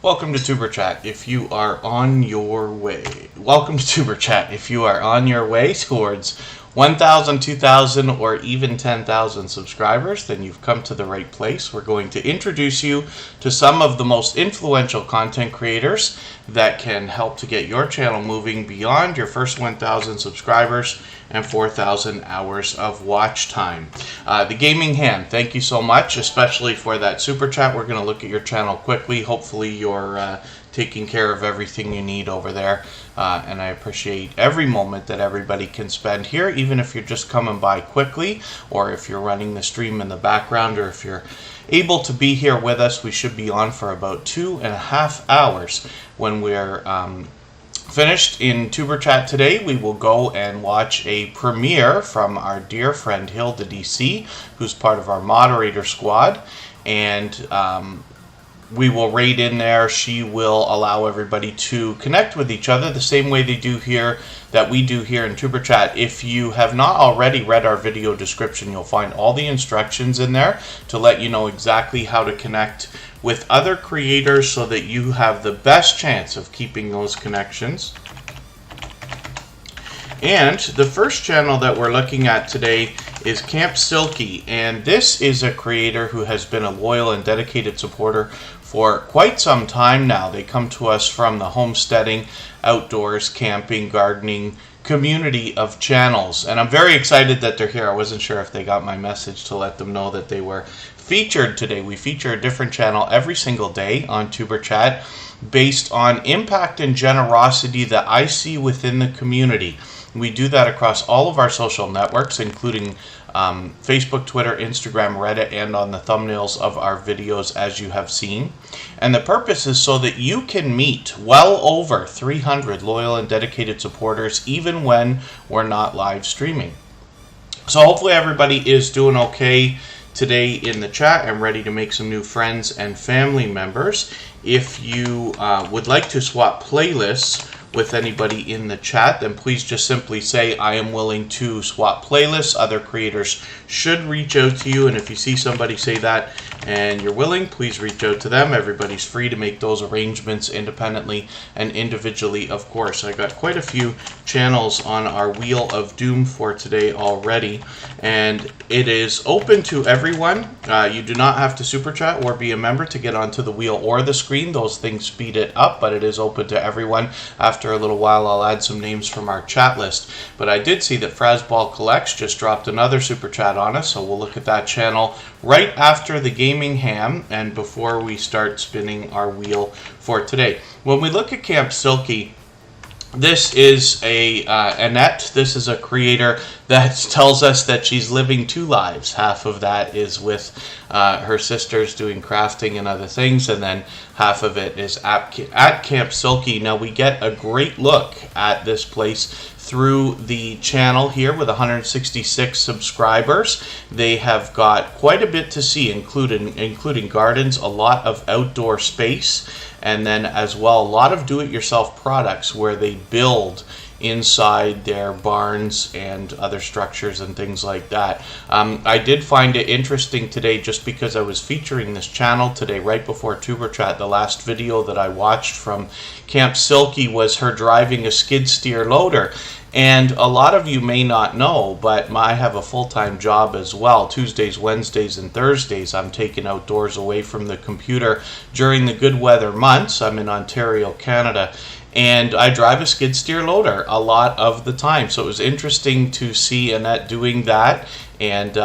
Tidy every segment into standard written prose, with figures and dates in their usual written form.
Welcome to Tuber Chat if you are on your way. Welcome to Tuber Chat if you are on your way towards 1,000, 2,000, or even 10,000 subscribers, then you've come to the right place. We're going to introduce you to some of the most influential content creators that can help to get your channel moving beyond your first 1,000 subscribers and 4,000 hours of watch time. The Gaming Hand, thank you so much, especially for that super chat. We're going to look at your channel quickly. Hopefully you're taking care of everything you need over there. And I appreciate every moment that everybody can spend here, even if you're just coming by quickly, or if you're running the stream in the background, or if you're able to be here with us. We should be on for about 2.5 hours. When we're finished in Tuber Chat today, we will go and watch a premiere from our dear friend Hilda DC, who's part of our moderator squad, and we will raid in there. She will allow everybody to connect with each other the same way they do here, that we do here in Tuber Chat. If you have not already read our video description, you'll find all the instructions in there to let you know exactly how to connect with other creators so that you have the best chance of keeping those connections. And the first channel that we're looking at today is Camp Silkie, and this is a creator who has been a loyal and dedicated supporter for quite some time now. They come to us from the homesteading, outdoors, camping, gardening community of channels, and I'm very excited that they're here. I wasn't sure if they got my message to let them know that they were featured today. We feature a different channel every single day on Tuber Chat based on impact and generosity that I see within the community. We do that across all of our social networks, including Facebook, Twitter, Instagram, Reddit, and on the thumbnails of our videos, as you have seen. And the purpose is so that you can meet well over 300 loyal and dedicated supporters, even when we're not live streaming. So hopefully everybody is doing okay today in the chat and ready to make some new friends and family members. If you would like to swap playlists with anybody in the chat, then please just simply say, I am willing to swap playlists. Other creators should reach out to you, and if you see somebody say that and you're willing, please reach out to them. Everybody's free to make those arrangements independently and individually, of course. I got quite a few channels on our Wheel of Doom for today already, and it is open to everyone. You do not have to super chat or be a member to get onto the wheel or the screen. Those things speed it up, but it is open to everyone. After a little while, I'll add some names from our chat list. But I did see that Frazzball Collects just dropped another super chat on us, so we'll look at that channel right after the Gaming Ham and before we start spinning our wheel for today. When we look at Camp Silkie, this is Annette. This is a creator that tells us that she's living two lives. Half of that is with her sisters doing crafting and other things, and then half of it is at Camp Silkie. Now we get a great look at this place through the channel here with 166 subscribers. They have got quite a bit to see, including gardens, a lot of outdoor space, and then as well a lot of do-it-yourself products where they build inside their barns and other structures and things like that. I did find it interesting today, just because I was featuring this channel today right before Tuber Chat. The last video that I watched from Camp Silkie was her driving a skid steer loader. And a lot of you may not know, but I have a full-time job as well. Tuesdays, Wednesdays, and Thursdays, I'm taken outdoors away from the computer during the good weather months. I'm in Ontario, Canada, and I drive a skid steer loader a lot of the time. So it was interesting to see Annette doing that, and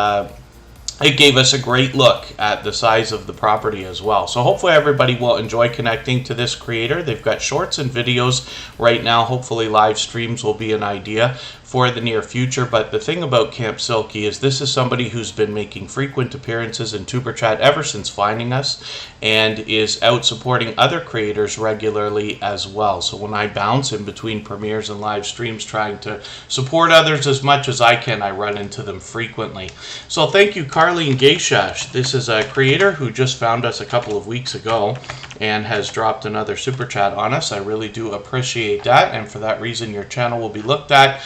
it gave us a great look at the size of the property as well. So hopefully everybody will enjoy connecting to this creator. They've got shorts and videos right now. Hopefully live streams will be an idea for the near future. But the thing about Camp Silkie is this is somebody who's been making frequent appearances in Tuber Chat ever since finding us, and is out supporting other creators regularly as well. So when I bounce in between premieres and live streams trying to support others as much as I can, I run into them frequently. So thank you, Carlene Geysha. This is a creator who just found us a couple of weeks ago and has dropped another super chat on us. I really do appreciate that, and for that reason your channel will be looked at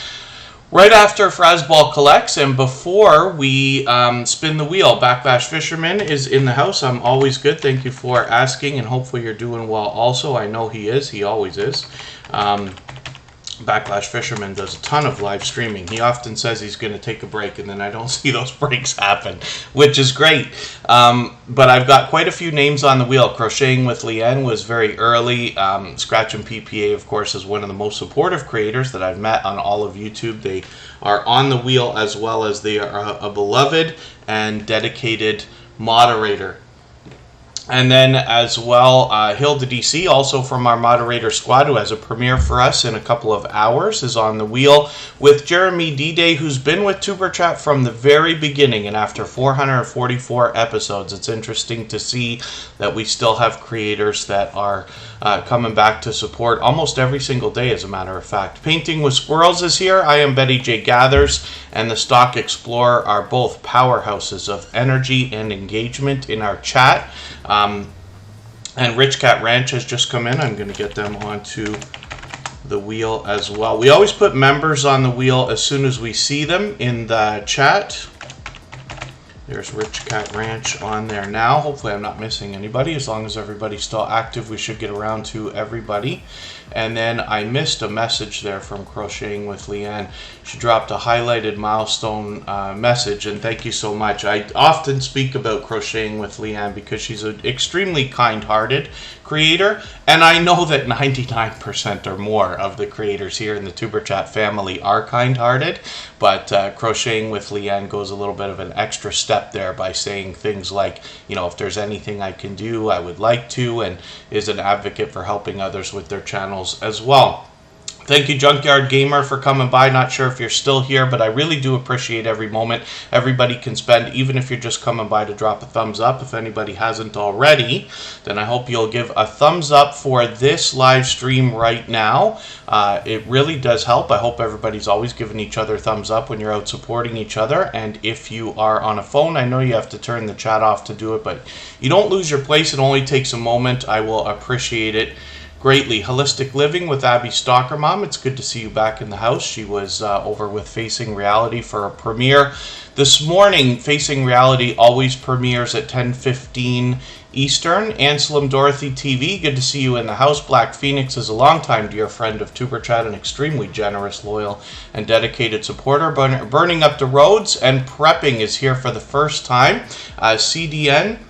Right after Frazzball Collects and before we spin the wheel, Backlash Fisherman is in the house. I'm always good. Thank you for asking, and hopefully you're doing well also. I know he is. He always is. Backlash Fisherman does a ton of live streaming. He often says he's going to take a break, and then I don't see those breaks happen, which is great. But I've got quite a few names on the wheel. Crocheting with Leanne was very early. Scratch and PPA, of course, is one of the most supportive creators that I've met on all of YouTube. They are on the wheel as well as they are a beloved and dedicated moderator. And then as well, Hilda DC, also from our moderator squad, who has a premiere for us in a couple of hours, is on the wheel with Jeremy D-Day, who's been with Tuber Chat from the very beginning. And after 444 episodes, it's interesting to see that we still have creators that are coming back to support almost every single day, as a matter of fact. Painting with Squirrels is here. I am Betty J. Gathers, and the Stock Explorer are both powerhouses of energy and engagement in our chat. And Rich Cat Ranch has just come in. I'm going to get them onto the wheel as well. We always put members on the wheel as soon as we see them in the chat. There's Rich Cat Ranch on there now. Hopefully I'm not missing anybody. As long as everybody's still active, we should get around to everybody. And then I missed a message there from Crocheting with Leanne. She dropped a highlighted milestone message, and thank you so much. I often speak about Crocheting with Leanne because she's an extremely kind-hearted creator, and I know that 99% or more of the creators here in the Tuber Chat family are kind-hearted, but Crocheting with Leanne goes a little bit of an extra step there by saying things like, you know, if there's anything I can do, I would like to, and is an advocate for helping others with their channels as well. Thank you, Junkyard Gamer, for coming by. Not sure if you're still here, but I really do appreciate every moment everybody can spend, even if you're just coming by to drop a thumbs up. If anybody hasn't already, then I hope you'll give a thumbs up for this live stream right now. It really does help. I hope everybody's always giving each other thumbs up when you're out supporting each other. And if you are on a phone, I know you have to turn the chat off to do it, but you don't lose your place. It only takes a moment. I will appreciate it greatly. Holistic Living with Abby Stalker Mom. It's good to see you back in the house. She was over with Facing Reality for a premiere this morning. Facing Reality always premieres at 10:15 Eastern. Anselm Dorothy TV, good to see you in the house. Black Phoenix is a longtime dear friend of Tuber Chat, an extremely generous, loyal, and dedicated supporter. Burning Up the Roads and Prepping is here for the first time. CDN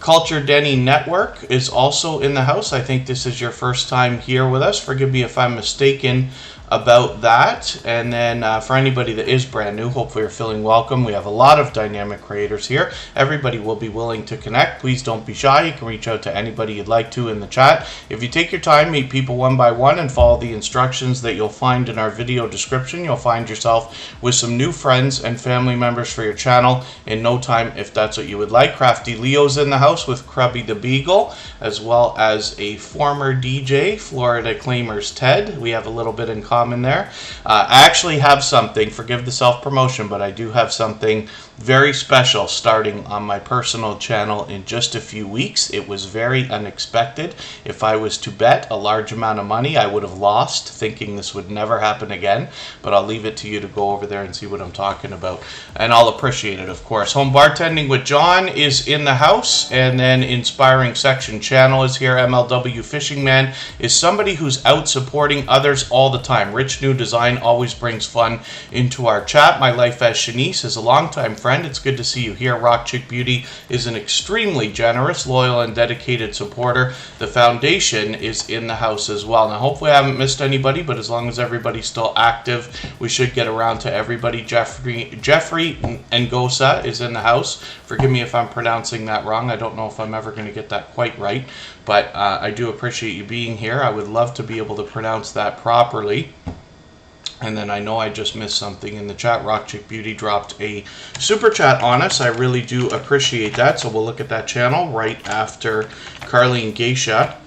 Culture Denny Network is also in the house. I think this is your first time here with us. Forgive me if I'm mistaken about that. And then for anybody that is brand new, hopefully you're feeling welcome. We have a lot of dynamic creators here. Everybody will be willing to connect. Please don't be shy. You can reach out to anybody you'd like to in the chat. If you take your time, meet people one by one, and follow the instructions that you'll find in our video description, you'll find yourself with some new friends and family members for your channel in no time, if that's what you would like. Crafty Leo's in the house with Crubby the Beagle, as well as a former DJ, Florida Claimers Ted. We have a little bit in common there. I actually have something, forgive the self-promotion, but I do have something very special starting on my personal channel in just a few weeks. It was very unexpected. If I was to bet a large amount of money, I would have lost, thinking this would never happen again, but I'll leave it to you to go over there and see what I'm talking about, and I'll appreciate it, of course. Home Bartending with John is in the house, and then Inspiring Section Channel is here. MLW Fishing Man is somebody who's out supporting others all the time. Rich New Design always brings fun into our chat. My Life as Shanice is a longtime friend. It's good to see you here. Rock Chick Beauty is an extremely generous, loyal, and dedicated supporter. The Foundation is in the house as well. Now, hopefully I haven't missed anybody, but as long as everybody's still active, we should get around to everybody. Jeffrey Ngosa is in the house. Forgive me if I'm pronouncing that wrong. I don't know if I'm ever going to get that quite right, but I do appreciate you being here. I would love to be able to pronounce that properly. And then I know I just missed something in the chat. Rock Chick Beauty dropped a super chat on us. I really do appreciate that. So we'll look at that channel right after Carlene Geysha.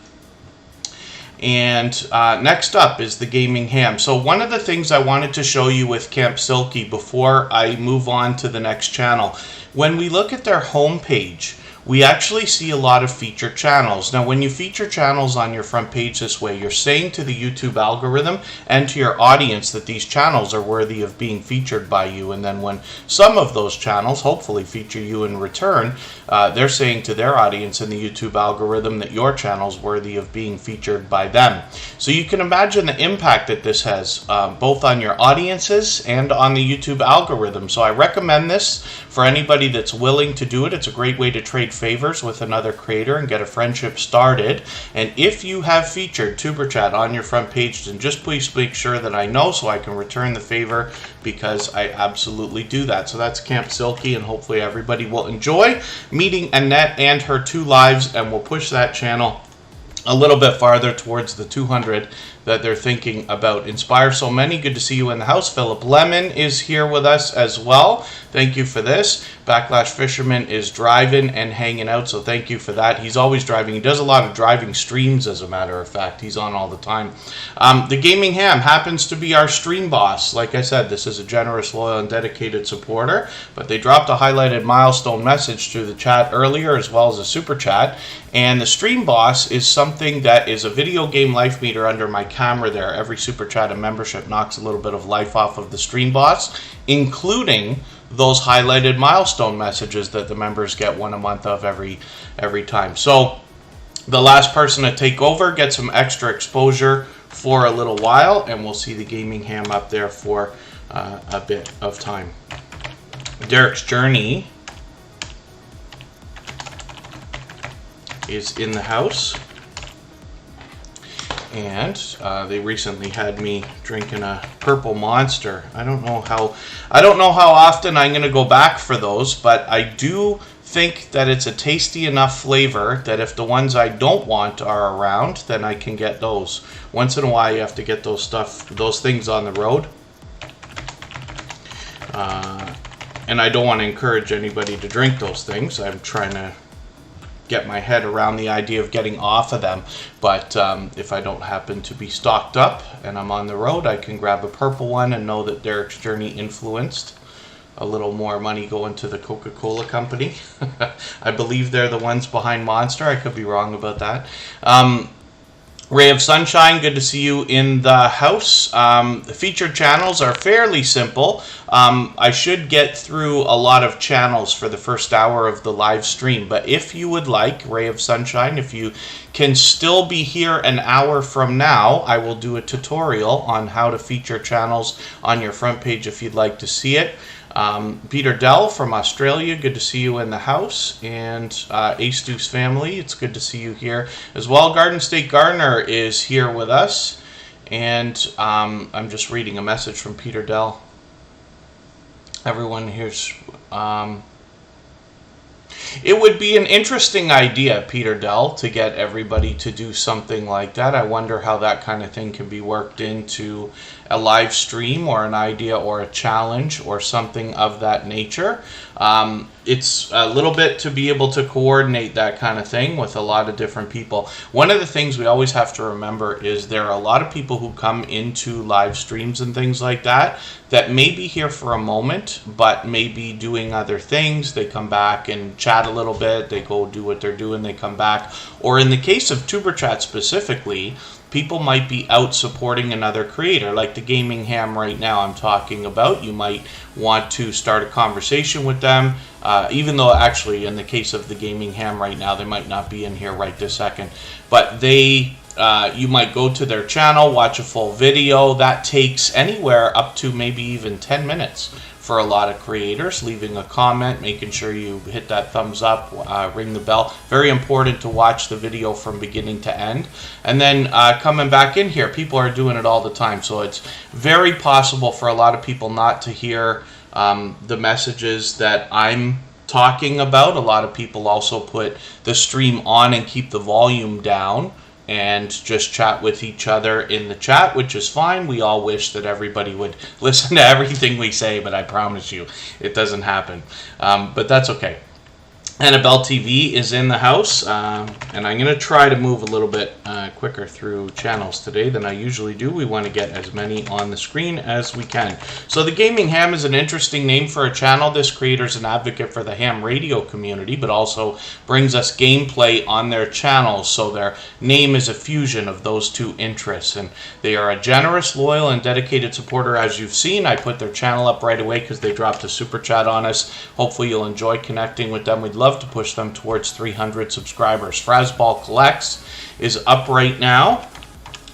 And next up is the Gaming Ham. So one of the things I wanted to show you with Camp Silkie before I move on to the next channel, when we look at their homepage, we actually see a lot of featured channels. Now, when you feature channels on your front page this way, you're saying to the YouTube algorithm and to your audience that these channels are worthy of being featured by you. And then when some of those channels hopefully feature you in return, they're saying to their audience in the YouTube algorithm that your channel's worthy of being featured by them. So you can imagine the impact that this has both on your audiences and on the YouTube algorithm. So I recommend this for anybody that's willing to do it. It's a great way to trade favors with another creator and get a friendship started. And if you have featured Tuber Chat on your front page, then just please make sure that I know so I can return the favor, because I absolutely do that. So that's Camp Silkie, and hopefully everybody will enjoy meeting Annette and her 2 lives, and we'll push that channel a little bit farther towards the 200 that they're thinking about. Inspire so many, good to see you in the house. Philip Lemon is here with us as well. Thank you for this. Backlash Fisherman is driving and hanging out, so thank you for that. He's always driving. He does a lot of driving streams, as a matter of fact. He's on all the time. The Gaming Ham happens to be our stream boss. Like I said, this is a generous, loyal, and dedicated supporter, but they dropped a highlighted milestone message through the chat earlier, as well as a super chat. And the stream boss is something that is a video game life meter under my camera there. Every super chat and membership knocks a little bit of life off of the stream boss, including those highlighted milestone messages that the members get 1 a month of every time. So the last person to take over gets some extra exposure for a little while, and we'll see the Gaming Ham up there for a bit of time. Derek's Journey is in the house, and they recently had me drinking a purple Monster. I don't know how often I'm going to go back for those, but I do think that it's a tasty enough flavor that if the ones I don't want are around, then I can get those. Once in a while, you have to get those things on the road. And I don't want to encourage anybody to drink those things. I'm trying to get my head around the idea of getting off of them, but if I don't happen to be stocked up and I'm on the road, I can grab a purple one and know that Derek's Journey influenced a little more money going to the Coca-Cola company. I believe they're the ones behind Monster. I could be wrong about that. Ray of Sunshine, good to see you in the house. The featured channels are fairly simple. I should get through a lot of channels for the first hour of the live stream, but if you would like, Ray of Sunshine, if you can still be here an hour from now, I will do a tutorial on how to feature channels on your front page if you'd like to see it. Peter Dell from Australia, good to see you in the house. And Ace Deuce family, it's good to see you here as well. Garden State Gardener is here with us. And I'm just reading a message from Peter Dell. Everyone here's... It would be an interesting idea, Peter Dell, to get everybody to do something like that. I wonder how that kind of thing can be worked into a live stream or an idea or a challenge or something of that nature. It's a little bit to be able to coordinate that kind of thing with a lot of different people. One of the things we always have to remember is there are a lot of people who come into live streams and things like that that may be here for a moment, but may be doing other things. They come back and chat a little bit, they go do what they're doing, they come back. Or in the case of Tuber Chat specifically, people might be out supporting another creator, like the Gaming Ham right now I'm talking about. You might want to start a conversation with them, even though actually in the case of the Gaming Ham right now, they might not be in here right this second. But you might go to their channel, watch a full video. That takes anywhere up to maybe even 10 minutes for a lot of creators. Leaving a comment, making sure you hit that thumbs up, ring the bell. Very important to watch the video from beginning to end. And then coming back in here, people are doing it all the time. So it's very possible for a lot of people not to hear the messages that I'm talking about. A lot of people also put the stream on and keep the volume down and just chat with each other in the chat, which is fine. We all wish that everybody would listen to everything we say, but I promise you it doesn't happen. But that's okay. Annabelle TV is in the house, and I'm going to try to move a little bit quicker through channels today than I usually do. We want to get as many on the screen as we can. So the Gaming Ham is an interesting name for a channel. This creator is an advocate for the ham radio community, but also brings us gameplay on their channel. So their name is a fusion of those two interests, and they are a generous, loyal, and dedicated supporter. As you've seen, I put their channel up right away because they dropped a super chat on us. Hopefully you'll enjoy connecting with them. We'd love to push them towards 300 subscribers. Frazzball Collects is up right now.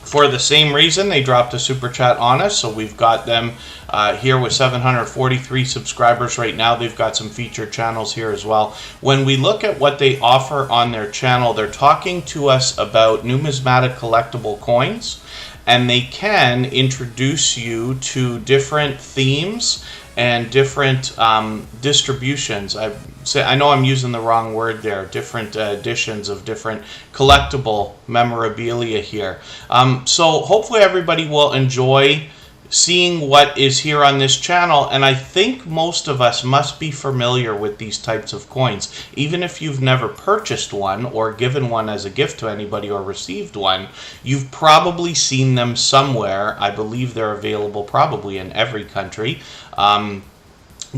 For the same reason, they dropped a super chat on us, so we've got them here with 743 subscribers right now. They've got some featured channels here as well. When we look at what they offer on their channel, they're talking to us about numismatic collectible coins, and they can introduce you to different themes and different distributions. I know I'm using the wrong word there. Different editions of different collectible memorabilia here. So hopefully everybody will enjoy seeing what is here on this channel, and I think most of us must be familiar with these types of coins. Even if you've never purchased one or given one as a gift to anybody or received one, you've probably seen them somewhere. I believe they're available probably in every country,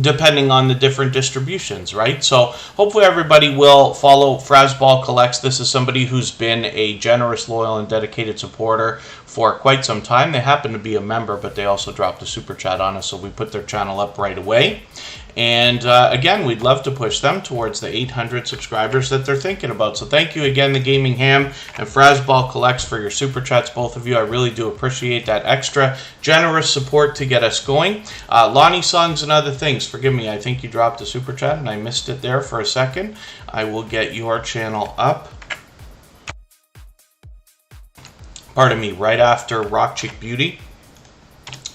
depending on the different distributions, right? So hopefully everybody will follow Frazzball Collects. This is somebody who's been a generous, loyal, and dedicated supporter for quite some time. They happen to be a member, but they also dropped a super chat on us, so we put their channel up right away. And again, we'd love to push them towards the 800 subscribers that they're thinking about. So thank you again, the Gaming Ham and Frazzball Collects, for your super chats, both of you. I really do appreciate that extra generous support to get us going. Lonnie Songs and Other Things, forgive me, I think you dropped a super chat and I missed it there for a second. I will get your channel up. Pardon me, right after Rock Chick Beauty.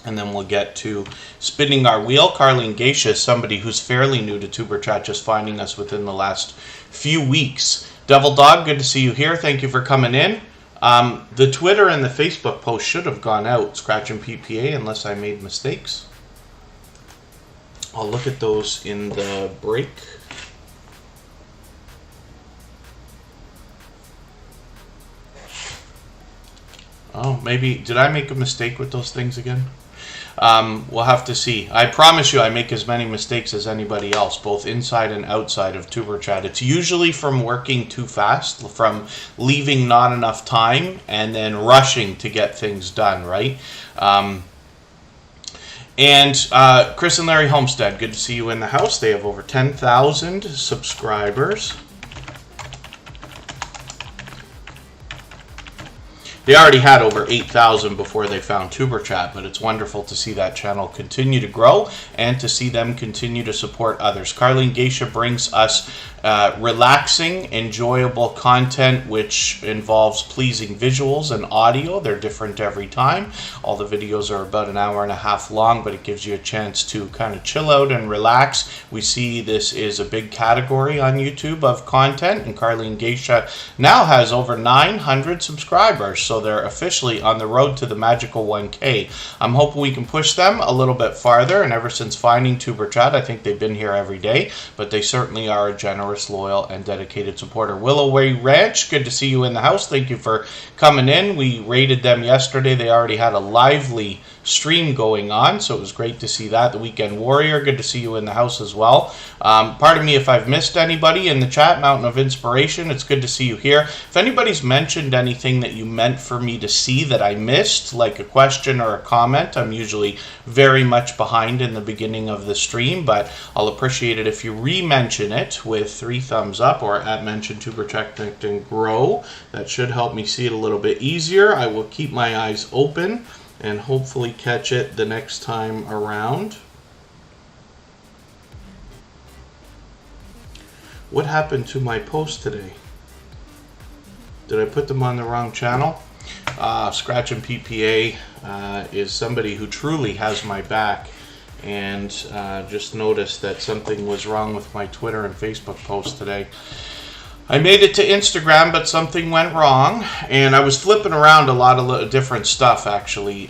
And then we'll get to spinning our wheel. Carlene Geysha is somebody who's fairly new to Tuber Chat, just finding us within the last few weeks. Devil Dog, good to see you here. Thank you for coming in. The Twitter and the Facebook post should have gone out, Scratch and PPA, unless I made mistakes. I'll look at those in the break. Oh, maybe, did I make a mistake with those things again? We'll have to see. I promise you I make as many mistakes as anybody else, both inside and outside of Tuber Chat. It's usually from working too fast, from leaving not enough time, and then rushing to get things done, right? Chris and Larry Homestead, good to see you in the house. They have over 10,000 subscribers. They already had over 8,000 before they found Tuber Chat, but it's wonderful to see that channel continue to grow and to see them continue to support others. Carlene Geysha brings us relaxing, enjoyable content which involves pleasing visuals and audio. They're different every time. All the videos are about an hour and a half long, but it gives you a chance to kind of chill out and relax. We see this is a big category on YouTube of content, and Carlene Geysha now has over 900 subscribers, so they're officially on the road to the magical 1K. I'm hoping we can push them a little bit farther, and ever since finding Tuber Chat, I think they've been here every day, but they certainly are a generous, loyal, and dedicated supporter. Willowway Ranch, good to see you in the house. Thank you for coming in. We raided them yesterday. They already had a lively stream going on, so it was great to see that. The Weekend Warrior, good to see you in the house as well. Pardon me if I've missed anybody in the chat. Mountain of Inspiration, it's good to see you here. If anybody's mentioned anything that you meant for me to see that I missed, like a question or a comment, I'm usually very much behind in the beginning of the stream, but I'll appreciate it if you re-mention it with 3 thumbs up or at mention Tuber Chat and Grow. That should help me see it a little bit easier. I will keep my eyes open and hopefully catch it the next time around. What happened to my post today? Did I put them on the wrong channel? Scratch and PPA is somebody who truly has my back, and just noticed that something was wrong with my Twitter and Facebook post today. I made it to Instagram, but something went wrong, and I was flipping around a lot of different stuff, actually.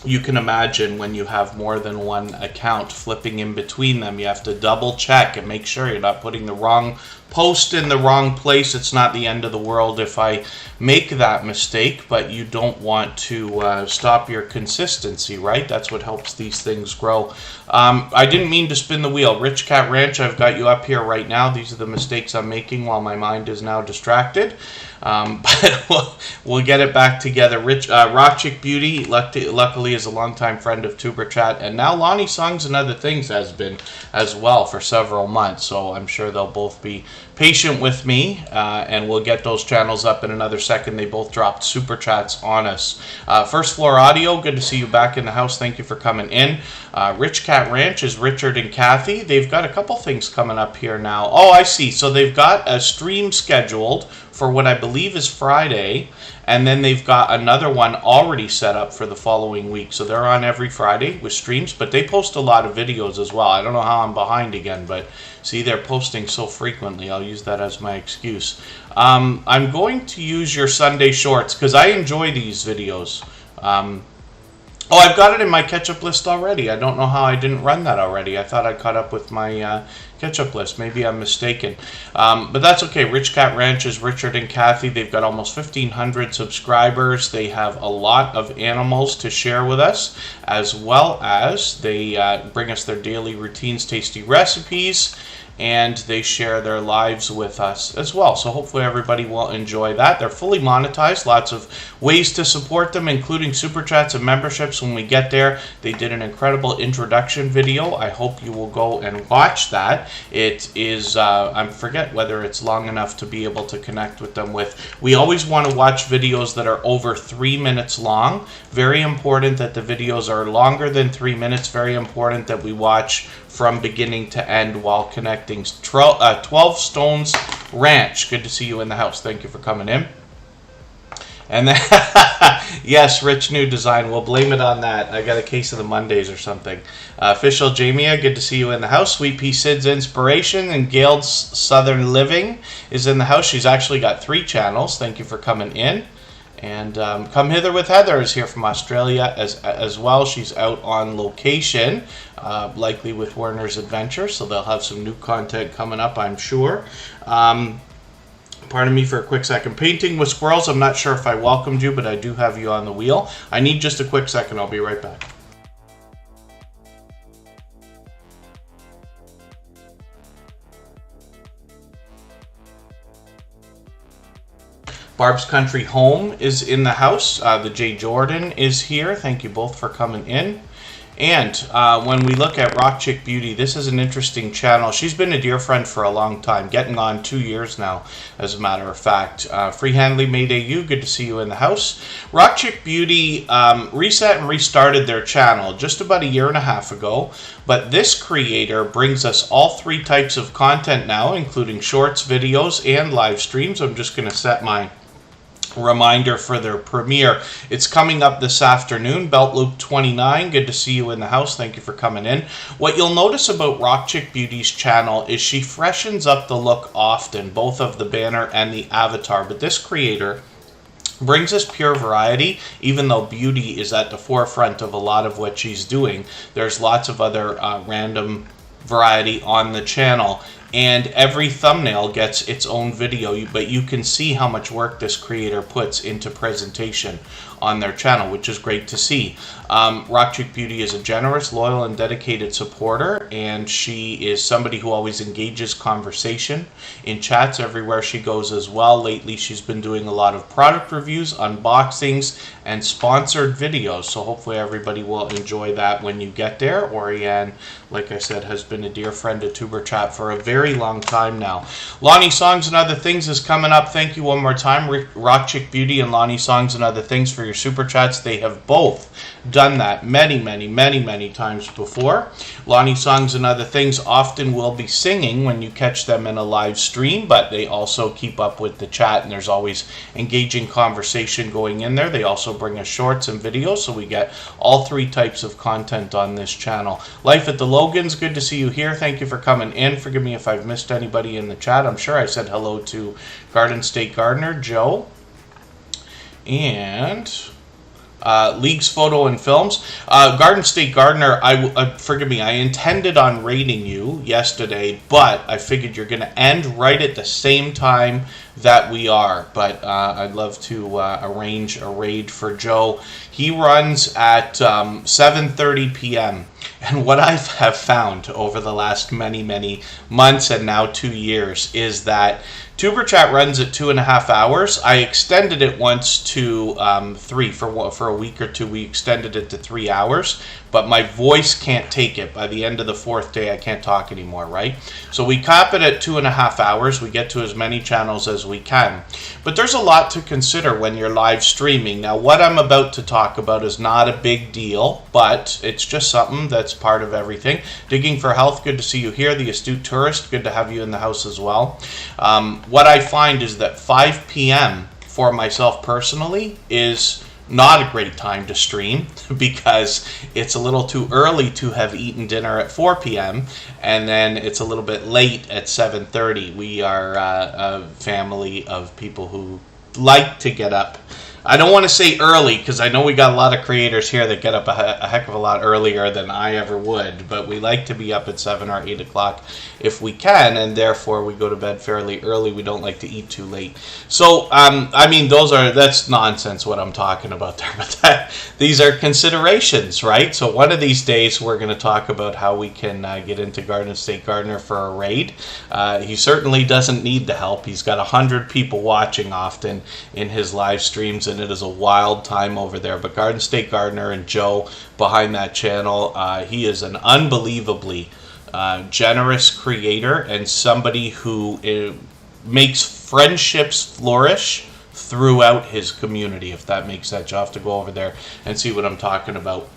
you can imagine when you have more than one account flipping in between them, you have to double check and make sure you're not putting the wrong post in the wrong place. It's not the end of the world if I make that mistake, but you don't want to stop your consistency, right? That's what helps these things grow. I didn't mean to spin the wheel. Rich Cat Ranch, I've got you up here right now. These are the mistakes I'm making while my mind is now distracted. But we'll get it back together. Rock Chick Beauty, luckily, is a longtime friend of Tuber Chat, and now Lonnie Songs and Other Things has been as well for several months. So I'm sure they'll both be patient with me, and we'll get those channels up in another second. They both dropped super chats on us. First Floor Audio, good to see you back in the house. Thank you for coming in. Rich Cat Ranch is Richard and Kathy. They've got a couple things coming up here now. Oh, I see. So they've got a stream scheduled for what I believe is Friday, and then they've got another one already set up for the following week. So they're on every Friday with streams, but they post a lot of videos as well. I don't know how I'm behind again, but see, they're posting so frequently. I'll use that as my excuse. I'm going to use your Sunday shorts because I enjoy these videos. Oh, I've got it in my catch-up list already. I don't know how I didn't run that already. I thought I caught up with my catch-up list. Maybe I'm mistaken. But that's okay. Rich Cat Ranch is Richard and Kathy. They've got almost 1,500 subscribers. They have a lot of animals to share with us, as well as they bring us their daily routines, tasty recipes, and they share their lives with us as well. So hopefully everybody will enjoy that. They're fully monetized, lots of ways to support them, including super chats and memberships when we get there. They did an incredible introduction video. I hope you will go and watch that. It is, I forget whether it's long enough to be able to connect with them with. We always want to watch videos that are over 3 minutes long. Very important that the videos are longer than 3 minutes. Very important that we watch from beginning to end while connecting. 12 Stones Ranch, good to see you in the house. Thank you for coming in. And then, yes, Rich, new design. We'll blame it on that. I got a case of the Mondays or something. Official Jamia, good to see you in the house. Sweet Pea Sid's Inspiration and Gail's Southern Living is in the house. She's actually got 3 channels. Thank you for coming in. And Come Hither with Heather is here from Australia as well. She's out on location, likely with Werner's Adventure, so they'll have some new content coming up, I'm sure. Pardon me for a quick second. Painting with Squirrels, I'm not sure if I welcomed you, but I do have you on the wheel. I need just a quick second. I'll be right back. Barb's Country Home is in the house. The J. Jordan is here. Thank you both for coming in. And when we look at Rock Chick Beauty, this is an interesting channel. She's been a dear friend for a long time, getting on 2 years now, as a matter of fact. Freehandly Mayday You, good to see you in the house. Rock Chick Beauty reset and restarted their channel just about 1.5 years ago. But this creator brings us all 3 types of content now, including shorts, videos, and live streams. I'm just going to set my reminder for their premiere. It's coming up this afternoon. Belt Loop 29, good to see you in the house. Thank you for coming in. What you'll notice about Rock Chick Beauty's channel is she freshens up the look often, both of the banner and the avatar. But this creator brings us pure variety, even though beauty is at the forefront of a lot of what she's doing. There's lots of other random variety on the channel. And every thumbnail gets its own video, but you can see how much work this creator puts into presentation on their channel, which is great to see. Rock Chick Beauty is a generous, loyal, and dedicated supporter, and she is somebody who always engages conversation in chats everywhere she goes as well. Lately, she's been doing a lot of product reviews, unboxings, and sponsored videos, so hopefully everybody will enjoy that when you get there. Oriane, like I said, has been a dear friend of Tuber Chat for a very long time now. Lonnie Songs and Other Things is coming up. Thank you one more time, Rock Chick Beauty and Lonnie Songs and Other Things, for your super chats. They have both done that many times before. Lonnie Songs and Other Things often will be singing when you catch them in a live stream, but they also keep up with the chat, and there's always engaging conversation going in there. They also bring us shorts and videos, so we get all 3 types of content on this channel. Life at the Logans, good to see you here. Thank you for coming in. Forgive me if I've missed anybody in the chat. I'm sure I said hello to Garden State Gardener, Joe. And Leagues, Photo, and Films. Garden State Gardener, forgive me, I intended on raiding you yesterday, but I figured you're going to end right at the same time that we are. But I'd love to arrange a raid for Joe. He runs at 7:30 p.m. And what I have found over the last many months and now 2 years is that Tuber Chat runs at 2.5 hours. I extended it once to 3 for a week or two. We extended it to 3 hours, but my voice can't take it. By the end of the 4th day, I can't talk anymore, right? So we cap it at 2.5 hours. We get to as many channels as we can. But there's a lot to consider when you're live streaming. Now, what I'm about to talk about is not a big deal, but it's just something that's part of everything. Digging for Health, good to see you here. The Astute Tourist, good to have you in the house as well. What I find is that 5 p.m. for myself personally is not a great time to stream because it's a little too early to have eaten dinner at 4 p.m. and then it's a little bit late at 7:30. We are a family of people who like to get up. I don't want to say early because I know we got a lot of creators here that get up a heck of a lot earlier than I ever would, but we like to be up at 7 or 8 o'clock if we can, and therefore we go to bed fairly early. We don't like to eat too late. So, I mean, that's nonsense what I'm talking about there, but these are considerations, right? So one of these days we're going to talk about how we can get into Garden State Gardener for a raid. He certainly doesn't need the help. He's got 100 people watching often in his live streams, and it is a wild time over there. But Garden State Gardener and Joe behind that channel, he is an unbelievably generous creator and somebody who makes friendships flourish throughout his community, if that makes sense. You'll have to go over there and see what I'm talking about.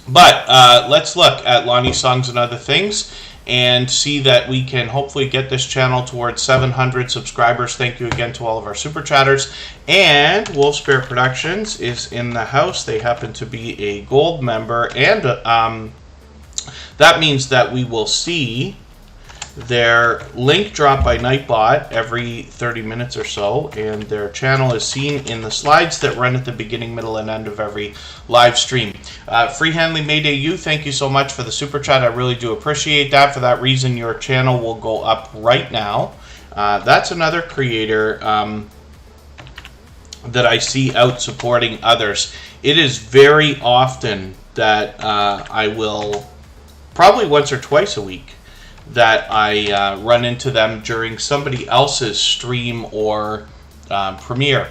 But let's look at Lonnie's Songs and Other Things and see that we can hopefully get this channel towards 700 subscribers. Thank you again to all of our super chatters. And Wolfsbare Productions is in the house. They happen to be a gold member, and that means that we will see their link drop by Nightbot every 30 minutes or so, and their channel is seen in the slides that run at the beginning, middle, and end of every live stream. Free Handling Mayday U, thank you so much for the super chat. I really do appreciate that. For that reason, your channel will go up right now. That's another creator that I see out supporting others. It is very often that I will, probably once or twice a week, that I run into them during somebody else's stream or premiere.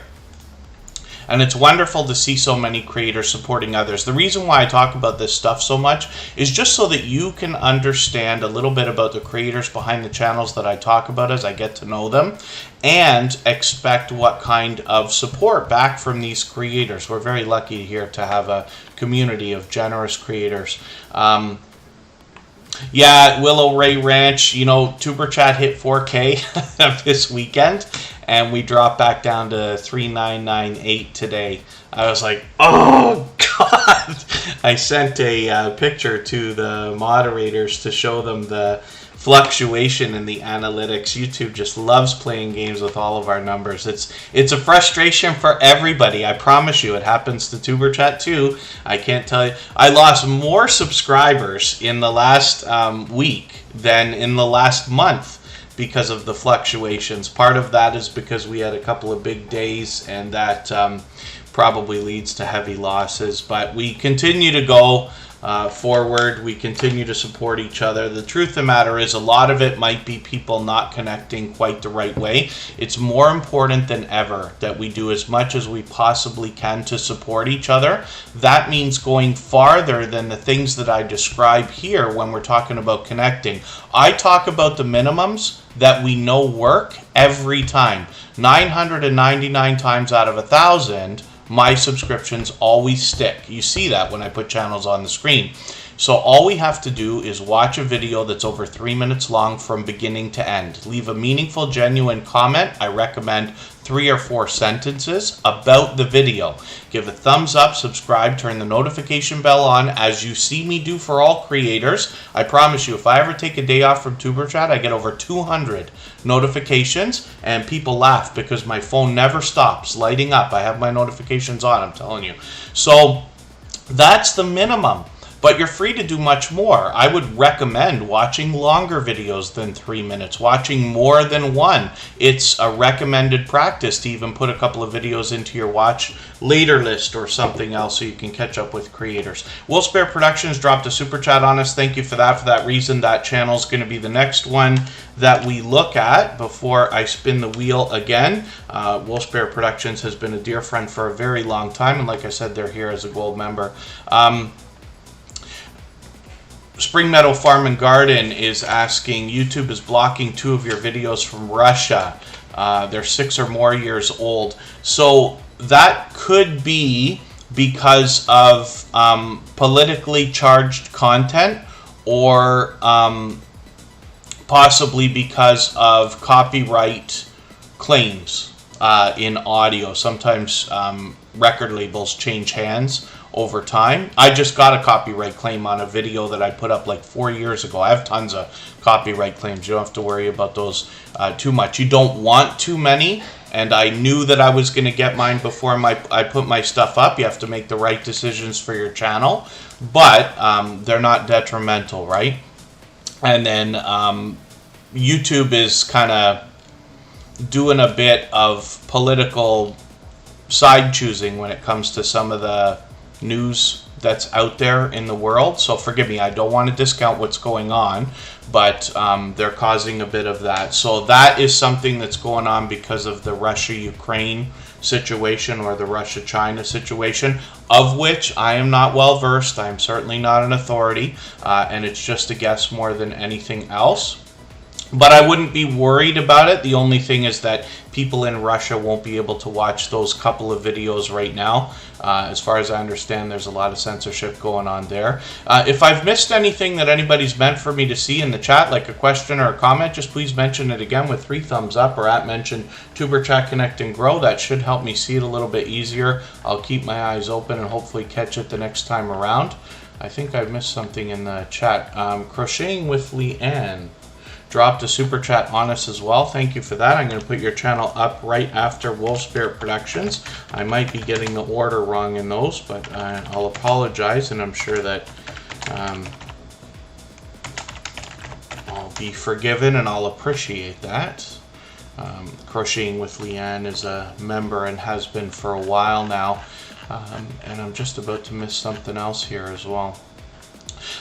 And it's wonderful to see so many creators supporting others. The reason why I talk about this stuff so much is just so that you can understand a little bit about the creators behind the channels that I talk about as I get to know them, and expect what kind of support back from these creators. We're very lucky here to have a community of generous creators. Yeah, Willow Ray Ranch, you know, Tuber Chat hit 4K this weekend, and we dropped back down to 3998 today. I was like, oh, God! I sent a picture to the moderators to show them the fluctuation in the analytics. YouTube just loves playing games with all of our numbers. It's a frustration for everybody. I promise you, it happens to Tuber Chat too. I can't tell you. I lost more subscribers in the last week than in the last month because of the fluctuations. Part of that is because we had a couple of big days, and that probably leads to heavy losses. But we continue to go forward. We continue to support each other. The truth of the matter is, a lot of it might be people not connecting quite the right way. It's more important than ever that we do as much as we possibly can to support each other. That means going farther than the things that I describe here when we're talking about connecting. I talk about the minimums that we know work every time. 999 times out of 1,000, my subscriptions always stick. You see that when I put channels on the screen. So all we have to do is watch a video that's over 3 minutes long from beginning to end. Leave a meaningful, genuine comment. I recommend 3 or 4 sentences about the video. Give a thumbs up, subscribe, turn the notification bell on as you see me do for all creators. I promise you, if I ever take a day off from Superchat, I get over 200 notifications, and people laugh because my phone never stops lighting up. I have my notifications on, I'm telling you. So that's the minimum. But you're free to do much more. I would recommend watching longer videos than 3 minutes, watching more than one. It's a recommended practice to even put a couple of videos into your watch later list or something else so you can catch up with creators. Wolfsbare Productions dropped a super chat on us. Thank you for that. For that reason, that channel is going to be the next one that we look at before I spin the wheel again. Wolfsbare Productions has been a dear friend for a very long time, and like I said, they're here as a gold member. Spring Meadow Farm and Garden is asking, YouTube is blocking 2 of your videos from Russia. They're 6 or more years old. So that could be because of politically charged content, or possibly because of copyright claims in audio. Sometimes record labels change hands over time. I just got a copyright claim on a video that I put up like 4 years ago. I have tons of copyright claims. You don't have to worry about those too much. You don't want too many, and I knew that I was going to get mine before I put my stuff up. You have to make the right decisions for your channel, but they're not detrimental, right? And then YouTube is kind of doing a bit of political side choosing when it comes to some of the news that's out there in the world. So forgive me, I don't want to discount what's going on, but they're causing a bit of that. So that is something that's going on because of the Russia-Ukraine situation, or the Russia-China situation, of which I am not well versed. I am certainly not an authority, and it's just a guess more than anything else. But I wouldn't be worried about it. The only thing is that people in Russia won't be able to watch those couple of videos right now. As far as I understand, there's a lot of censorship going on there. If I've missed anything that anybody's meant for me to see in the chat, like a question or a comment, just please mention it again with 3 thumbs up, or mention Tuber Chat Connect and Grow. That should help me see it a little bit easier. I'll keep my eyes open and hopefully catch it the next time around. I think I missed something in the chat. Crocheting with Leanne dropped a super chat on us as well. Thank you for that. I'm going to put your channel up right after Wolfsbare Productions. I might be getting the order wrong in those, but I'll apologize, and I'm sure that I'll be forgiven, and I'll appreciate that. Crocheting with Leanne is a member and has been for a while now, and I'm just about to miss something else here as well.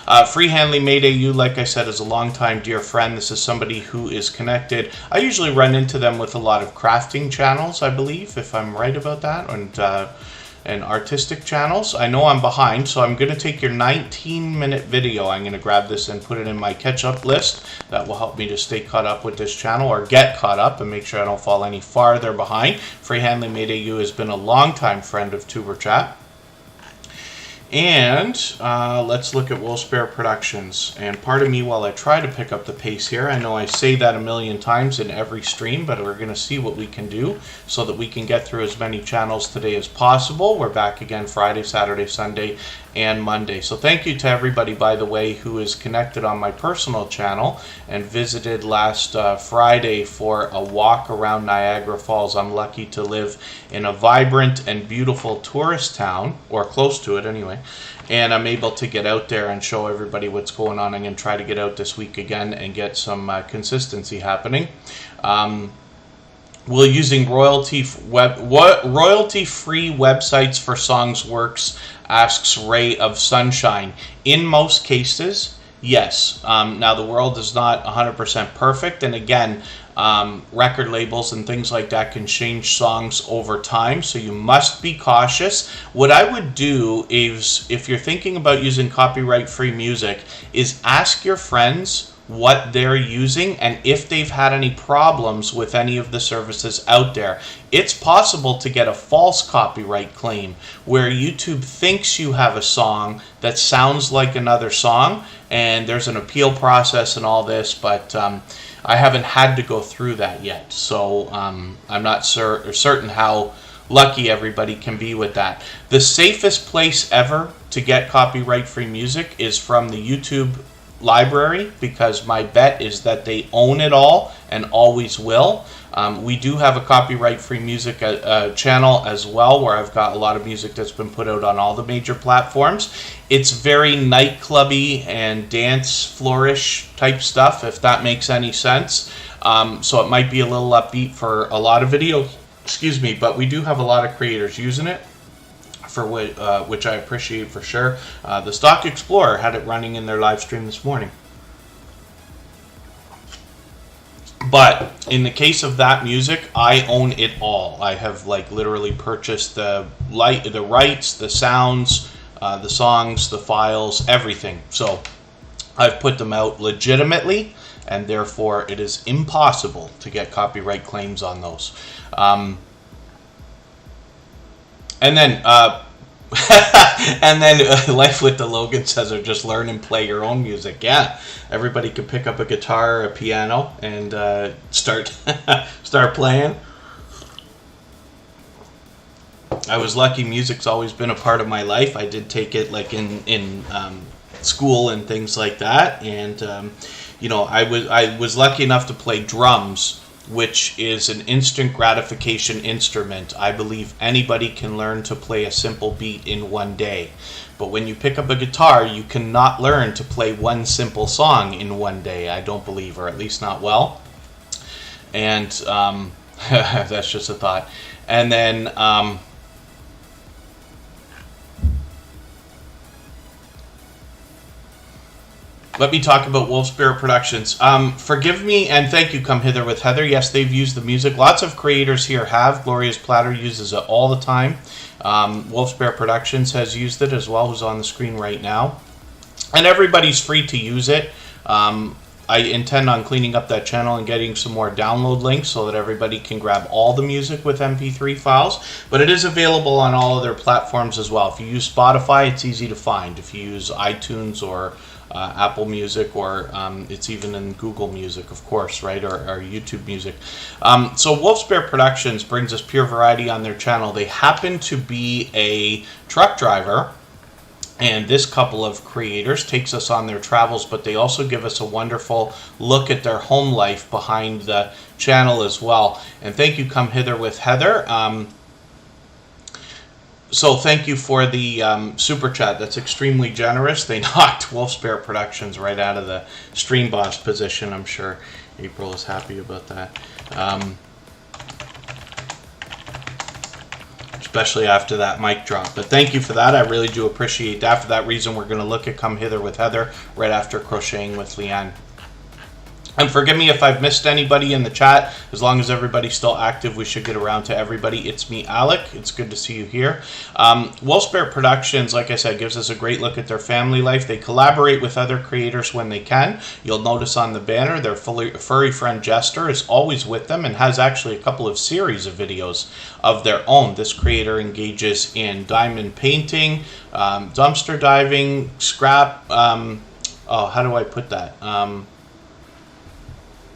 Freehandly Mayday, you, like I said, is a longtime dear friend. This is somebody who is connected. I usually run into them with a lot of crafting channels, I believe, if I'm right about that, and artistic channels. I know I'm behind, so I'm going to take your 19-minute video. I'm going to grab this and put it in my catch-up list. That will help me to stay caught up with this channel, or get caught up and make sure I don't fall any farther behind. Freehandly Mayday, you has been a longtime friend of Tuber Chat. And let's look at Wolfsbare Productions. And pardon me while I try to pick up the pace here. I know I say that a million times in every stream, but we're going to see what we can do so that we can get through as many channels today as possible. We're back again Friday, Saturday, Sunday, and Monday. So thank you to everybody, by the way, who is connected on my personal channel and visited last Friday for a walk around Niagara Falls. I'm lucky to live in a vibrant and beautiful tourist town, or close to it anyway, and I'm able to get out there and show everybody what's going on. I'm going to try to get out this week again and get some consistency happening. Will using royalty-free websites for songs works, asks Ray of Sunshine. In most cases, yes. Now, the world is not 100% perfect, and again, record labels and things like that can change songs over time, so you must be cautious. What I would do is, if you're thinking about using copyright-free music, is ask your friends what they're using and if they've had any problems with any of the services out there. It's possible to get a false copyright claim where YouTube thinks you have a song that sounds like another song, and there's an appeal process and all this, but I haven't had to go through that yet. So I'm not certain how lucky everybody can be with that. The safest place ever to get copyright-free music is from the YouTube library, because my bet is that they own it all and always will. We do have a copyright-free music channel as well, where I've got a lot of music that's been put out on all the major platforms. It's very nightclubby and dance flourish type stuff, if that makes any sense. So it might be a little upbeat for a lot of videos, excuse me, but we do have a lot of creators using it, for which I appreciate for sure. The Stock Explorer had it running in their live stream this morning. But in the case of that music, I own it all. I have like literally purchased the rights, the sounds, the songs, the files, everything. So I've put them out legitimately, and therefore it is impossible to get copyright claims on those. And then and then Life with the Logan says, or just learn and play your own music. Yeah, everybody could pick up a guitar or a piano and start playing. I was lucky. Music's always been a part of my life. I did take it like in school and things like that, and you know, I was lucky enough to play drums, which is an instant gratification instrument. I believe anybody can learn to play a simple beat in one day. But when you pick up a guitar, you cannot learn to play one simple song in one day, I don't believe, or at least not well. And that's just a thought. And then let me talk about Wolfsbare Productions. Forgive me, and thank you, Come Hither with Heather. Yes, they've used the music. Lots of creators here have. Gloria's Platter uses it all the time. Wolfsbare Productions has used it as well, who's on the screen right now. And everybody's free to use it. I intend on cleaning up that channel and getting some more download links so that everybody can grab all the music with MP3 files. But it is available on all other platforms as well. If you use Spotify, it's easy to find. If you use iTunes or Apple Music, or it's even in Google Music, of course, right, or YouTube Music. So Wolfsbare Productions brings us pure variety on their channel. They happen to be a truck driver, and this couple of creators takes us on their travels, but they also give us a wonderful look at their home life behind the channel as well. And thank you, Come Hither with Heather. So thank you for the super chat. That's extremely generous. They knocked Wolfsbare Productions right out of the stream boss position. I'm sure April is happy about that. Especially after that mic drop. But thank you for that. I really do appreciate that. For that reason, we're going to look at Come Hither with Heather right after Crocheting with Leanne. And forgive me if I've missed anybody in the chat. As long as everybody's still active, we should get around to everybody. It's me, Alec. It's good to see you here. Wolfsbare Productions, like I said, gives us a great look at their family life. They collaborate with other creators when they can. You'll notice on the banner, their furry friend Jester is always with them and has actually a couple of series of videos of their own. This creator engages in diamond painting, dumpster diving, scrap... oh, how do I put that?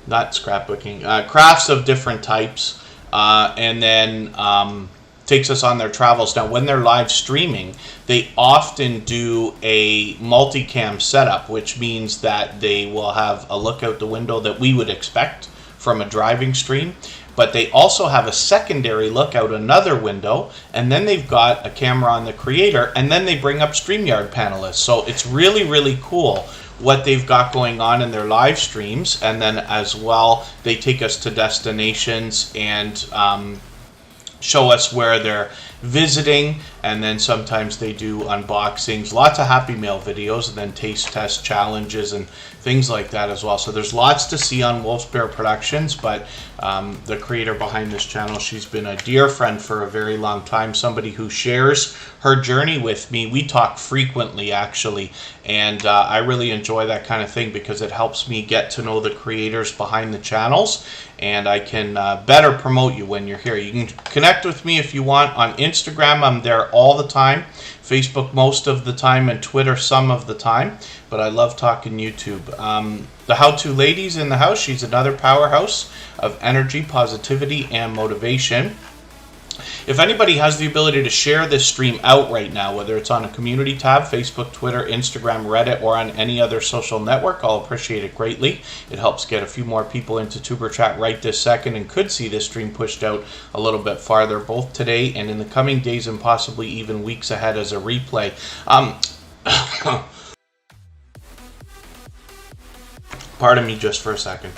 Not scrapbooking, crafts of different types, and then takes us on their travels. Now, when they're live streaming, they often do a multicam setup, which means that they will have a look out the window that we would expect from a driving stream, but they also have a secondary look out another window, and then they've got a camera on the creator, and then they bring up StreamYard panelists. So it's really, really cool what they've got going on in their live streams. And then as well, they take us to destinations and show us where they're visiting, and then sometimes they do unboxings, lots of Happy Mail videos, and then taste test challenges and things like that as well. So there's lots to see on Wolfsbare Productions, but the creator behind this channel, she's been a dear friend for a very long time, somebody who shares her journey with me. We talk frequently, actually, and I really enjoy that kind of thing because it helps me get to know the creators behind the channels, and I can better promote you when you're here. You can connect with me if you want on Instagram, I'm there all the time. Facebook most of the time, and Twitter some of the time. But I love talking YouTube. The How-To Lady's in the house. She's another powerhouse of energy, positivity, and motivation. If anybody has the ability to share this stream out right now, whether it's on a community tab, Facebook, Twitter, Instagram, Reddit, or on any other social network, I'll appreciate it greatly. It helps get a few more people into Tuber Chat right this second and could see this stream pushed out a little bit farther, both today and in the coming days and possibly even weeks ahead as a replay. Pardon me just for a second.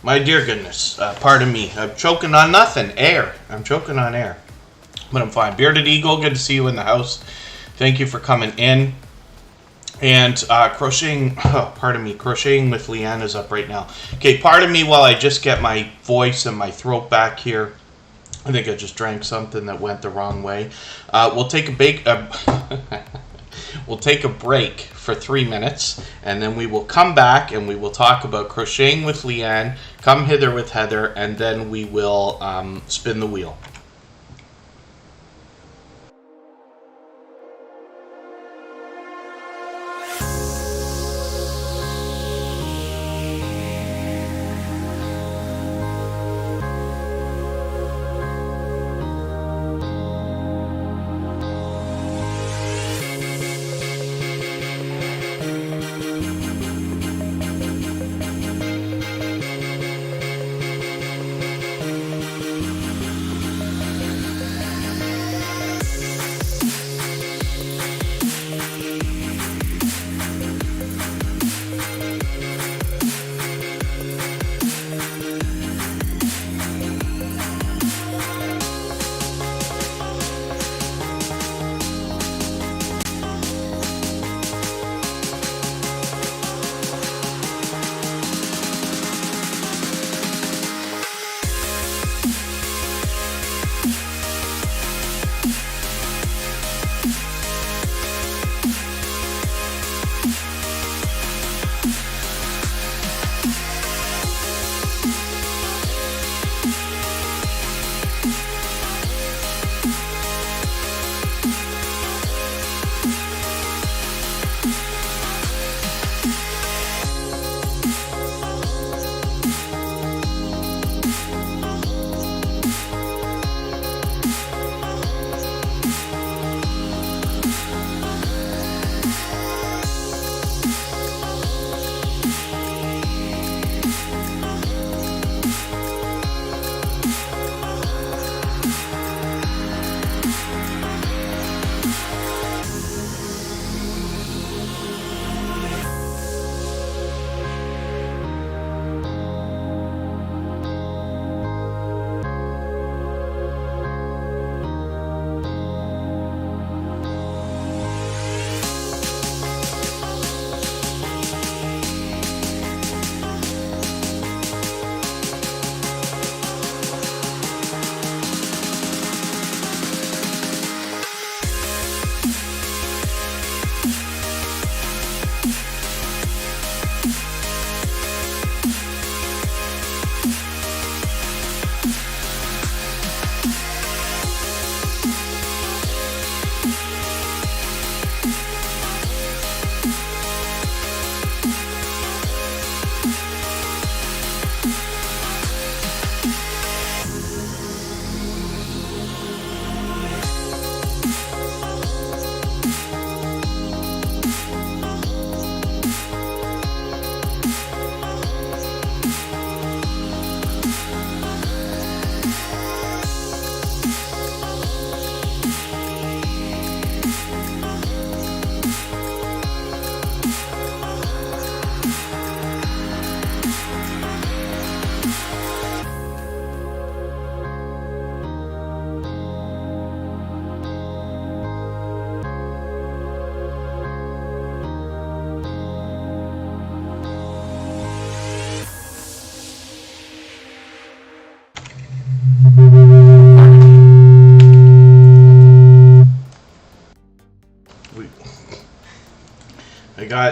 My dear goodness, pardon me. I'm choking on nothing. Air. I'm choking on air. But I'm fine. Bearded Eagle, good to see you in the house. Thank you for coming in. And crocheting, pardon me, crocheting with Leanne is up right now. Okay, pardon me while I just get my voice and my throat back here. I think I just drank something that went the wrong way. We'll take a break for 3 minutes, and then we will come back and we will talk about crocheting with Leanne, come hither with Heather, and then we will spin the wheel.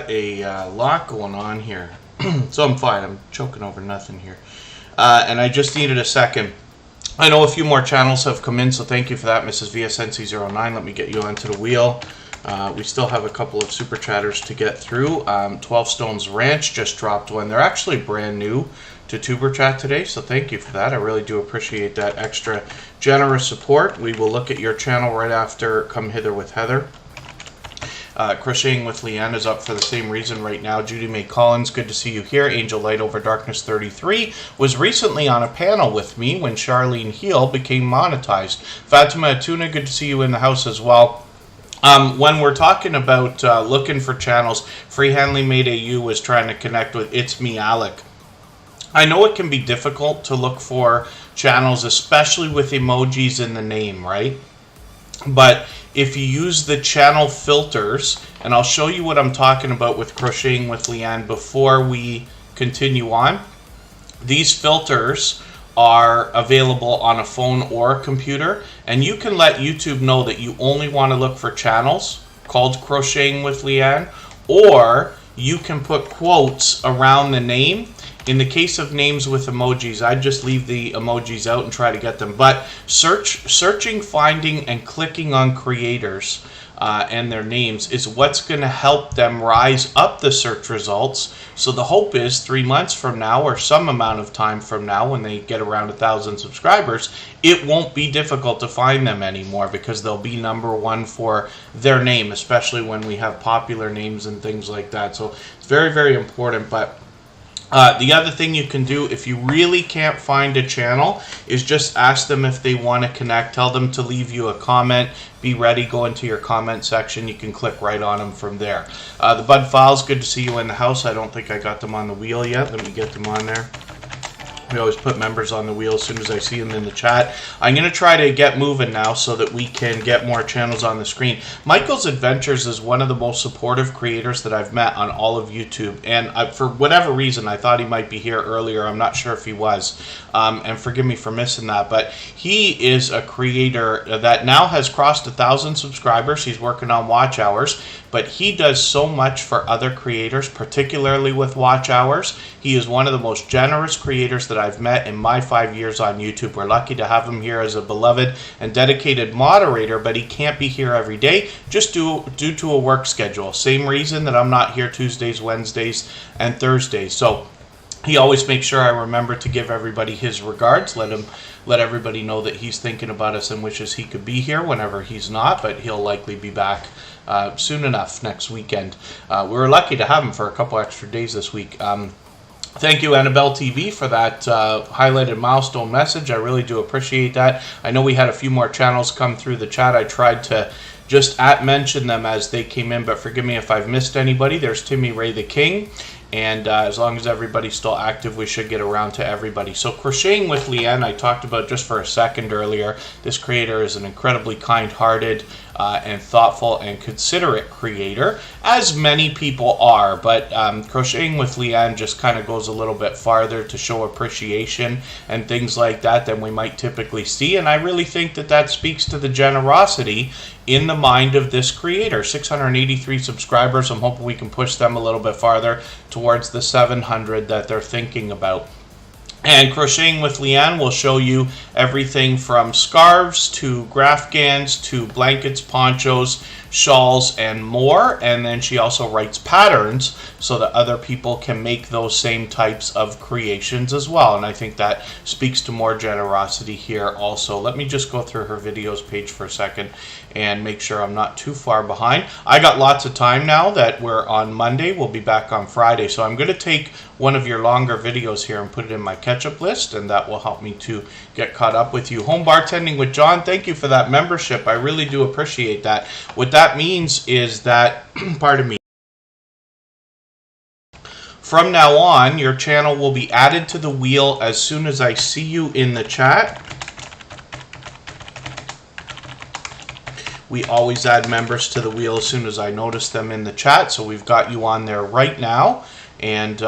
got a lot going on here. So I'm fine. I'm choking over nothing here. And I just needed a second. I know a few more channels have come in, so thank you for that, Mrs. VSNC09. Let me get you onto the wheel. We still have a couple of super chatters to get through. 12 Stones Ranch just dropped one. They're actually brand new to Tuber Chat today, so thank you for that. I really do appreciate that extra generous support. We will look at your channel right after Come Hither with Heather. Crocheting with Leanne is up for the same reason right now. Judy May Collins, good to see you here. Angel Light Over Darkness 33 was recently on a panel with me when Charlene Heel became monetized. Fatima Atuna, good to see you in the house as well. When we're talking about looking for channels, Free Handling Made AU was trying to connect with It's Me Alec. I know it can be difficult to look for channels, especially with emojis in the name, right? But if you use the channel filters, and I'll show you what I'm talking about with Crocheting with Leanne before we continue on. These filters are available on a phone or a computer, and you can let YouTube know that you only want to look for channels called Crocheting with Leanne, or you can put quotes around the name. In the case of names with emojis, I just leave the emojis out and try to get them. But searching, finding, and clicking on creators and their names is what's going to help them rise up the search results. So the hope is 3 months from now, or some amount of time from now, when they get around 1,000 subscribers, it won't be difficult to find them anymore, because they'll be #1 for their name, especially when we have popular names and things like that. So it's very, very important. But the other thing you can do if you really can't find a channel is just ask them if they want to connect. Tell them to leave you a comment. Be ready, go into your comment section. You can click right on them from there. The Bud Files, good to see you in the house. I don't think I got them on the wheel yet. Let me get them on there. We always put members on the wheel as soon as I see them in the chat. I'm going to try to get moving now so that we can get more channels on the screen. Michael's Adventures is one of the most supportive creators that I've met on all of YouTube. And for whatever reason, I thought he might be here earlier. I'm not sure if he was. And forgive me for missing that. But he is a creator that now has crossed 1,000 subscribers. He's working on watch hours. But he does so much for other creators, particularly with watch hours. He is one of the most generous creators that I've met in my 5 years on YouTube. We're lucky to have him here as a beloved and dedicated moderator, but he can't be here every day just due to a work schedule. Same reason that I'm not here Tuesdays, Wednesdays, and Thursdays. So he always makes sure I remember to give everybody his regards. Let everybody know that he's thinking about us and wishes he could be here whenever he's not, but he'll likely be back soon enough next weekend. We were lucky to have him for a couple extra days this week. Thank you, Annabelle TV, for that highlighted milestone message. I really do appreciate that. I know we had a few more channels come through the chat. I tried to just mention them as they came in, but forgive me if I've missed anybody. There's Timmy Ray the King. And as long as everybody's still active, we should get around to everybody. So Crocheting with Leanne, I talked about just for a second earlier. This creator is an incredibly kind-hearted and thoughtful and considerate creator, as many people are. But Crocheting with Leanne just kind of goes a little bit farther to show appreciation and things like that than we might typically see. And I really think that that speaks to the generosity in the mind of this creator. 683 subscribers. I'm hoping we can push them a little bit farther towards the 700 that they're thinking about. And Crocheting with Leanne will show you everything from scarves to graphgans to blankets, ponchos, shawls, and more. And then she also writes patterns so that other people can make those same types of creations as well. And I think that speaks to more generosity here also. Let me just go through her videos page for a second and make sure I'm not too far behind. I got lots of time now that we're on Monday. We'll be back on Friday. So I'm going to take one of your longer videos here and put it in my catch-up list, and that will help me to get caught up with you. Home Bartending with John, thank you for that membership. I really do appreciate that. What that means is that, pardon me, from now on, your channel will be added to the wheel as soon as I see you in the chat. We always add members to the wheel as soon as I notice them in the chat, so we've got you on there right now. and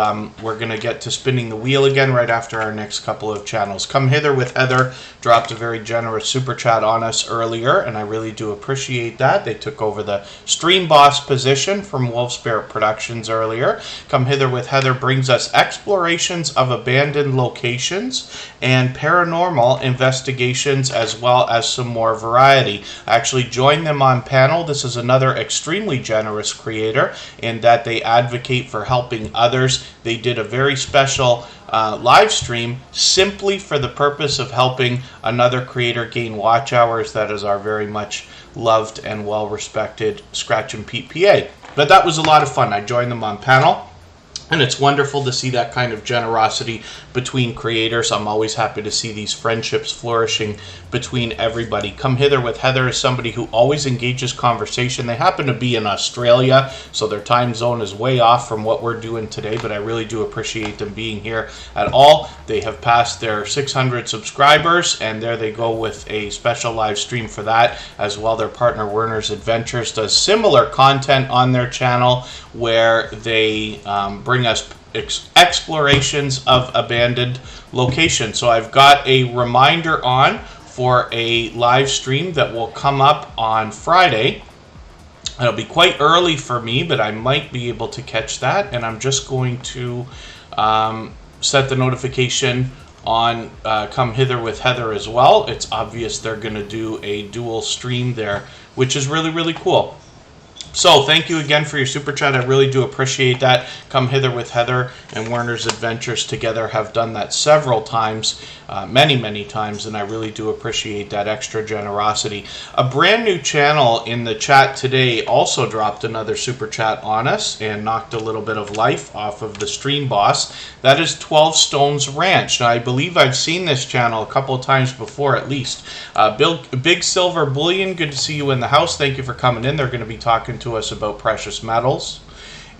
we're going to get to spinning the wheel again right after our next couple of channels. Come Hither with Heather dropped a very generous super chat on us earlier, and I really do appreciate that. They took over the stream boss position from Wolfsbare Productions earlier. Come Hither with Heather brings us explorations of abandoned locations and paranormal investigations, as well as some more variety. I actually joined them on panel. This is another extremely generous creator in that they advocate for helping others. They did a very special live stream simply for the purpose of helping another creator gain watch hours. That is our very much loved and well respected Scratch and Pete PA. But that was a lot of fun. I joined them on panel, and it's wonderful to see that kind of generosity between creators. I'm always happy to see these friendships flourishing between everybody. Come Hither with Heather is somebody who always engages conversation. They happen to be in Australia, so their time zone is way off from what we're doing today, but I really do appreciate them being here at all. They have passed their 600 subscribers, and there they go with a special live stream for that. As well, their partner Werner's Adventures does similar content on their channel where they bring us explorations of abandoned locations. So I've got a reminder on for a live stream that will come up on Friday. It'll be quite early for me, but I might be able to catch that, and I'm just going to set the notification on Come Hither with Heather as well. It's obvious they're going to do a dual stream there, which is really, really cool. So thank you again for your super chat. I really do appreciate that. Come Hither with Heather and Werner's Adventures together have done that several times, many times, and I really do appreciate that extra generosity. A brand new channel in the chat today also dropped another super chat on us and knocked a little bit of life off of the stream boss. That is 12 Stones Ranch. Now, I believe I've seen this channel a couple of times before at least. Big Silver Bullion, good to see you in the house. Thank you for coming in. They're going to be talking to us about precious metals.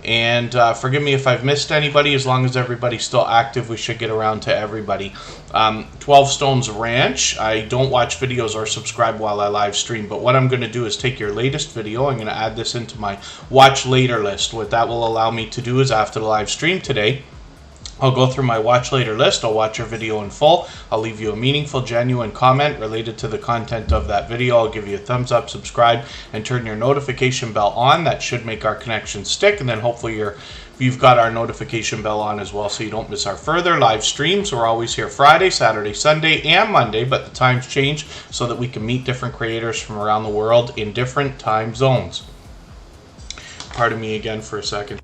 And forgive me if I've missed anybody. As long as everybody's still active, we should get around to everybody. 12 Stones Ranch. I don't watch videos or subscribe while I live stream, but what I'm going to do is take your latest video. I'm going to add this into my watch later list. What that will allow me to do is after the live stream today, I'll go through my watch later list. I'll watch your video in full. I'll leave you a meaningful, genuine comment related to the content of that video. I'll give you a thumbs up, subscribe, and turn your notification bell on. That should make our connection stick. And then hopefully you've got our notification bell on as well, so you don't miss our further live streams. We're always here Friday, Saturday, Sunday, and Monday, but the times change so that we can meet different creators from around the world in different time zones. Pardon me again for a second.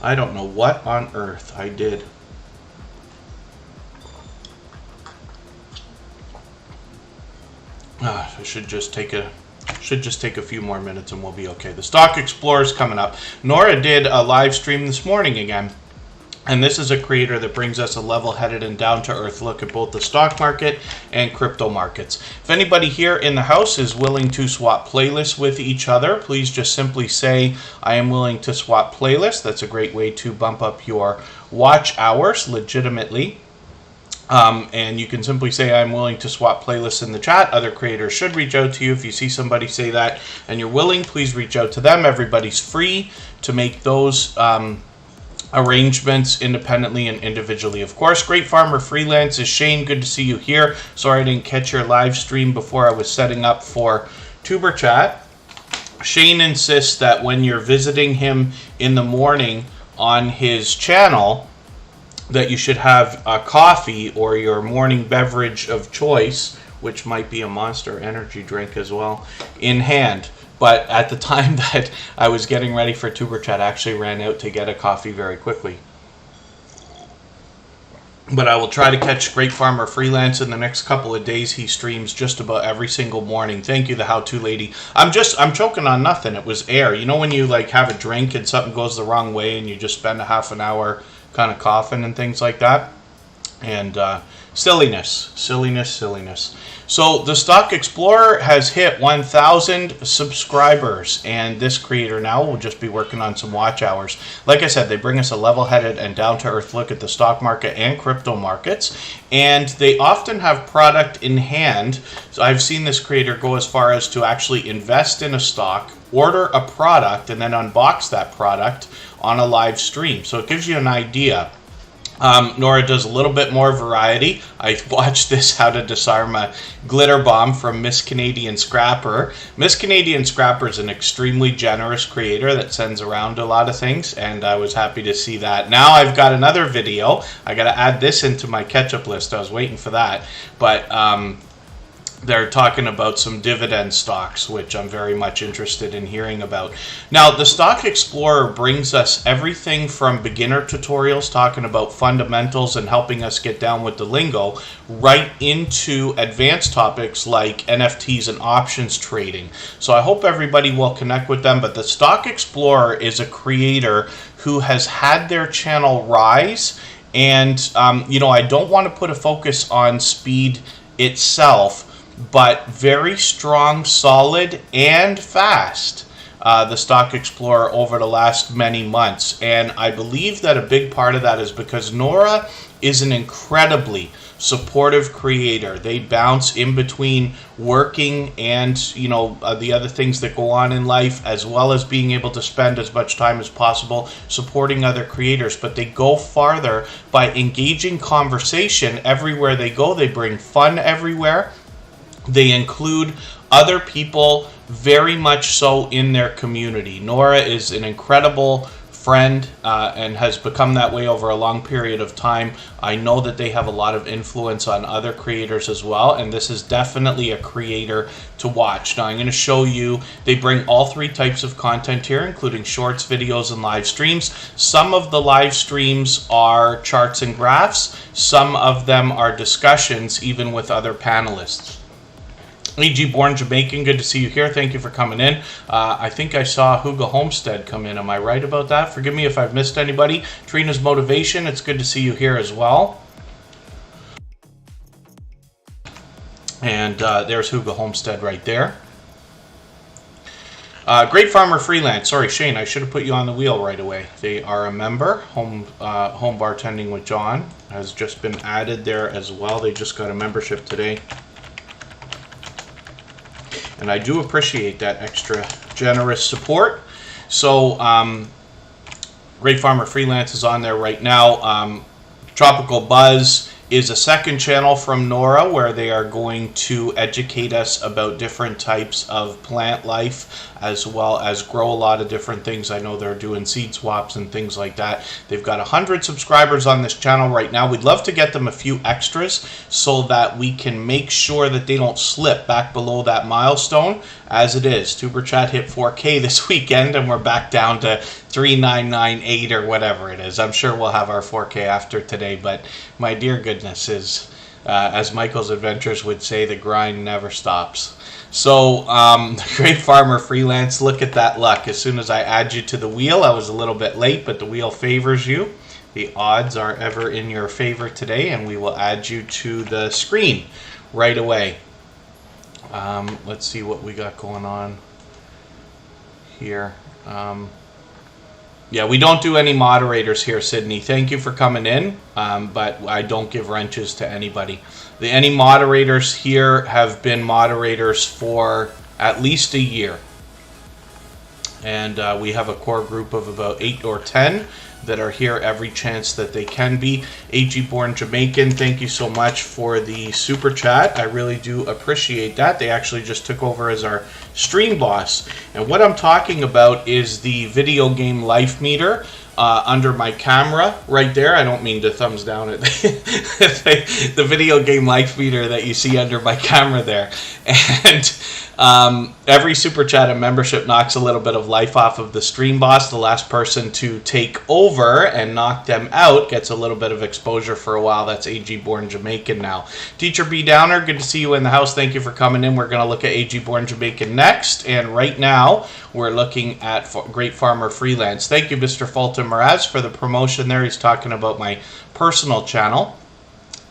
I don't know what on earth I did. I should just take a few more minutes and we'll be okay. The Stock Explorer's coming up. Nora did a live stream this morning again. And this is a creator that brings us a level-headed and down-to-earth look at both the stock market and crypto markets. If anybody here in the house is willing to swap playlists with each other, please just simply say, I am willing to swap playlists. That's a great way to bump up your watch hours legitimately. And you can simply say, I'm willing to swap playlists in the chat. Other creators should reach out to you. If you see somebody say that and you're willing, please reach out to them. Everybody's free to make those arrangements independently and individually. Of course, Great Farmer Freelance is Shane. Good to see you here. Sorry I didn't catch your live stream before I was setting up for Tuber Chat. Shane insists that when you're visiting him in the morning on his channel, that you should have a coffee or your morning beverage of choice, which might be a Monster energy drink as well, in hand. But at the time that I was getting ready for Tuber Chat, I actually ran out to get a coffee very quickly. But I will try to catch Great Farmer Freelance in the next couple of days. He streams just about every single morning. Thank you, the How-To Lady. I'm choking on nothing. It was air. You know when you like have a drink and something goes the wrong way and you just spend a half an hour kind of coughing and things like that? And Silliness, silliness, silliness. So the Stock Explorer has hit 1,000 subscribers, and this creator now will just be working on some watch hours. Like I said, they bring us a level-headed and down-to-earth look at the stock market and crypto markets, and they often have product in hand. So I've seen this creator go as far as to actually invest in a stock, order a product, and then unbox that product on a live stream. So it gives you an idea. Nora does a little bit more variety. I watched this How to Disarm a Glitter Bomb from Miss Canadian Scrapper. Miss Canadian Scrapper is an extremely generous creator that sends around a lot of things, and I was happy to see that. Now I've got another video. I got to add this into my catch-up list. I was waiting for that. But they're talking about some dividend stocks, which I'm very much interested in hearing about. Now, the Stock Explorer brings us everything from beginner tutorials, talking about fundamentals and helping us get down with the lingo, right into advanced topics like NFTs and options trading. So I hope everybody will connect with them, but the Stock Explorer is a creator who has had their channel rise, and I don't want to put a focus on speed itself, but very strong, solid, and fast, the Stock Explorer over the last many months. And I believe that a big part of that is because Nora is an incredibly supportive creator. They bounce in between working and, the other things that go on in life, as well as being able to spend as much time as possible supporting other creators. But they go farther by engaging conversation everywhere they go. They bring fun everywhere. They include other people very much so in their community. Nora is an incredible friend and has become that way over a long period of time. I know that they have a lot of influence on other creators as well, and this is definitely a creator to watch. Now I'm going to show you, they bring all three types of content here, including shorts, videos, and live streams. Some of the live streams are charts and graphs. Some of them are discussions, even with other panelists. AG Born Jamaican, good to see you here. Thank you for coming in. I think I saw Hugo Homestead come in. Am I right about that? Forgive me if I've missed anybody. Trina's Motivation, it's good to see you here as well. And there's Hugo Homestead right there. Great Farmer Freelance. Sorry, Shane, I should have put you on the wheel right away. They are a member. Home Bartending with John has just been added there as well. They just got a membership today. And I do appreciate that extra generous support. So, Great Farmer Freelance is on there right now. Tropical Buzz is a second channel from Nora where they are going to educate us about different types of plant life, as well as grow a lot of different things. I know they're doing seed swaps and things like that. They've got 100 subscribers on this channel right now. We'd love to get them a few extras so that we can make sure that they don't slip back below that milestone. As it is, Superchat hit 4K this weekend, and we're back down to 3998 or whatever it is. I'm sure we'll have our 4K after today, but my dear goodness, is as Michael's Adventures would say, the grind never stops. So, Great Farmer Freelance, look at that luck. As soon as I add you to the wheel, I was a little bit late, but the wheel favors you. The odds are ever in your favor today, and we will add you to the screen right away. Let's see what we got going on here. Yeah, we don't do any moderators here, Sydney. Thank you for coming in, but I don't give wrenches to anybody. Any moderators here have been moderators for at least a year. And we have a core group of about 8 or 10 that are here every chance that they can be. AG Born Jamaican, thank you so much for the super chat. I really do appreciate that. They actually just took over as our stream boss. And what I'm talking about is the video game life meter under my camera right there. I don't mean to thumbs down at the video game life meter that you see under my camera there. And every super chat and membership knocks a little bit of life off of the stream boss. The last person to take over and knock them out gets a little bit of exposure for a while. That's AG Born Jamaican now. Teacher B Downer, good to see you in the house. Thank you for coming in. We're going to look at AG Born Jamaican next. And right now, we're looking at Great Farmer Freelance. Thank you, Mr. Fulton Mraz, for the promotion there. He's talking about my personal channel.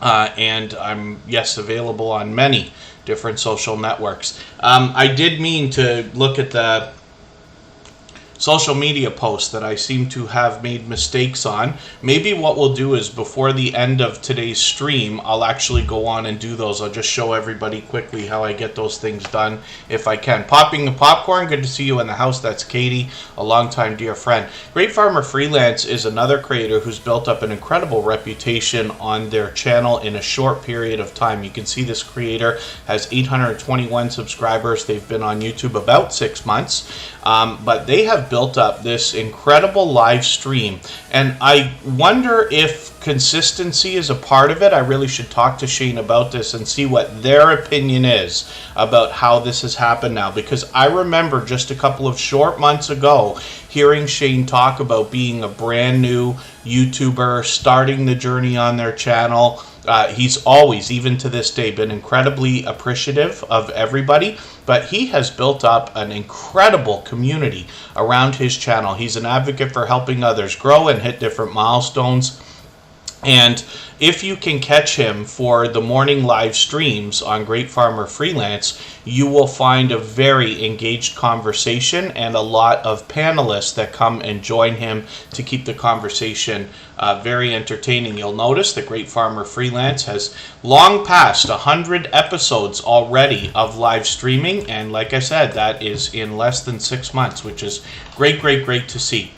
and I'm, yes, available on many different social networks. I did mean to look at the social media posts that I seem to have made mistakes on. Maybe what we'll do is before the end of today's stream, I'll actually go on and do those. I'll just show everybody quickly how I get those things done if I can. Popping the Popcorn, good to see you in the house. That's Katie, a longtime dear friend. Great Farmer Freelance is another creator who's built up an incredible reputation on their channel in a short period of time. You can see this creator has 821 subscribers. They've been on YouTube about 6 months, but they have built up this incredible live stream, and I wonder if consistency is a part of it. I really should talk to Shane about this and see what their opinion is about how this has happened now, because I remember just a couple of short months ago hearing Shane talk about being a brand new YouTuber, starting the journey on their channel. He's always, even to this day, been incredibly appreciative of everybody, but he has built up an incredible community around his channel. He's an advocate for helping others grow and hit different milestones. And if you can catch him for the morning live streams on Great Farmer Freelance, you will find a very engaged conversation and a lot of panelists that come and join him to keep the conversation very entertaining. You'll notice that Great Farmer Freelance has long passed 100 episodes already of live streaming, and like I said, that is in less than 6 months, which is great to see.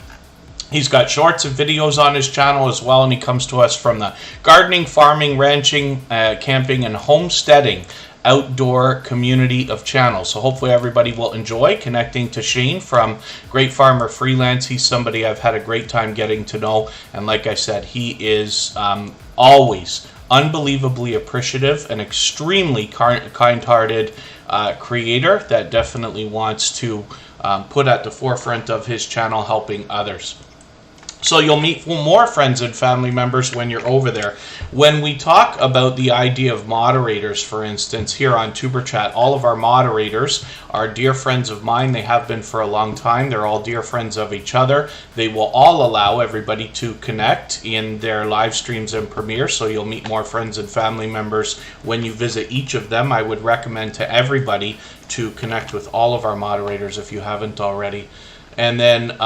He's got shorts and videos on his channel as well, and he comes to us from the gardening, farming, ranching, camping, and homesteading outdoor community of channels. So hopefully everybody will enjoy connecting to Shane from Great Farmer Freelance. He's somebody I've had a great time getting to know, and like I said, he is always unbelievably appreciative and extremely kind-hearted creator that definitely wants to put at the forefront of his channel helping others. So you'll meet more friends and family members when you're over there. When we talk about the idea of moderators, for instance, here on Superchat, all of our moderators are dear friends of mine. They have been for a long time. They're all dear friends of each other. They will all allow everybody to connect in their live streams and premieres, so you'll meet more friends and family members when you visit each of them. I would recommend to everybody to connect with all of our moderators if you haven't already. And then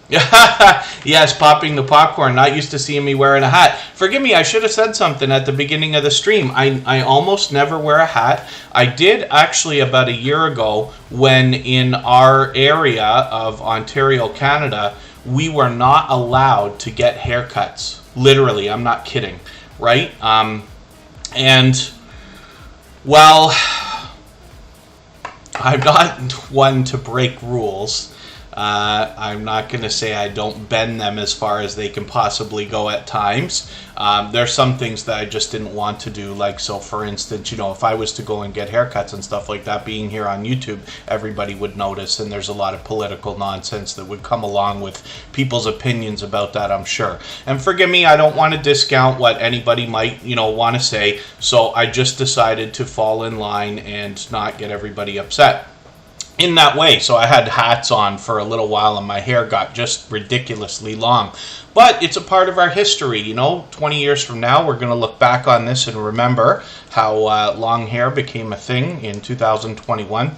yes, popping the popcorn. Not used to seeing me wearing a hat. Forgive me, I should have said something at the beginning of the stream. I almost never wear a hat. I did actually about a year ago when in our area of Ontario, Canada, we were not allowed to get haircuts. Literally, I'm not kidding, right? And, well, I'm not one to break rules. I'm not going to say I don't bend them as far as they can possibly go at times. There's some things that I just didn't want to do, like, so for instance, you know, if I was to go and get haircuts and stuff like that, being here on YouTube, everybody would notice, and there's a lot of political nonsense that would come along with people's opinions about that, I'm sure. And forgive me, I don't want to discount what anybody might, you know, want to say, so I just decided to fall in line and not get everybody upset in that way. So I had hats on for a little while and my hair got just ridiculously long. But it's a part of our history, you know. 20 years from now, we're going to look back on this and remember how long hair became a thing in 2021.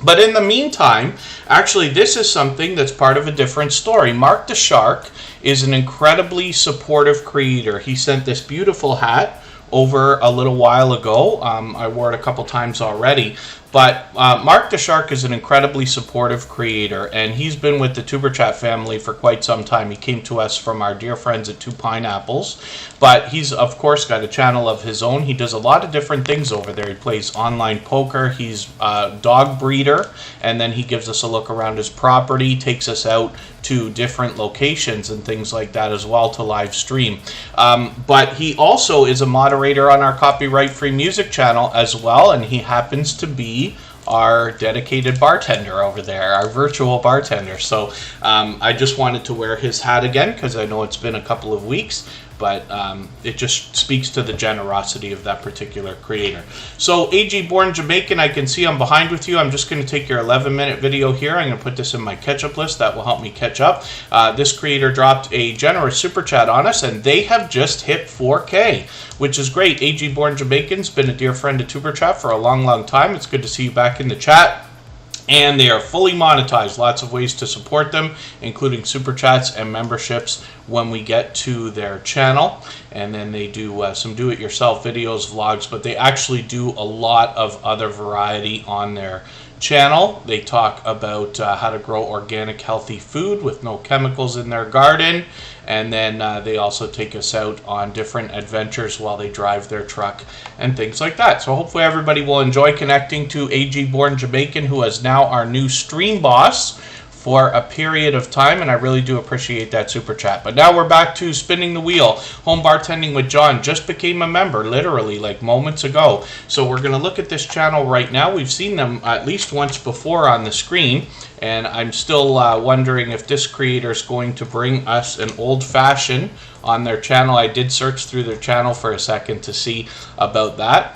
But in the meantime, actually, this is something that's part of a different story. Mark the Shark is an incredibly supportive creator. He sent this beautiful hat over a little while ago. I wore it a couple times already. But Mark the Shark is an incredibly supportive creator, and he's been with the Superchat family for quite some time. He came to us from our dear friends at Two Pineapples, but he's, of course, got a channel of his own. He does a lot of different things over there. He plays online poker, he's a dog breeder, and then he gives us a look around his property, takes us out to different locations and things like that as well to live stream. But he also is a moderator on our copyright-free music channel as well, and he happens to be our dedicated bartender over there, our virtual bartender. So I just wanted to wear his hat again because I know it's been a couple of weeks. but it just speaks to the generosity of that particular creator. So AG Born Jamaican, I can see I'm behind with you. I'm just going to take your 11-minute video here. I'm going to put this in my catch-up list. That will help me catch up. This creator dropped a generous super chat on us, and they have just hit 4K, which is great. AG Born Jamaican's been a dear friend of Super Chat for a long time. It's good to see you back in the chat. And they are fully monetized. Lots of ways to support them, including super chats and memberships when we get to their channel. And then they do some do-it-yourself videos, vlogs, but they actually do a lot of other variety on their channel. They talk about how to grow organic, healthy food with no chemicals in their garden. And then they also take us out on different adventures while they drive their truck and things like that. So hopefully everybody will enjoy connecting to AG Born Jamaican, who is now our new stream boss for a period of time, and I really do appreciate that super chat. But now we're back to spinning the wheel. Home Bartending with John just became a member literally like moments ago. So we're going to look at this channel right now. We've seen them at least once before on the screen, and I'm still wondering if this creator is going to bring us an old-fashioned on their channel. I did search through their channel for a second to see about that.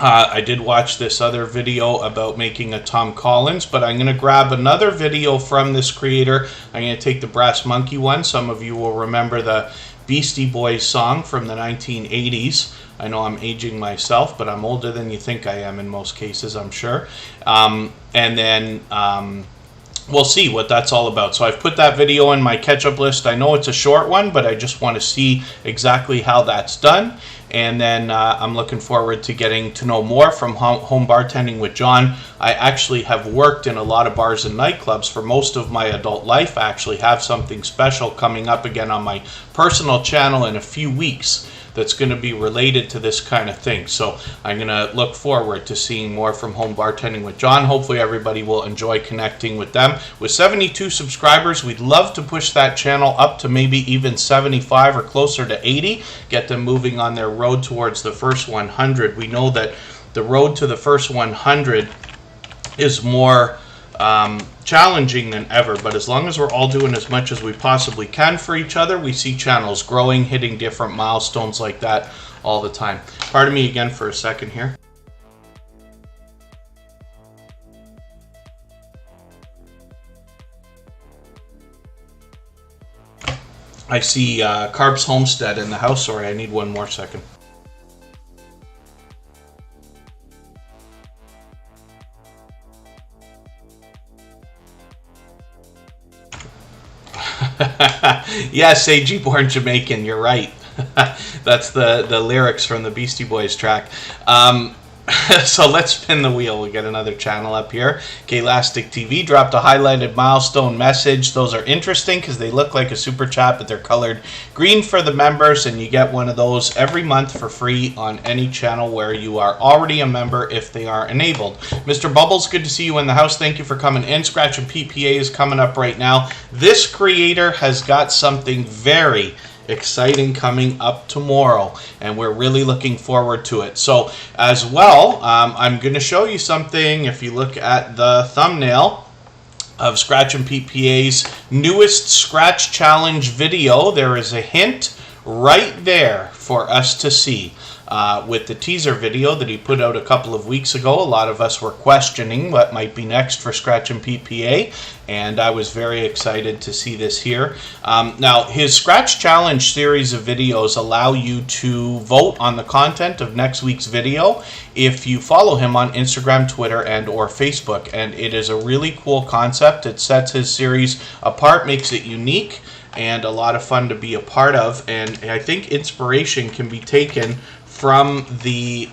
I did watch this other video about making a Tom Collins, but I'm going to grab another video from this creator. I'm going to take the Brass Monkey one. Some of you will remember the Beastie Boys song from the 1980s. I know I'm aging myself, but I'm older than you think I am in most cases, I'm sure. And then we'll see what that's all about. So I've put that video in my catch-up list. I know it's a short one, but I just want to see exactly how that's done. And then I'm looking forward to getting to know more from Home Bartending with John. I actually have worked in a lot of bars and nightclubs for most of my adult life. I actually have something special coming up again on my personal channel in a few weeks that's going to be related to this kind of thing. So I'm going to look forward to seeing more from Home Bartending with John. Hopefully everybody will enjoy connecting with them. With 72 subscribers, we'd love to push that channel up to maybe even 75 or closer to 80. Get them moving on their road towards the first 100. We know that the road to the first 100 is more challenging than ever, but as long as we're all doing as much as we possibly can for each other, we see channels growing, hitting different milestones like that all the time. Pardon me again for a second here. I see Carbs Homestead in the house. Sorry, I need one more second. Yes, AG Born Jamaican, you're right. That's the lyrics from the Beastie Boys track. So let's spin the wheel. We'll get another channel up here. K-Lastic TV dropped a highlighted milestone message. Those are interesting because they look like a super chat, but they're colored green for the members, and you get one of those every month for free on any channel where you are already a member if they are enabled. Mr. Bubbles, good to see you in the house. Thank you for coming in. Scratch and PPA is coming up right now. This creator has got something very exciting coming up tomorrow, and we're really looking forward to it. So as well, I'm going to show you something. If you look at the thumbnail of Scratch and PPA's newest Scratch Challenge video, there is a hint right there for us to see. With the teaser video that he put out a couple of weeks ago, a lot of us were questioning what might be next for Scratch and PPA, and I was very excited to see this here. Now, his Scratch Challenge series of videos allow you to vote on the content of next week's video if you follow him on Instagram, Twitter, and or Facebook, and it is a really cool concept. It sets his series apart, makes it unique, and a lot of fun to be a part of, and I think inspiration can be taken from the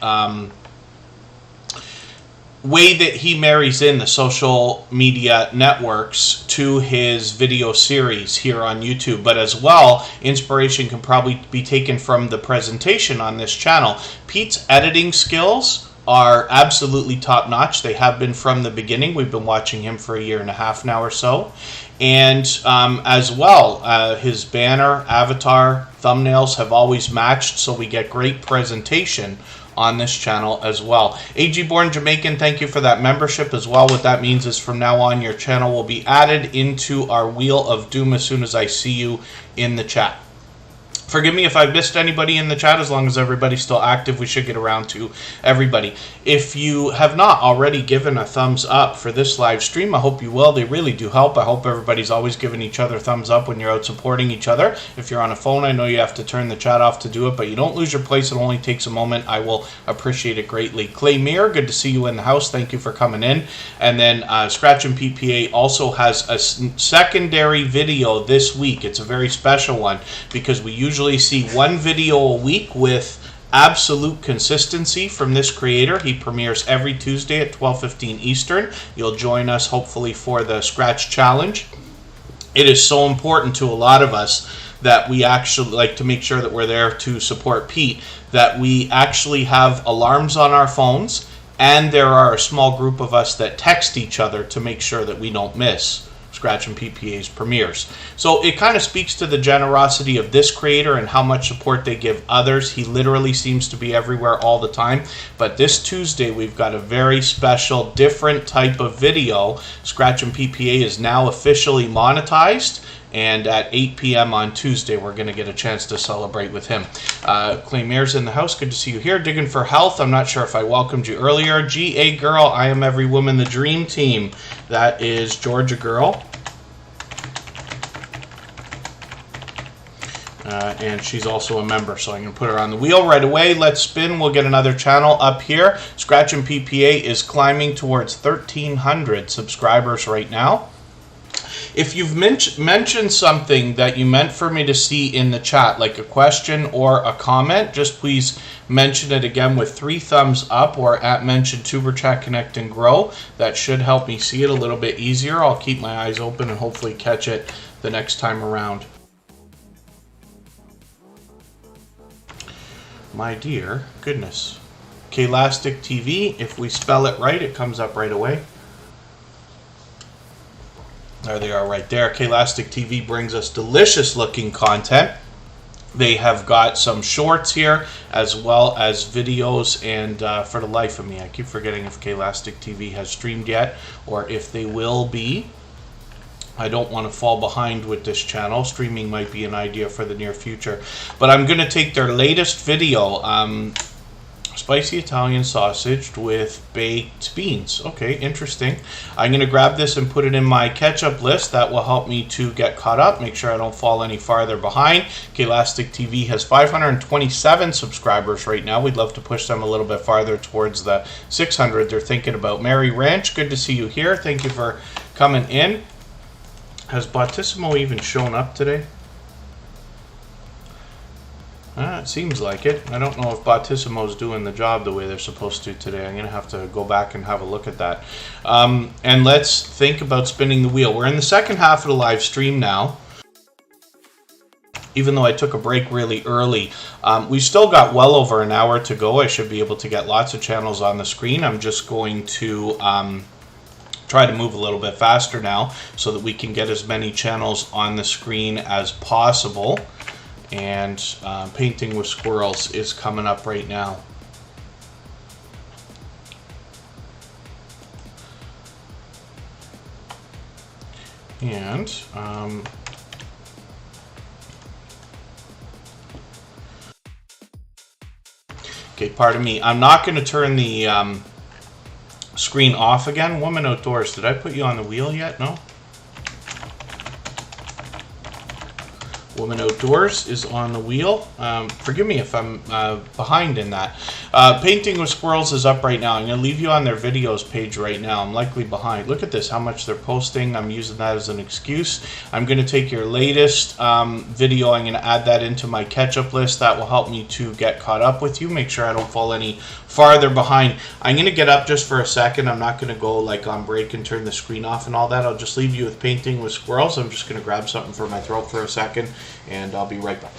way that he marries in the social media networks to his video series here on YouTube. But as well, inspiration can probably be taken from the presentation on this channel. Pete's editing skills are absolutely top-notch. They have been from the beginning. We've been watching him for 1.5 years now or so. And as well, his banner, avatar, thumbnails have always matched, so we get great presentation on this channel as well. AG Born Jamaican, thank you for that membership as well. What that means is from now on, your channel will be added into our Wheel of Doom as soon as I see you in the chat. Forgive me if I missed anybody in the chat. As long as everybody's still active, we should get around to everybody. If you have not already given a thumbs up for this live stream, I hope you will. They really do help. I hope everybody's always giving each other thumbs up when you're out supporting each other. If you're on a phone, I know you have to turn the chat off to do it, but you don't lose your place. It only takes a moment. I will appreciate it greatly. Clay Mir, good to see you in the house. Thank you for coming in. And then Scratch and PPA also has a secondary video this week. It's a very special one because we usually see one video a week with absolute consistency from this creator. He premieres every Tuesday at 12:15 Eastern. You'll join us hopefully for the Scratch Challenge. It is so important to a lot of us that we actually like to make sure that we're there to support Pete, that we actually have alarms on our phones, and there are a small group of us that text each other to make sure that we don't miss Scratch and PPA's premieres. So it kind of speaks to the generosity of this creator and how much support they give others. He literally seems to be everywhere all the time. But this Tuesday, we've got a very special, different type of video. Scratch and PPA is now officially monetized. And at 8 p.m. on Tuesday, we're going to get a chance to celebrate with him. Claymare's in the house. Good to see you here. Digging for Health. I'm not sure if I welcomed you earlier. GA Girl, I Am Every Woman, the Dream Team. That is Georgia Girl. And she's also a member, so I'm going to put her on the wheel right away. Let's spin. We'll get another channel up here. Scratch and PPA is climbing towards 1,300 subscribers right now. If you've mentioned something that you meant for me to see in the chat, like a question or a comment, just please mention it again with 3 thumbs up or at mention Superchat Connect and Grow. That should help me see it a little bit easier. I'll keep my eyes open and hopefully catch it the next time around. My dear goodness. Klastic TV, if we spell it right, it comes up right away. There they are right there. Klastic TV brings us delicious looking content. They have got some shorts here as well as videos, and for the life of me, I keep forgetting if Klastic TV has streamed yet or if they will be. I don't want to fall behind with this channel. Streaming might be an idea for the near future. But I'm going to take their latest video, spicy Italian sausage with baked beans. Okay, interesting. I'm going to grab this and put it in my catch-up list. That will help me to get caught up, make sure I don't fall any farther behind. Klastic TV has 527 subscribers right now. We'd love to push them a little bit farther towards the 600 they're thinking about. Mary Ranch, good to see you here. Thank you for coming in. Has Bautissimo even shown up today? It seems like it. I don't know if Bautissimo's doing the job the way they're supposed to today. I'm going to have to go back and have a look at that. And let's think about spinning the wheel. We're in the second half of the live stream now. Even though I took a break really early, we've still got well over an hour to go. I should be able to get lots of channels on the screen. I'm just going to try to move a little bit faster now so that we can get as many channels on the screen as possible. And Painting with Squirrels is coming up right now. And okay, pardon me. I'm not going to turn the screen off again. Woman Outdoors, did I put you on the wheel yet? No? Woman Outdoors is on the wheel. Forgive me if I'm behind in that. Painting with Squirrels is up right now. I'm going to leave you on their videos page right now. I'm likely behind. Look at this, how much they're posting. I'm using that as an excuse. I'm going to take your latest video. I'm going to add that into my catch-up list. That will help me to get caught up with you. Make sure I don't fall any farther behind. I'm going to get up just for a second. I'm not going to go like on break and turn the screen off and all that. I'll just leave you with Painting with Squirrels. I'm just going to grab something for my throat for a second, and I'll be right back.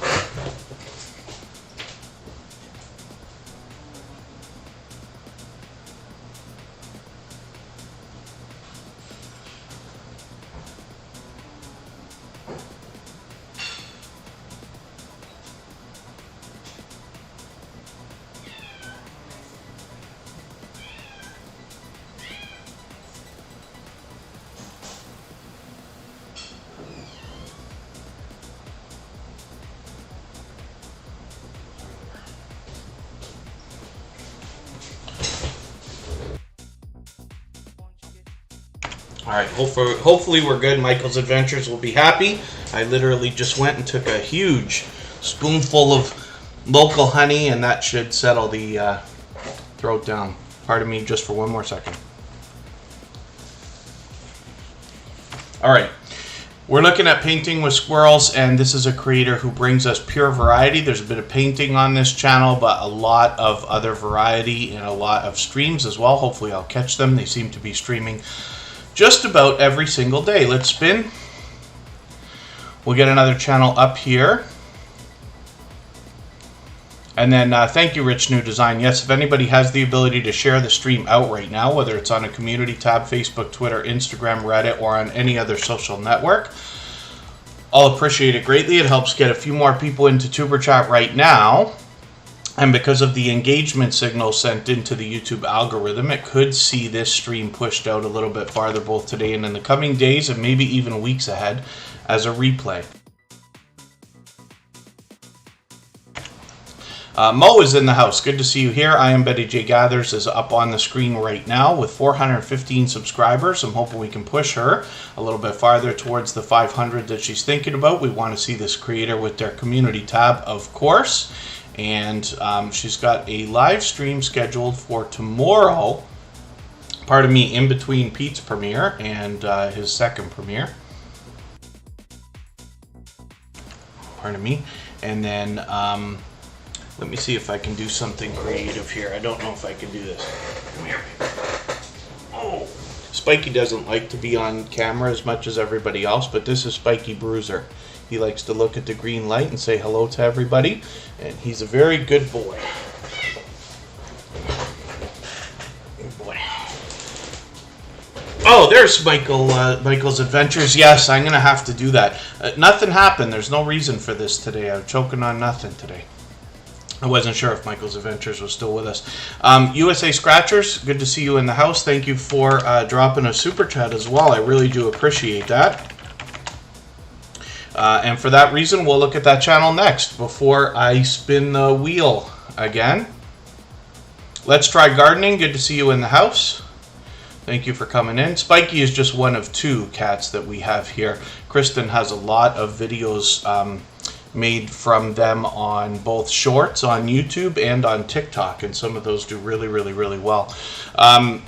All right, hopefully we're good. Michael's Adventures will be happy. I literally just went and took a huge spoonful of local honey, and that should settle the throat down. Pardon me just for one more second. All right, we're looking at painting with squirrels, and this is a creator who brings us pure variety. There's a bit of painting on this channel, but a lot of other variety and a lot of streams as well. Hopefully I'll catch them. They seem to be streaming just about every single day. Let's spin. We'll get another channel up here. And then thank you, Rich New Design. Yes, if anybody has the ability to share the stream out right now, whether it's on a community tab, Facebook, Twitter, Instagram, Reddit, or on any other social network, I'll appreciate it greatly. It helps get a few more people into Tuber Chat right now. And because of the engagement signal sent into the YouTube algorithm, it could see this stream pushed out a little bit farther both today and in the coming days, and maybe even weeks ahead as a replay. Mo is in the house. Good to see you here. I am Betty J Gathers is up on the screen right now with 415 subscribers. I'm hoping we can push her a little bit farther towards the 500 that she's thinking about. We want to see this creator with their community tab, of course. And she's got a live stream scheduled for tomorrow. Pardon me, in between Pete's premiere and his second premiere. Pardon me. And then let me see if I can do something creative here. I don't know if I can do this. Come here. Oh, Spiky doesn't like to be on camera as much as everybody else, but this is Spiky Bruiser. He likes to look at the green light and say hello to everybody, and he's a very good boy. Good boy. Oh, there's Michael's Adventures. Yes, I'm going to have to do that. Nothing happened. There's no reason for this today. I'm choking on nothing today. I wasn't sure if Michael's Adventures was still with us. USA Scratchers, good to see you in the house. Thank you for dropping a super chat as well. I really do appreciate that. And for that reason, we'll look at that channel next before I spin the wheel again. Let's Try Gardening. Good to see you in the house. Thank you for coming in. Spiky is just one of two cats that we have here. Kristen has a lot of videos made from them on both shorts on YouTube and on TikTok, and some of those do really, really, really well. I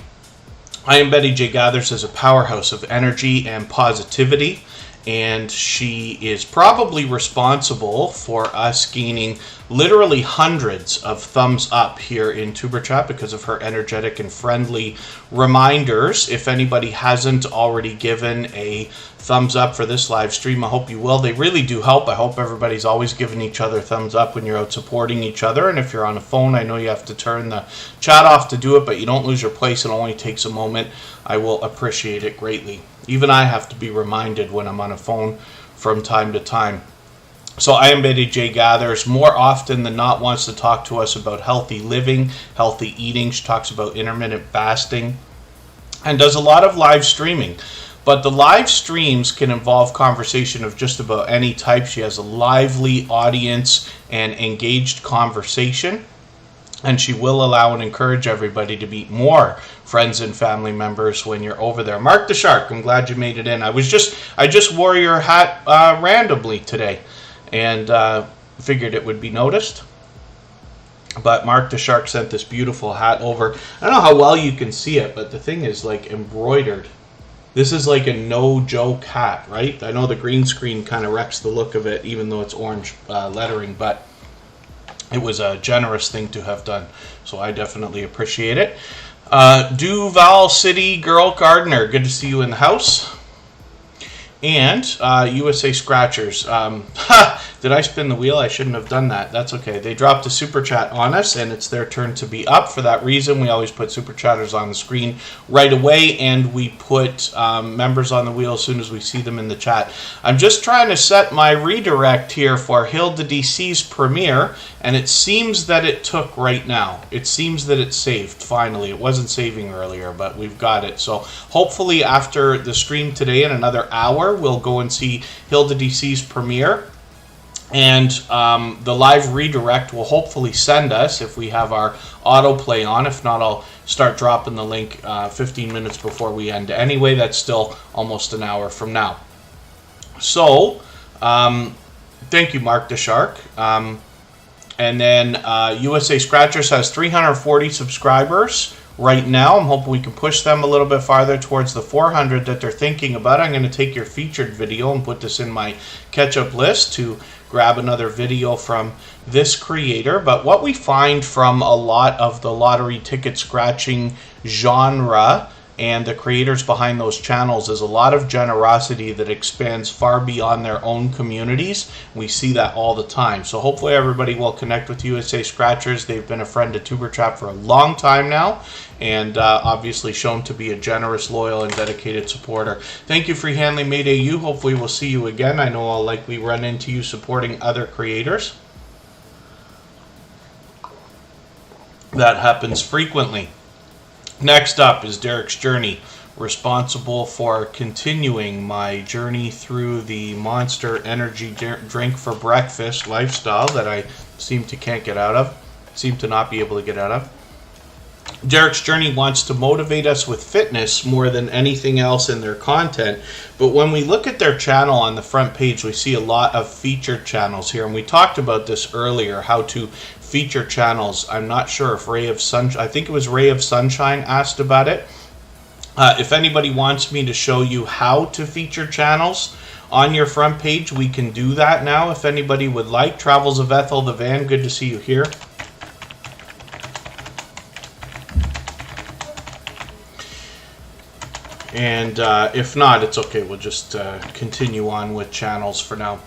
Am Betty J Gathers is a powerhouse of energy and positivity, and she is probably responsible for us gaining literally hundreds of thumbs up here in Tuber Chat because of her energetic and friendly reminders. If anybody hasn't already given a thumbs up for this live stream, I hope you will. They really do help. I hope everybody's always giving each other thumbs up when you're out supporting each other. And if you're on a phone, I know you have to turn the chat off to do it, but you don't lose your place. It only takes a moment. I will appreciate it greatly. Even I have to be reminded when I'm on a phone from time to time. So I Am Betty J Gathers more often than not wants to talk to us about healthy living, healthy eating. She talks about intermittent fasting and does a lot of live streaming. But the live streams can involve conversation of just about any type. She has a lively audience and engaged conversation. And she will allow and encourage everybody to meet more friends and family members when you're over there. Mark the Shark, I'm glad you made it in. I just wore your hat randomly today, and figured it would be noticed. But Mark the Shark sent this beautiful hat over. I don't know how well you can see it, but the thing is like embroidered. This is like a no-joke hat, right? I know the green screen kind of wrecks the look of it, even though it's orange lettering, but it was a generous thing to have done, so I definitely appreciate it. Duval City Girl Gardener, good to see you in the house. And USA Scratchers. Did I spin the wheel? I shouldn't have done that. That's okay. They dropped a super chat on us, and it's their turn to be up. For that reason, we always put super chatters on the screen right away, and we put members on the wheel as soon as we see them in the chat. I'm just trying to set my redirect here for Hilda DC's premiere, and it seems that it took right now. It seems that it's saved, finally. It wasn't saving earlier, but we've got it. So hopefully after the stream today in another hour, we'll go and see Hilda DC's premiere. And the live redirect will hopefully send us, if we have our autoplay on. If not, I'll start dropping the link 15 minutes before we end. Anyway, that's still almost an hour from now. So, thank you, Mark the Shark. And then USA Scratchers has 340 subscribers right now. I'm hoping we can push them a little bit farther towards the 400 that they're thinking about. I'm going to take your featured video and put this in my catch-up list to grab another video from this creator. But what we find from a lot of the lottery ticket scratching genre and the creators behind those channels is a lot of generosity that expands far beyond their own communities. We see that all the time. So hopefully everybody will connect with USA Scratchers. They've been a friend to TuberChat for a long time now, and obviously shown to be a generous, loyal, and dedicated supporter. Thank you, Free Handling Made AU. Hopefully we'll see you again. I know I'll likely run into you supporting other creators. That happens frequently. Next up is Derek's Journey, responsible for continuing my journey through the Monster Energy drink for breakfast lifestyle that I seem to not be able to get out of. Derek's Journey wants to motivate us with fitness more than anything else in their content. But when we look at their channel on the front page, we see a lot of featured channels here. And we talked about this earlier, how to feature channels. I'm not sure if I think it was Ray of Sunshine asked about it. If anybody wants me to show you how to feature channels on your front page, we can do that now if anybody would like. Travels of Ethel the Van, good to see you here. And if not, it's okay. We'll just continue on with channels for now.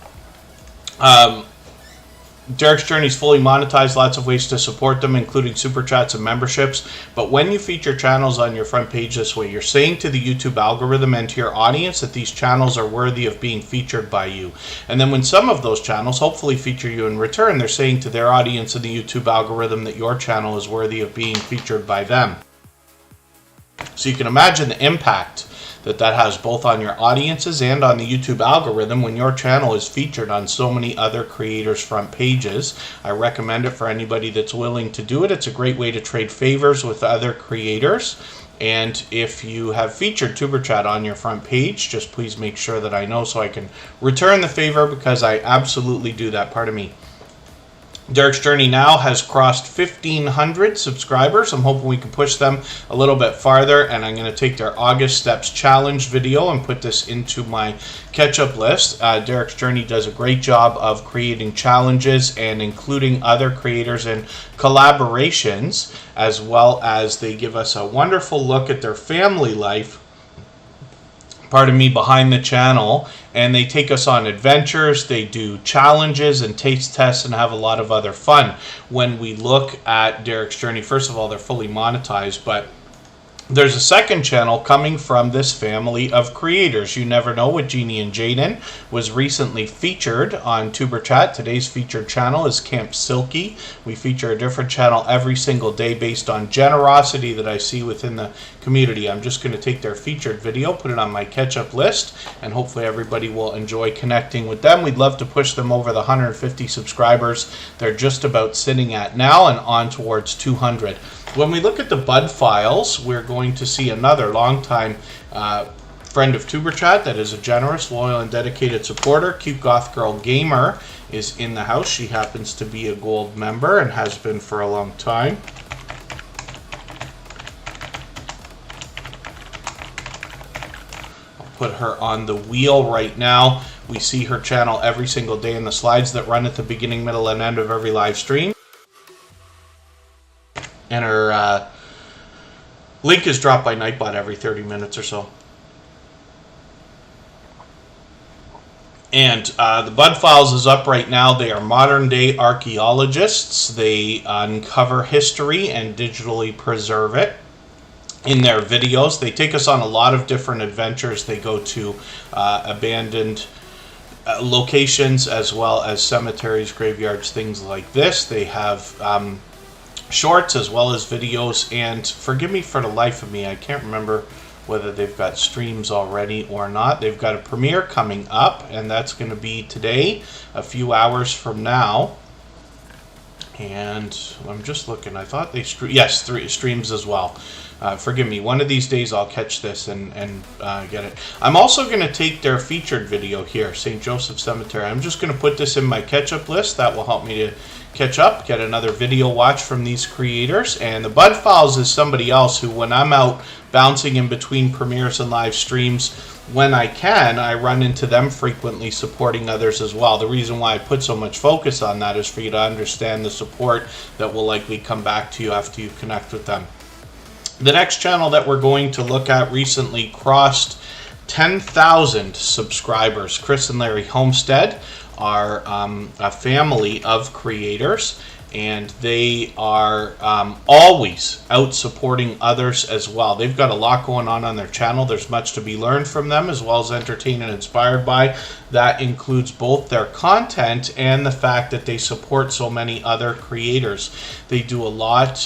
Derek's Journey is fully monetized. Lots of ways to support them, including super chats and memberships. But when you feature channels on your front page this way, you're saying to the YouTube algorithm and to your audience that these channels are worthy of being featured by you. And then when some of those channels hopefully feature you in return, they're saying to their audience and the YouTube algorithm that your channel is worthy of being featured by them. So you can imagine the impact that has both on your audiences and on the YouTube algorithm when your channel is featured on so many other creators' front pages. I recommend it for anybody that's willing to do it. It's a great way to trade favors with other creators. And if you have featured TuberChat on your front page, just please make sure that I know so I can return the favor, because I absolutely do that. Pardon me. Derek's Journey now has crossed 1,500 subscribers. I'm hoping we can push them a little bit farther, and I'm going to take their August Steps Challenge video and put this into my catch-up list. Derek's Journey does a great job of creating challenges and including other creators in collaborations, as well as they give us a wonderful look at their family life, behind the channel, and they take us on adventures, they do challenges and taste tests and have a lot of other fun. When we look at Derek's Journey, first of all, they're fully monetized, but there's a second channel coming from this family of creators. You Never Know with Jeannie and Jaden was recently featured on TuberChat. Today's featured channel is Camp Silkie. We feature a different channel every single day based on generosity that I see within the community. I'm just going to take their featured video, put it on my catch-up list, and hopefully everybody will enjoy connecting with them. We'd love to push them over the 150 subscribers they're just about sitting at now and on towards 200. When we look at the Bud files, we're going to see another longtime friend of TuberChat that is a generous, loyal, and dedicated supporter. CuteGothGirl Gamer is in the house. She happens to be a gold member and has been for a long time. I'll put her on the wheel right now. We see her channel every single day in the slides that run at the beginning, middle, and end of every live stream. And her link is dropped by Nightbot every 30 minutes or so. And the Bud Files is up right now. They are modern-day archaeologists. They uncover history and digitally preserve it in their videos. They take us on a lot of different adventures. They go to abandoned locations as well as cemeteries, graveyards, things like this. They have shorts as well as videos, and forgive me for the life of me, I can't remember whether they've got streams already or not. They've got a premiere coming up, and that's going to be today, a few hours from now. And I'm just looking. I thought they yes, 3 streams as well. Forgive me. One of these days I'll catch this and get it. I'm also going to take their featured video here, St. Joseph Cemetery. I'm just going to put this in my catch-up list. That will help me to catch up, get another video watch from these creators. And the Bud Files is somebody else who, when I'm out bouncing in between premieres and live streams, when I can, I run into them frequently supporting others as well. The reason why I put so much focus on that is for you to understand the support that will likely come back to you after you connect with them. The next channel that we're going to look at recently crossed 10,000 subscribers. Chris and Larry Homestead are a family of creators, and they are always out supporting others as well. They've got a lot going on their channel. There's much to be learned from them, as well as entertained and inspired by. That includes both their content and the fact that they support so many other creators. They do a lot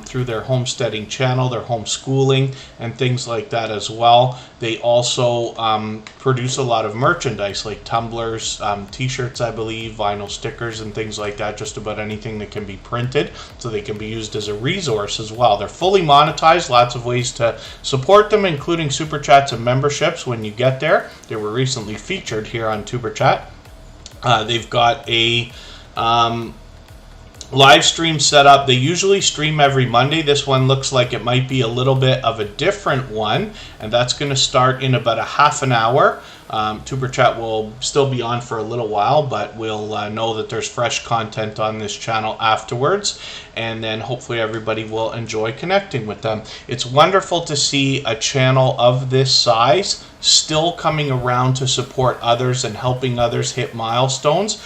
through their homesteading channel, their homeschooling, and things like that as well. They also produce a lot of merchandise like tumblers, t-shirts, I believe, vinyl stickers, and things like that. Just about anything that can be printed, so they can be used as a resource as well. They're fully monetized, lots of ways to support them, including super chats and memberships when you get there. They were recently featured here on Tuber Chat. They've got a live stream set up. They usually stream every Monday. This one looks like it might be a little bit of a different one, and that's going to start in about a half an hour. Tuber Chat will still be on for a little while, but we'll know that there's fresh content on this channel afterwards, and then hopefully everybody will enjoy connecting with them. It's wonderful to see a channel of this size still coming around to support others and helping others hit milestones.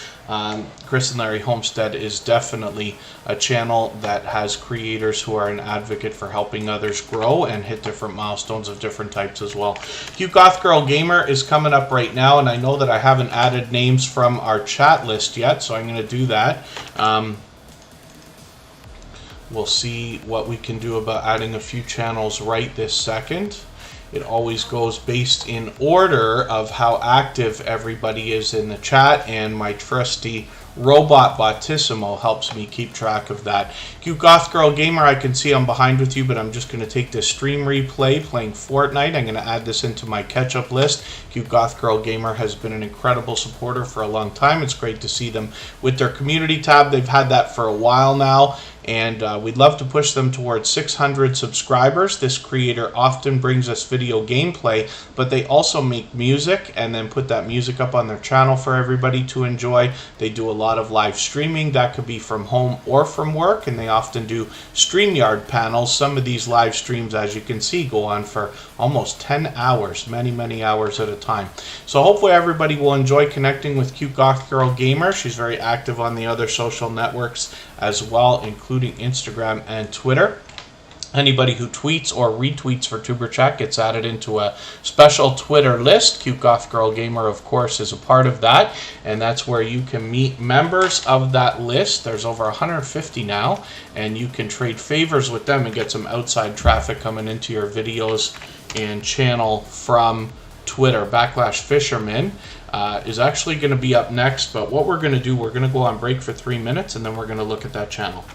Chris and Larry Homestead is definitely a channel that has creators who are an advocate for helping others grow and hit different milestones of different types as well. CuteGothGirl Gamer is coming up right now, and I know that I haven't added names from our chat list yet, so I'm going to do that. We'll see what we can do about adding a few channels right this second. It always goes based in order of how active everybody is in the chat, and my trusty robot Bottissimo helps me keep track of that. CuteGothGirl Gamer, I can see I'm behind with you, but I'm just going to take this stream replay playing Fortnite. I'm going to add this into my catch-up list. CuteGothGirl Gamer has been an incredible supporter for a long time. It's great to see them with their community tab. They've had that for a while now, and we'd love to push them towards 600 subscribers. This creator often brings us video gameplay, but they also make music and then put that music up on their channel for everybody to enjoy. They do a lot of live streaming. That could be from home or from work, and they often do StreamYard panels. Some of these live streams, as you can see, go on for almost 10 hours, many hours at a time. So hopefully everybody will enjoy connecting with CuteGothGirl Gamer. She's very active on the other social networks as well, including Instagram and Twitter. Anybody who tweets or retweets for Tuber Chat gets added into a special Twitter list. CuteGothGirl Gamer, of course, is a part of that, and that's where you can meet members of that list. There's over 150 now, and you can trade favors with them and get some outside traffic coming into your videos and channel from Twitter. Backlash Fisherman is actually going to be up next, but what we're going to do, we're going to go on break for 3 minutes, and then we're going to look at that channel.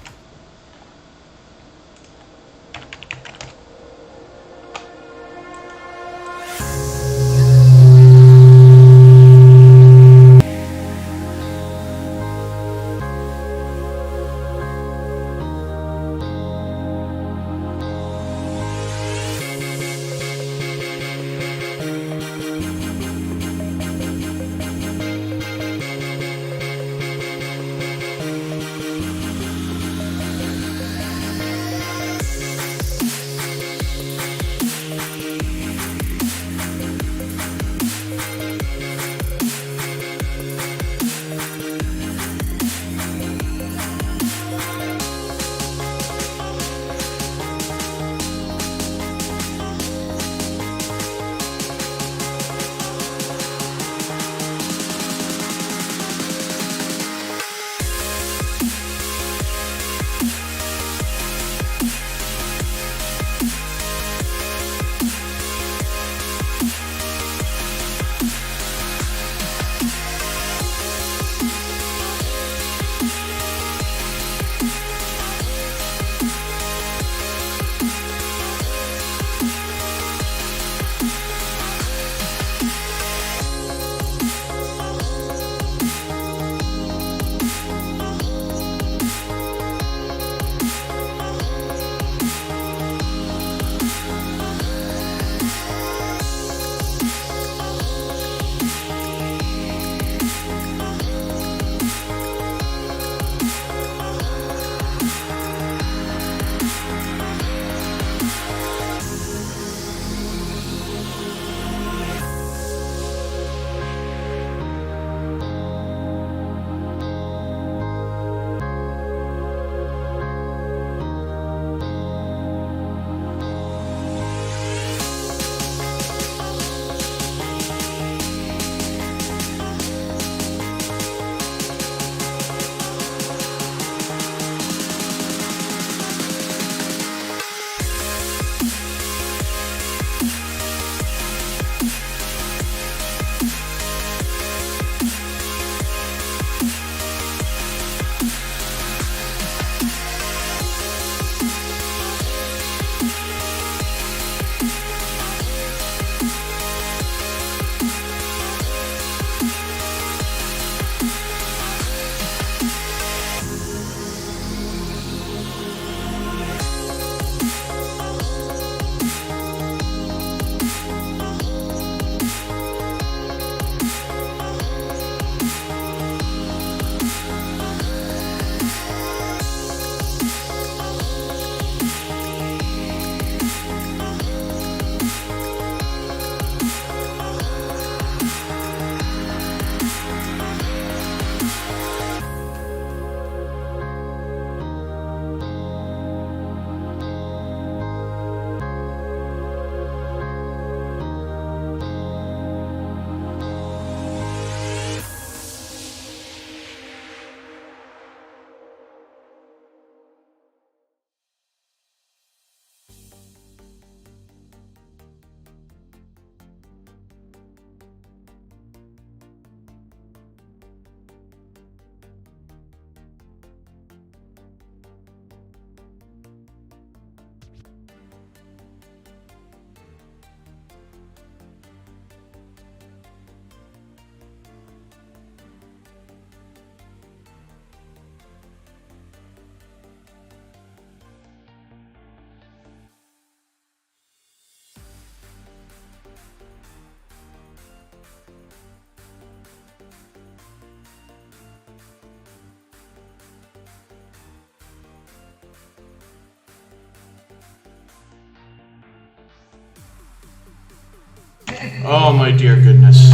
Oh my dear goodness.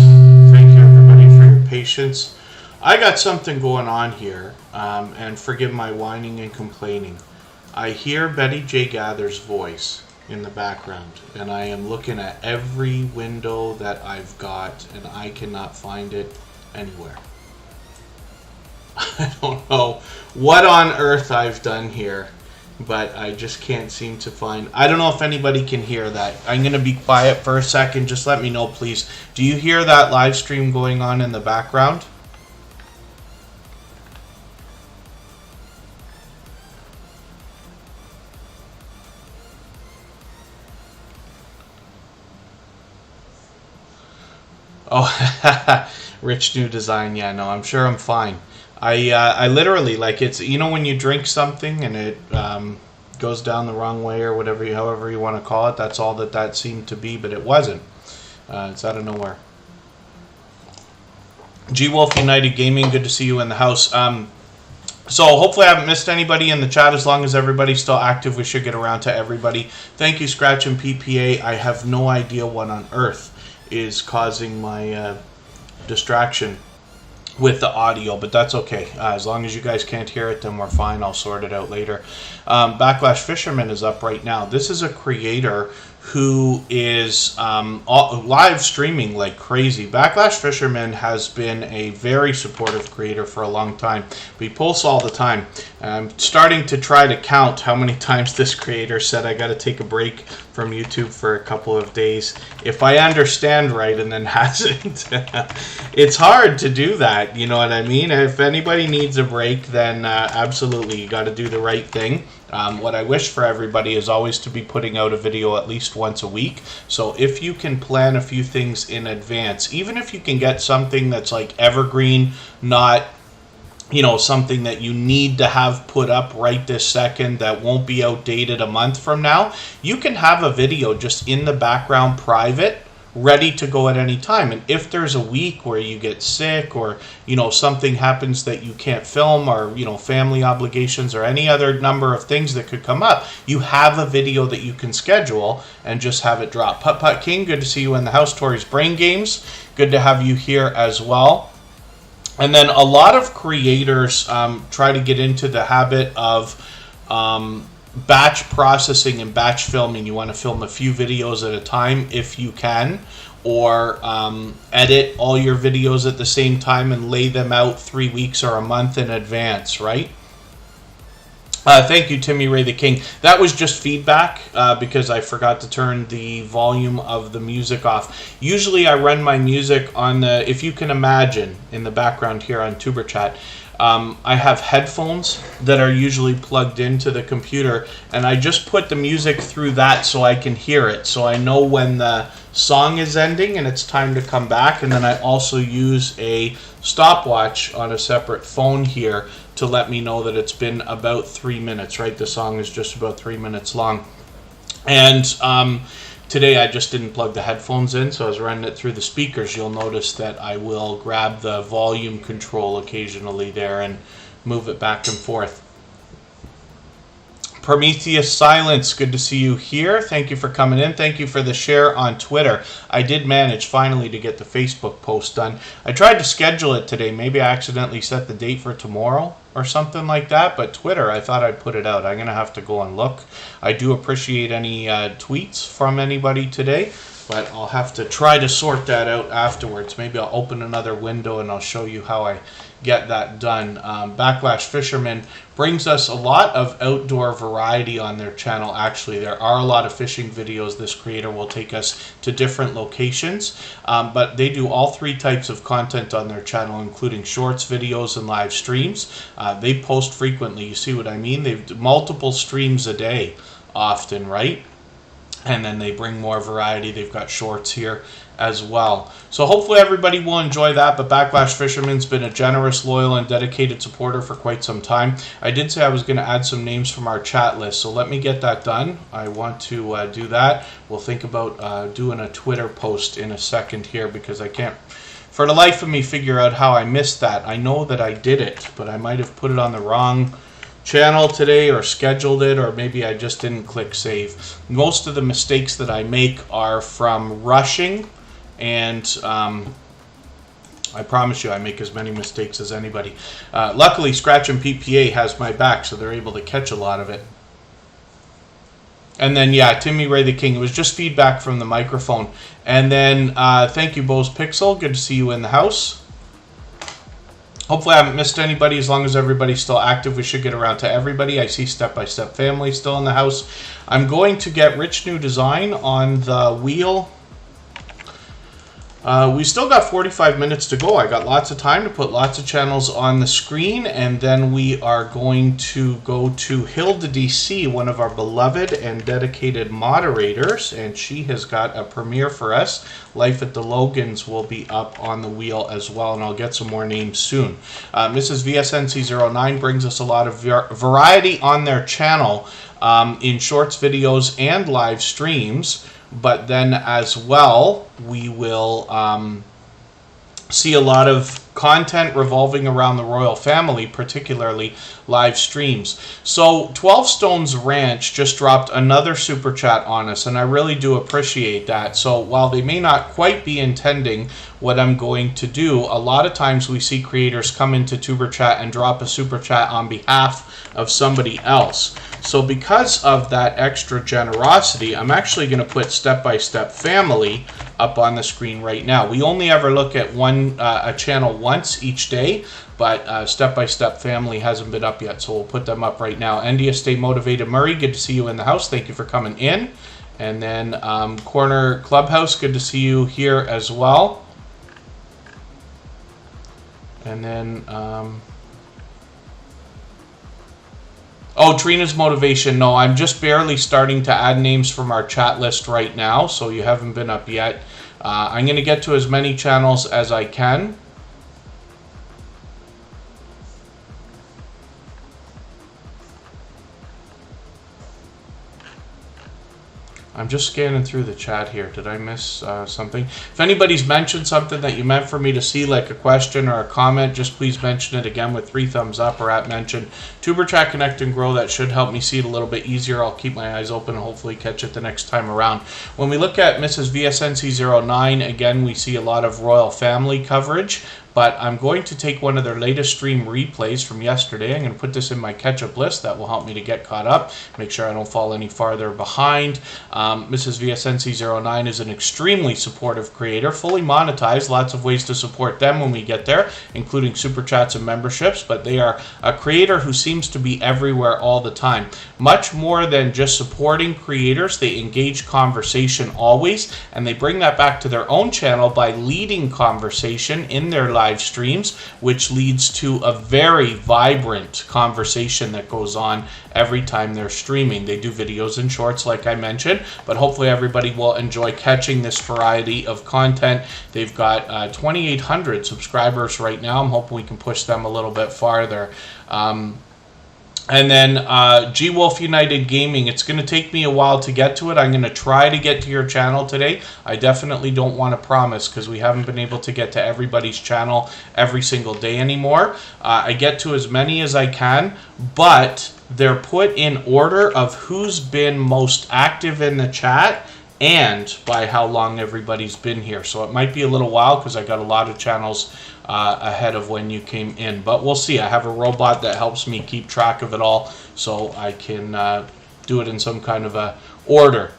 Thank you everybody for your patience. I got something going on here, and forgive my whining and complaining. I hear Betty J. Gather's voice in the background, and I am looking at every window that I've got, and I cannot find it anywhere. I don't know what on earth I've done here, but I just can't seem to find. I don't know if anybody can hear that. I'm going to be quiet for a second. Just let me know, please. Do you hear that live stream going on in the background? Oh, rich new design. Yeah, no, I'm sure I'm fine. I literally, like, it's, you know, when you drink something and it goes down the wrong way or whatever, however you want to call it, that's all that seemed to be, but it wasn't. It's out of nowhere. G Wolf United Gaming, good to see you in the house. So hopefully I haven't missed anybody in the chat. As long as everybody's still active, we should get around to everybody. Thank you, Scratch and PPA. I have no idea what on earth is causing my distraction with the audio, but that's okay. As long as you guys can't hear it, then we're fine. I'll sort it out later. Backlash Fisherman is up right now. This is a creator who is live streaming like crazy. Backlash Fisherman has been a very supportive creator for a long time. He posts all the time. I'm starting to try to count how many times this creator said I got to take a break from YouTube for a couple of days, if I understand right, and then hasn't. It's hard to do that, you know what I mean? If anybody needs a break, then absolutely, you got to do the right thing. What I wish for everybody is always to be putting out a video at least once a week. So if you can plan a few things in advance, even if you can get something that's like evergreen, not, you know, something that you need to have put up right this second that won't be outdated a month from now, you can have a video just in the background private, ready to go at any time. And if there's a week where you get sick, or, you know, something happens that you can't film, or, you know, family obligations or any other number of things that could come up, you have a video that you can schedule and just have it drop. Putt Putt King, good to see you in the house. Tori's Brain Games, good to have you here as well. And then a lot of creators try to get into the habit of batch processing and batch filming. You want to film a few videos at a time if you can, or edit all your videos at the same time and lay them out 3 weeks or a month in advance, right? Thank you, Timmy Ray the King. That was just feedback because I forgot to turn the volume of the music off. Usually I run my music on the, if you can imagine, in the background here on TuberChat, I have headphones that are usually plugged into the computer, and I just put the music through that so I can hear it, so I know when the song is ending and it's time to come back. And then I also use a stopwatch on a separate phone here to let me know that it's been about 3 minutes, right? The song is just about 3 minutes long. And today I just didn't plug the headphones in, so I was running it through the speakers. You'll notice that I will grab the volume control occasionally there and move it back and forth. Prometheus Silence, good to see you here. Thank you for coming in. Thank you for the share on Twitter. I did manage finally to get the Facebook post done. I tried to schedule it today. Maybe I accidentally set the date for tomorrow or something like that. But Twitter, I thought I'd put it out. I'm going to have to go and look. I do appreciate any tweets from anybody today, but I'll have to try to sort that out afterwards. Maybe I'll open another window and I'll show you how I get that done. Backlash Fisherman brings us a lot of outdoor variety on their channel. Actually, there are a lot of fishing videos. This creator will take us to different locations, but they do all three types of content on their channel, including shorts, videos, and live streams. They post frequently. You see what I mean? They've multiple streams a day often, right? And then they bring more variety. They've got shorts here as well. So hopefully everybody will enjoy that. But Backlash Fisherman's been a generous, loyal, and dedicated supporter for quite some time. I did say I was going to add some names from our chat list, so let me get that done. I want to do that. We'll think about doing a Twitter post in a second here, because I can't for the life of me figure out how I missed that. I know that I did it, but I might have put it on the wrong channel today, or scheduled it, or maybe I just didn't click save. Most of the mistakes that I make are from rushing and I promise you I make as many mistakes as anybody. Luckily, Scratch and PPA has my back, so they're able to catch a lot of it. And then, yeah, Timmy Ray the King. It was just feedback from the microphone. And then, thank you, Bose Pixel. Good to see you in the house. Hopefully I haven't missed anybody. As long as everybody's still active, we should get around to everybody. I see Step by Step Family still in the house. I'm going to get Rich New Design on the wheel. We still got 45 minutes to go. I got lots of time to put lots of channels on the screen, and then we are going to go to Hilda DC, one of our beloved and dedicated moderators, and she has got a premiere for us. Life at the Logans will be up on the wheel as well, and I'll get some more names soon. Mrs. VSNC09 brings us a lot of variety on their channel in shorts, videos, and live streams. But then as well, we will see a lot of content revolving around the royal family, particularly live streams. So 12 Stones Ranch just dropped another super chat on us, and I really do appreciate that. So while they may not quite be intending what I'm going to do, a lot of times we see creators come into Tuber Chat and drop a super chat on behalf of somebody else. So because of that extra generosity, I'm actually going to put Step by Step Family up on the screen right now. We only ever look at a channel once each day, but Step by Step Family hasn't been up yet, so we'll put them up right now. Endia Stay Motivated Murray, good to see you in the house. Thank you for coming in. And then Corner Clubhouse, good to see you here as well. And then oh, Trina's Motivation. No, I'm just barely starting to add names from our chat list right now, so you haven't been up yet. I'm going to get to as many channels as I can. I'm just scanning through the chat here. Did I miss something? If anybody's mentioned something that you meant for me to see, like a question or a comment, just please mention it again with 3 thumbs up or at mention. Tuber Chat Connect and Grow, that should help me see it a little bit easier. I'll keep my eyes open and hopefully catch it the next time around. When we look at Mrs. VSNC09, again, we see a lot of royal family coverage. But I'm going to take one of their latest stream replays from yesterday. I'm going to put this in my catch-up list. That will help me to get caught up, make sure I don't fall any farther behind. Mrs. VSNC09 is an extremely supportive creator, fully monetized, lots of ways to support them when we get there, including super chats and memberships, but they are a creator who seems to be everywhere all the time. Much more than just supporting creators, they engage conversation always, and they bring that back to their own channel by leading conversation in their live streams, which leads to a very vibrant conversation that goes on every time they're streaming. They do videos and shorts, like I mentioned, but hopefully everybody will enjoy catching this variety of content. They've got 2,800 subscribers right now. I'm hoping we can push them a little bit farther. And then G-Wolf United Gaming, it's going to take me a while to get to it. I'm going to try to get to your channel today. I definitely don't want to promise because we haven't been able to get to everybody's channel every single day anymore. I get to as many as I can, but they're put in order of who's been most active in the chat and by how long everybody's been here. So it might be a little while because I got a lot of channels ahead of when you came in, but we'll see. I have a robot that helps me keep track of it all, so I can do it in some kind of a order.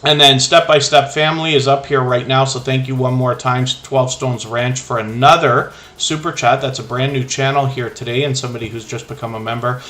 And then Step by Step Family is up here right now, so thank you one more time, 12 Stones Ranch, for another super chat. That's a brand new channel here today and somebody who's just become a member.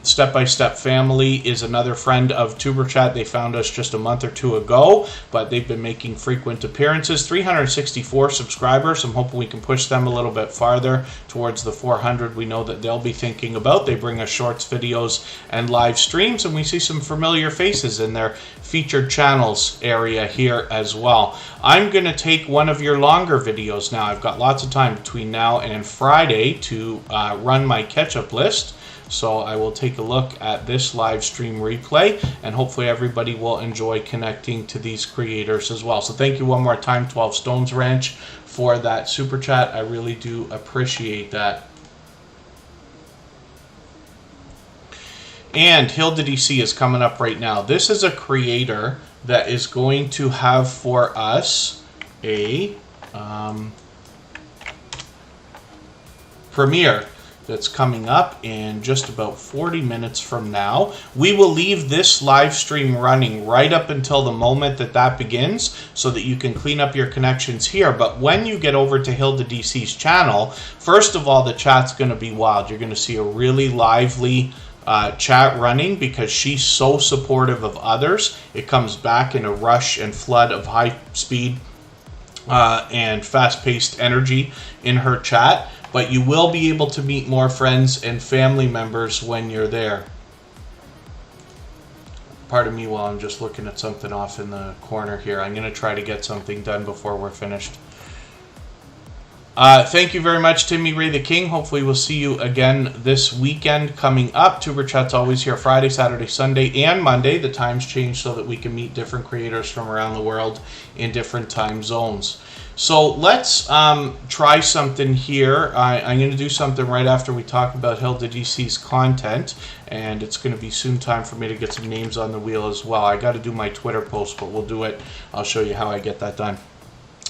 Step by Step Family is another friend of Tuber Chat. They found us just a month or 2 ago, but they've been making frequent appearances. 364 subscribers. I'm hoping we can push them a little bit farther towards the 400 we know that they'll be thinking about. They bring us shorts, videos, and live streams, and we see some familiar faces in their featured channels area here as well. I'm going to take one of your longer videos now. I've got lots of time between now and Friday to run my catch-up list. So I will take a look at this live stream replay, and hopefully everybody will enjoy connecting to these creators as well. So thank you one more time, 12 Stones Ranch, for that super chat. I really do appreciate that. And Hilda DC is coming up right now. This is a creator that is going to have for us a premiere that's coming up in just about 40 minutes from now. We will leave this live stream running right up until the moment that that begins so that you can clean up your connections here. But when you get over to Hilda DC's channel, first of all, the chat's going to be wild. You're going to see a really lively chat running because she's so supportive of others. It comes back in a rush and flood of high speed and fast-paced energy in her chat. But you will be able to meet more friends and family members when you're there. Pardon me while I'm just looking at something off in the corner here. I'm going to try to get something done before we're finished. Thank you very much, Timmy Ray the King. Hopefully we'll see you again this weekend coming up. Tuber Chat's always here Friday, Saturday, Sunday, and Monday. The times change so that we can meet different creators from around the world in different time zones. So let's try something here. I'm going to do something right after we talk about Hilda DC's content, and it's going to be soon time for me to get some names on the wheel as well. I got to do my Twitter post, but we'll do it. I'll show you how I get that done.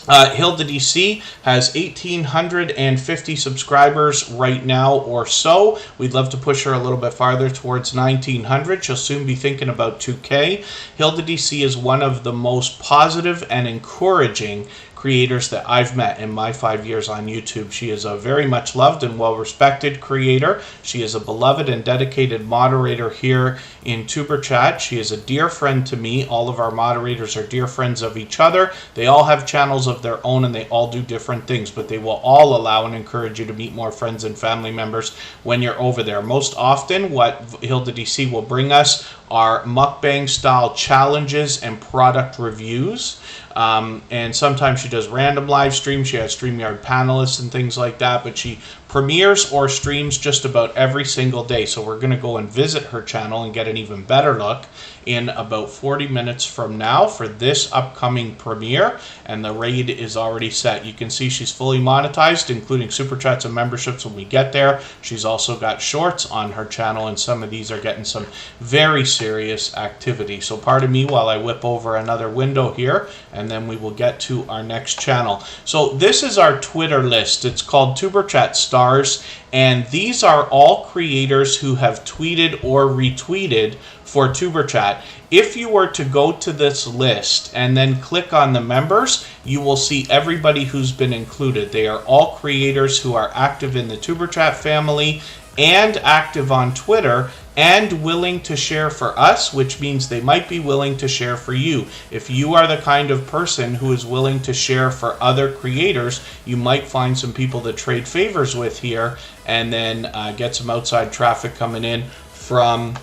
Hilda DC has 1,850 subscribers right now or so. We'd love to push her a little bit farther towards 1,900. She'll soon be thinking about 2K. Hilda DC is one of the most positive and encouraging creators that I've met in my 5 years on YouTube. She is a very much loved and well-respected creator. She is a beloved and dedicated moderator here in Tuber Chat. She is a dear friend to me. All of our moderators are dear friends of each other. They all have channels of their own and they all do different things, but they will all allow and encourage you to meet more friends and family members when you're over there. Most often what Hilda DC will bring us are mukbang style challenges and product reviews. And sometimes she does random live streams. She has StreamYard panelists and things like that, but she premieres or streams just about every single day. So we're going to go and visit her channel and get an even better look in about 40 minutes from now for this upcoming premiere, and the raid is already set. You can see she's fully monetized, including super chats and memberships when we get there. She's also got shorts on her channel, and some of these are getting some very serious activity. So pardon me while I whip over another window here, and then we will get to our next channel. So this is our Twitter list. It's called Tuber Chat Stars, and these are all creators who have tweeted or retweeted for Tuber Chat. If you were to go to this list and then click on the members, you will see everybody who's been included. They are all creators who are active in the Tuber Chat family and active on Twitter and willing to share for us, which means they might be willing to share for you. If you are the kind of person who is willing to share for other creators, you might find some people to trade favors with here and then get some outside traffic coming in from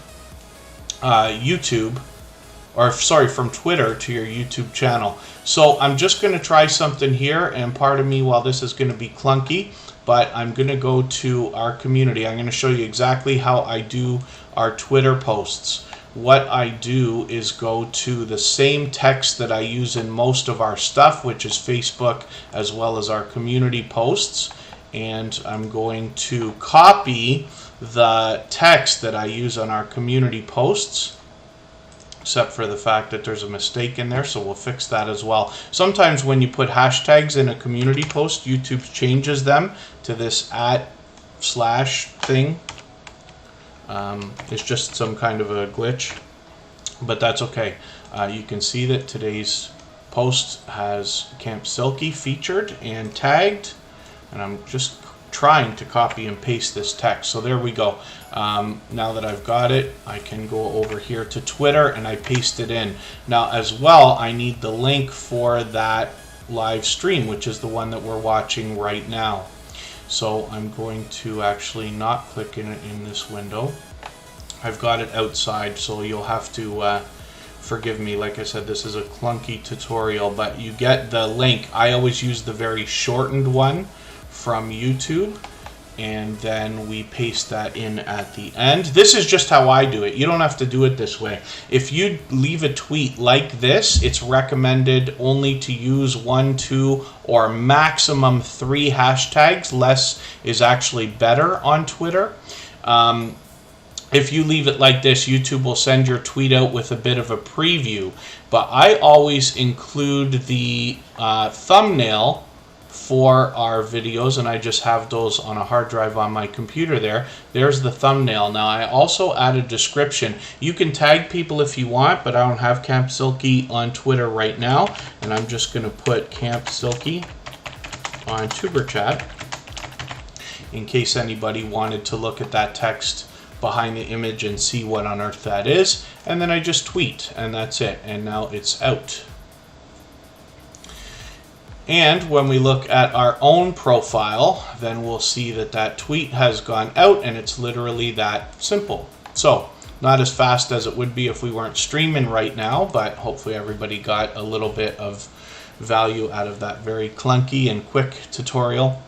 YouTube, or sorry, from Twitter to your YouTube channel. So I'm just going to try something here, and pardon me while this is going to be clunky, but I'm going to go to our community. I'm going to show you exactly how I do our Twitter posts. What I do is go to the same text that I use in most of our stuff, which is Facebook as well as our community posts, and I'm going to copy the text that I use on our community posts, except for the fact that there's a mistake in there, so we'll fix that as well. Sometimes when you put hashtags in a community post, YouTube changes them to this @ thing. It's just some kind of a glitch, but that's okay. You can see that today's post has Camp Silkie featured and tagged, and I'm just trying to copy and paste this text. So there we go. Now that I've got it, I can go over here to Twitter and I paste it in. Now as well, I need the link for that live stream, which is the one that we're watching right now. So I'm going to actually not click in it in this window. I've got it outside, so you'll have to forgive me. Like I said, this is a clunky tutorial, but you get the link. I always use the very shortened one from YouTube, and then we paste that in at the end. This is just how I do it. You don't have to do it this way. If you leave a tweet like this, it's recommended only to use 1, 2, or maximum 3 hashtags. Less is actually better on Twitter. if you leave it like this, YouTube will send your tweet out with a bit of a preview. But I always include the thumbnail for our videos, and I just have those on a hard drive on my computer there. There's the thumbnail. Now, I also add a description. You can tag people if you want, but I don't have Camp Silkie on Twitter right now, and I'm just going to put Camp Silkie on Superchat in case anybody wanted to look at that text behind the image and see what on earth that is. And then I just tweet, and that's it. And now it's out. And when we look at our own profile, then we'll see that that tweet has gone out, and it's literally that simple. So, not as fast as it would be if we weren't streaming right now, but hopefully everybody got a little bit of value out of that very clunky and quick tutorial.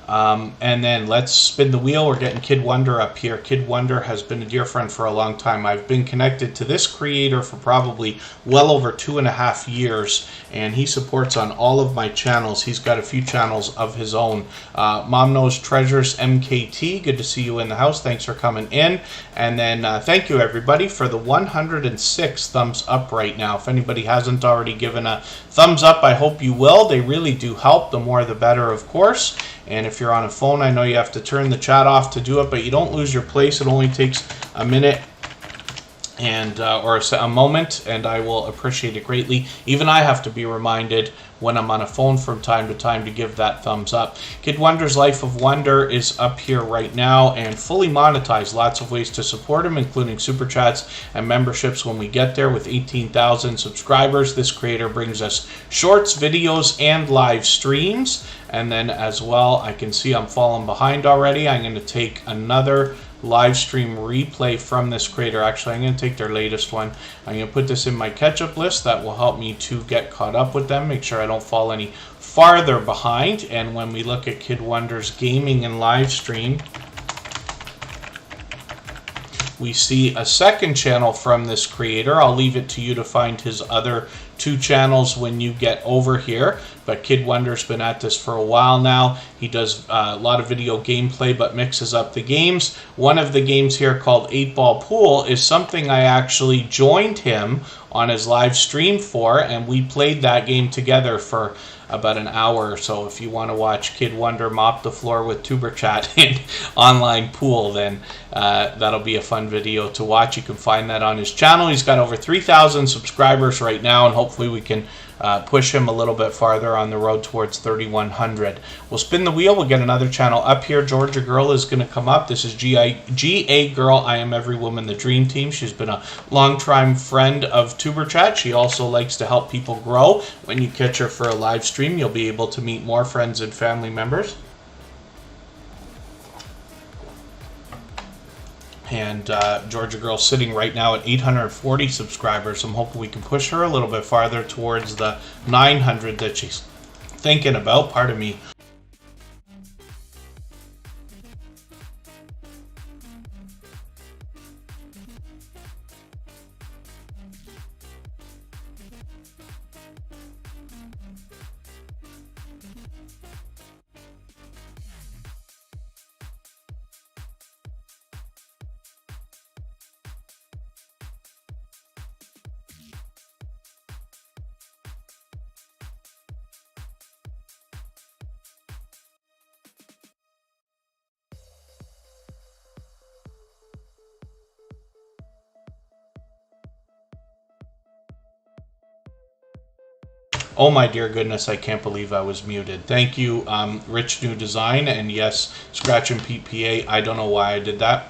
And then let's spin the wheel. We're getting Kid Wonder up here. Kid Wonder has been a dear friend for a long time. I've been connected to this creator for probably well over 2.5 years, and he supports on all of my channels. He's got a few channels of his own. Mom Knows Treasures MKT, good to see you in the house. Thanks for coming in. And then thank you everybody for the 106 thumbs up right now. If anybody hasn't already given a thumbs up, I hope you will. They really do help. The more the better, of course. And if you're on a phone, I know you have to turn the chat off to do it, but you don't lose your place. It only takes a minute and or a moment, and I will appreciate it greatly. Even I have to be reminded when I'm on a phone from time to time to give that thumbs up. Kid Wonder's Life of Wonder is up here right now and fully monetized. Lots of ways to support him, including super chats and memberships when we get there. With 18,000 subscribers, this creator brings us shorts, videos, and live streams. And then as well, I can see I'm falling behind already. I'm going to take another live stream replay from this creator. Actually, I'm going to take their latest one. I'm going to put this in my catch-up list. That will help me to get caught up with them, make sure I don't fall any farther behind. And when we look at Kid Wonder's gaming and live stream, we see a second channel from this creator. I'll leave it to you to find his other 2 channels when you get over here. But Kid Wonder's been at this for a while now. He does a lot of video gameplay but mixes up the games. One of the games here called 8-Ball Pool is something I actually joined him on his live stream for, and we played that game together for about an hour or so. If you want to watch Kid Wonder mop the floor with Tuber Chat in online pool, then that'll be a fun video to watch. You can find that on his channel. He's got over 3,000 subscribers right now, and hopefully we can push him a little bit farther on the road towards 3,100. We'll spin the wheel. We'll get another channel up here. Georgia Girl is going to come up. This is GA Girl. I Am Every Woman, the Dream Team. She's been a long-time friend of Tuber Chat. She also likes to help people grow. When you catch her for a live stream, you'll be able to meet more friends and family members. And Georgia Girl sitting right now at 840 subscribers. I'm hoping we can push her a little bit farther towards the 900 that she's thinking about. Pardon me. Oh my dear goodness, I can't believe I was muted. Thank you, Rich New Design, and yes, Scratch and PPA. I don't know why I did that.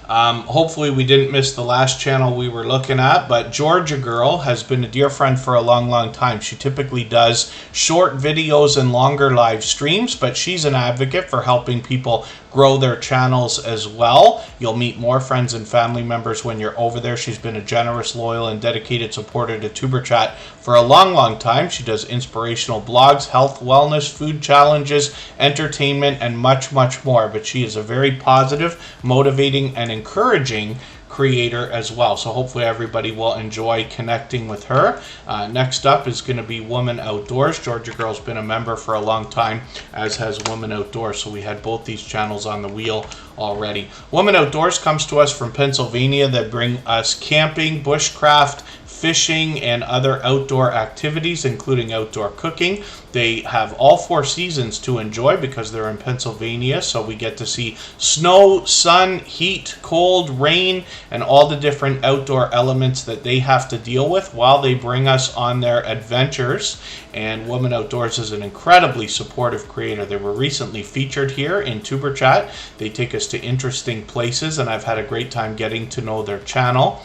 Hopefully we didn't miss the last channel we were looking at, but Georgia Girl has been a dear friend for a long time. She typically does short videos and longer live streams, but she's an advocate for helping people grow their channels as well. You'll meet more friends and family members when you're over there. She's been a generous, loyal, and dedicated supporter to Tuber Chat for a long time. She does inspirational blogs, health, wellness, food challenges, entertainment, and much more. But she is a very positive, motivating, and encouraging creator as well. So hopefully everybody will enjoy connecting with her. Next up is going to be Woman Outdoors. Georgia Girl's been a member for a long time, as has Woman Outdoors. So we had both these channels on the wheel already. Woman Outdoors comes to us from Pennsylvania. They bring us camping, bushcraft, fishing, and other outdoor activities, including outdoor cooking. They have all 4 seasons to enjoy because they're in Pennsylvania, so we get to see snow, sun, heat, cold, rain, and all the different outdoor elements that they have to deal with while they bring us on their adventures. And Woman Outdoors is an incredibly supportive creator. They were recently featured here in Superchat. They take us to interesting places, and I've had a great time getting to know their channel.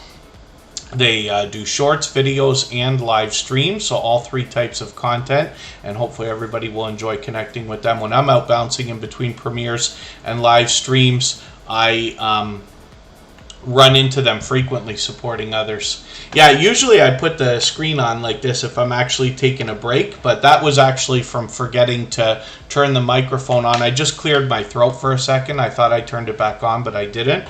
They do shorts, videos, and live streams, so all 3 types of content, and hopefully everybody will enjoy connecting with them. When I'm out bouncing in between premieres and live streams, I run into them frequently supporting others. Yeah, usually I put the screen on like this if I'm actually taking a break, but that was actually from forgetting to turn the microphone on. I just cleared my throat for a second. I thought I turned it back on, but I didn't.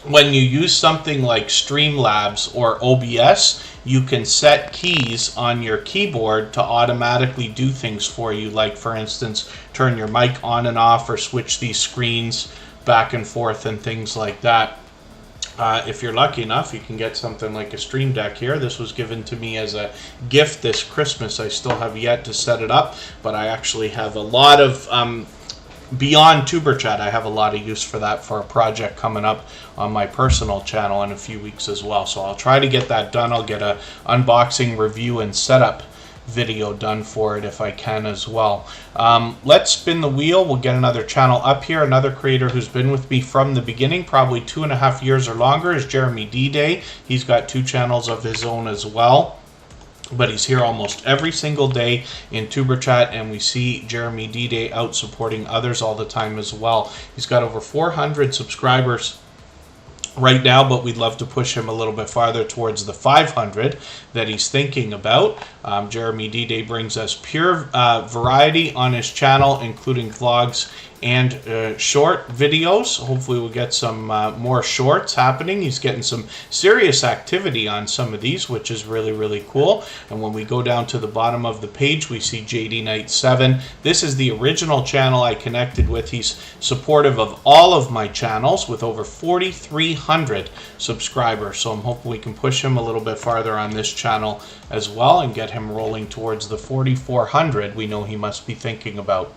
When you use something like Streamlabs or OBS, you can set keys on your keyboard to automatically do things for you, like, for instance, turn your mic on and off or switch these screens back and forth and things like that. If you're lucky enough, you can get something like a Stream Deck here. This was given to me as a gift this Christmas. I still have yet to set it up, but I actually have a lot of... beyond Tuberchat, I have a lot of use for that for a project coming up on my personal channel in a few weeks as well. So I'll try to get that done. I'll get a unboxing, review, and setup video done for it if I can as well. Let's spin the wheel. We'll get another channel up here. Another creator who's been with me from the beginning, probably 2.5 years or longer, is Jeremy D-Day. He's got 2 channels of his own as well, but he's here almost every single day in Tuberchat, and we see Jeremy D-Day out supporting others all the time as well. He's got over 400 subscribers right now, but we'd love to push him a little bit farther towards the 500 that he's thinking about. Jeremy D-Day brings us pure variety on his channel, including vlogs and short videos. Hopefully we'll get some more shorts happening. He's getting some serious activity on some of these, which is really, really cool. And when we go down to the bottom of the page, we see JD Knight 7. This is the original channel I connected with. He's supportive of all of my channels with over 4,300 subscribers. So I'm hoping we can push him a little bit farther on this channel as well and get him rolling towards the 4,400 we know he must be thinking about.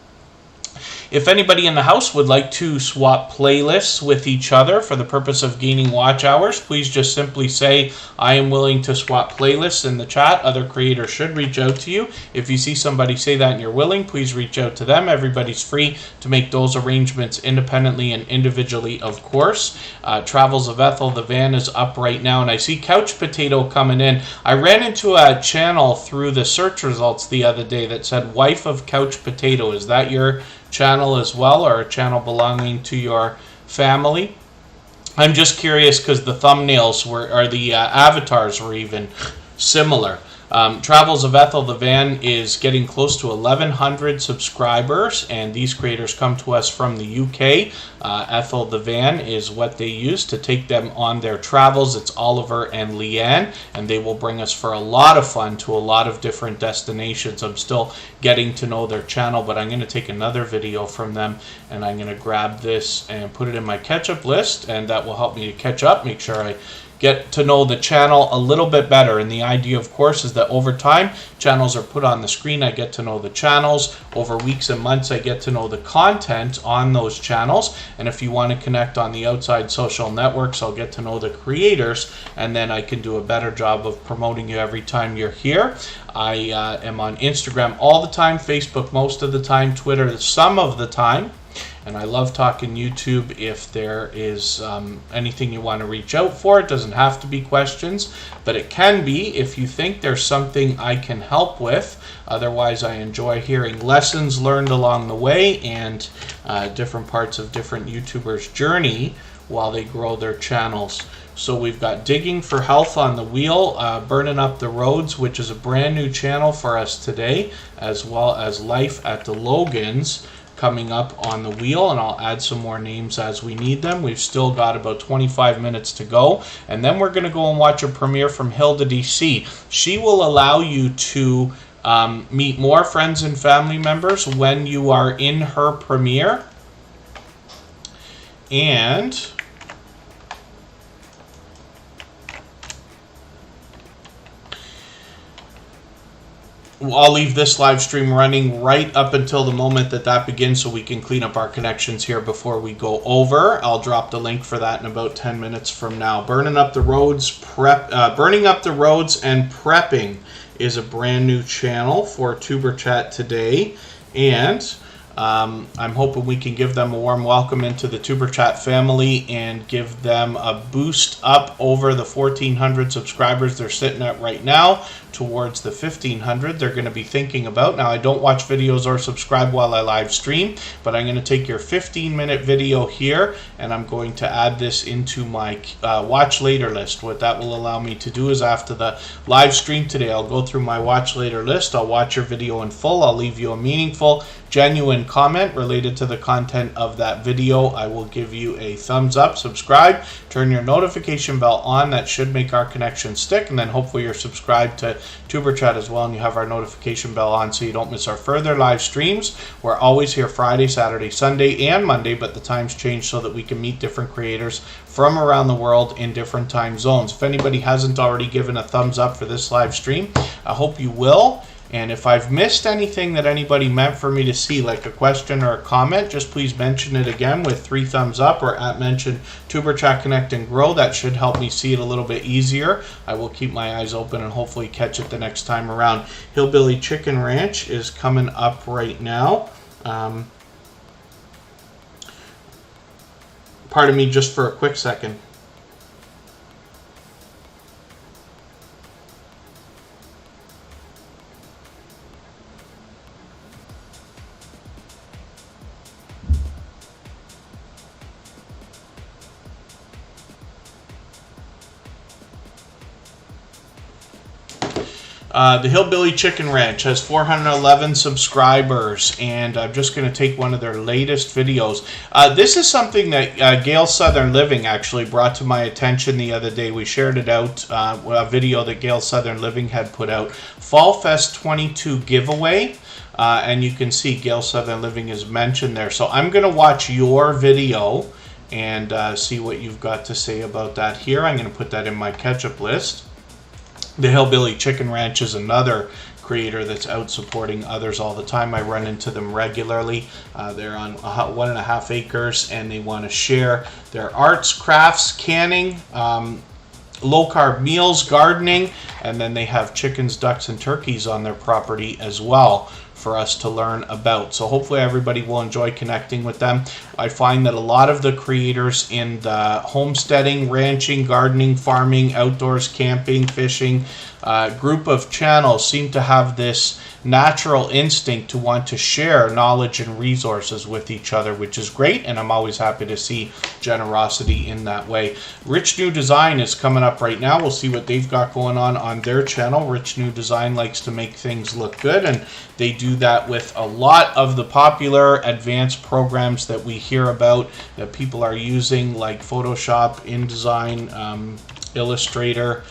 If anybody in the house would like to swap playlists with each other for the purpose of gaining watch hours, please just simply say, I am willing to swap playlists in the chat. Other creators should reach out to you. If you see somebody say that and you're willing, please reach out to them. Everybody's free to make those arrangements independently and individually, of course. Travels of Ethel, the van is up right now, and I see Couch Potato coming in. I ran into a channel through the search results the other day that said Wife of Couch Potato. Is that your channel as well, or a channel belonging to your family? I'm just curious because the thumbnails were, or the avatars were even similar. Travels of Ethel the Van is getting close to 1,100 subscribers, and these creators come to us from the UK. Ethel the Van is what they use to take them on their travels. It's Oliver and Leanne, and they will bring us for a lot of fun to a lot of different destinations. I'm still getting to know their channel, but I'm going to take another video from them, and I'm going to grab this and put it in my catch-up list, and that will help me to catch up, make sure I get to know the channel a little bit better. And the idea, of course, is that over time, channels are put on the screen. I get to know the channels. Over weeks and months, I get to know the content on those channels. And if you want to connect on the outside social networks, I'll get to know the creators, and then I can do a better job of promoting you every time you're here. I am on Instagram all the time, Facebook most of the time, Twitter some of the time. And I love talking YouTube. If there is anything you want to reach out for, it doesn't have to be questions, but it can be if you think there's something I can help with. Otherwise, I enjoy hearing lessons learned along the way and different parts of different YouTubers' journey while they grow their channels. So we've got Digging for Health on the wheel, Burning Up the Roads, which is a brand new channel for us today, as well as Life at the Logans. coming up on the wheel, and I'll add some more names as we need them. We've still got about 25 minutes to go, and then we're going to go and watch a premiere from Hilda DC. She will allow you to meet more friends and family members when you are in her premiere. And I'll leave this live stream running right up until the moment that begins, so we can clean up our connections here before we go over. I'll drop the link for that in about 10 minutes from now. Burning up the roads and prepping is a brand new channel for Tuber Chat today, and I'm hoping we can give them a warm welcome into the Tuber Chat family and give them a boost up over the 1,400 subscribers they're sitting at right now towards the 1,500 they're going to be thinking about. Now, I don't watch videos or subscribe while I live stream, but I'm going to take your 15-minute video here and I'm going to add this into my watch later list. What that will allow me to do is, after the live stream today, I'll go through my watch later list. I'll watch your video in full. I'll leave you a meaningful, genuine comment related to the content of that video. I will give you a thumbs up, subscribe, turn your notification bell on. That should make our connection stick, and then hopefully you're subscribed to Tuber Chat as well and you have our notification bell on so you don't miss our further live streams. We're always here Friday, Saturday, Sunday, and Monday, but the times change so that we can meet different creators from around the world in different time zones. If anybody hasn't already given a thumbs up for this live stream, I hope you will. And if I've missed anything that anybody meant for me to see, like a question or a comment, just please mention it again with 3 thumbs up, or at mention Tuber Chat Connect and Grow. That should help me see it a little bit easier. I will keep my eyes open and hopefully catch it the next time around. Hillbilly Chicken Ranch is coming up right now. Pardon me just for a quick second. The Hillbilly Chicken Ranch has 411 subscribers, and I'm just going to take one of their latest videos. This is something that Gail Southern Living actually brought to my attention the other day. We shared it out, a video that Gail Southern Living had put out. Fall Fest 22 giveaway, and you can see Gail Southern Living is mentioned there. So I'm going to watch your video and see what you've got to say about that here. I'm going to put that in my catch-up list. The Hillbilly Chicken Ranch is another creator that's out supporting others all the time. I run into them regularly. They're on 1.5 acres and they want to share their arts, crafts, canning, low-carb meals, gardening, and then they have chickens, ducks, and turkeys on their property as well for us to learn about. So hopefully everybody will enjoy connecting with them. I find that a lot of the creators in the homesteading, ranching, gardening, farming, outdoors, camping, fishing group of channels seem to have this natural instinct to want to share knowledge and resources with each other, which is great, and I'm always happy to see generosity in that way. Rich New Design is coming up right now. We'll see what they've got going on their channel. Rich New Design likes to make things look good, and they do that with a lot of the popular advanced programs that we hear about that people are using, like Photoshop, InDesign, Illustrator,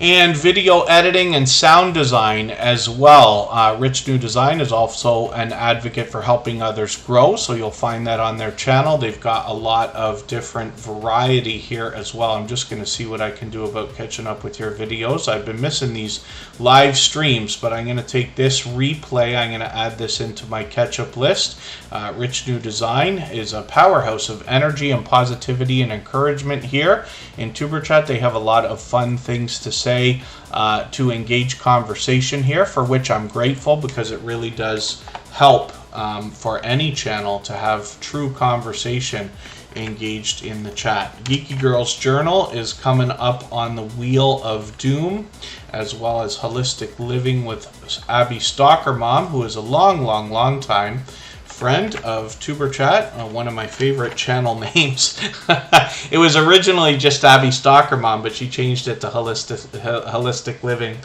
and video editing and sound design as well. Rich New Design is also an advocate for helping others grow, so you'll find that on their channel. They've got a lot of different variety here as well. I'm just going to see what I can do about catching up with your videos. I've been missing these live streams, but I'm going to take this replay. I'm going to add this into my catch-up list. Rich New Design is a powerhouse of energy and positivity and encouragement here. In Tuber Chat, they have a lot of fun things to say to engage conversation here, for which I'm grateful, because it really does help for any channel to have true conversation engaged in the chat. Geeky Girl's Journal is coming up on the Wheel of Doom, as well as Holistic Living with Abby Stalker Mom, who is a long time friend of Tuber Chat, one of my favorite channel names. It was originally just Abby Stalker Mom, but she changed it to Holistic Living.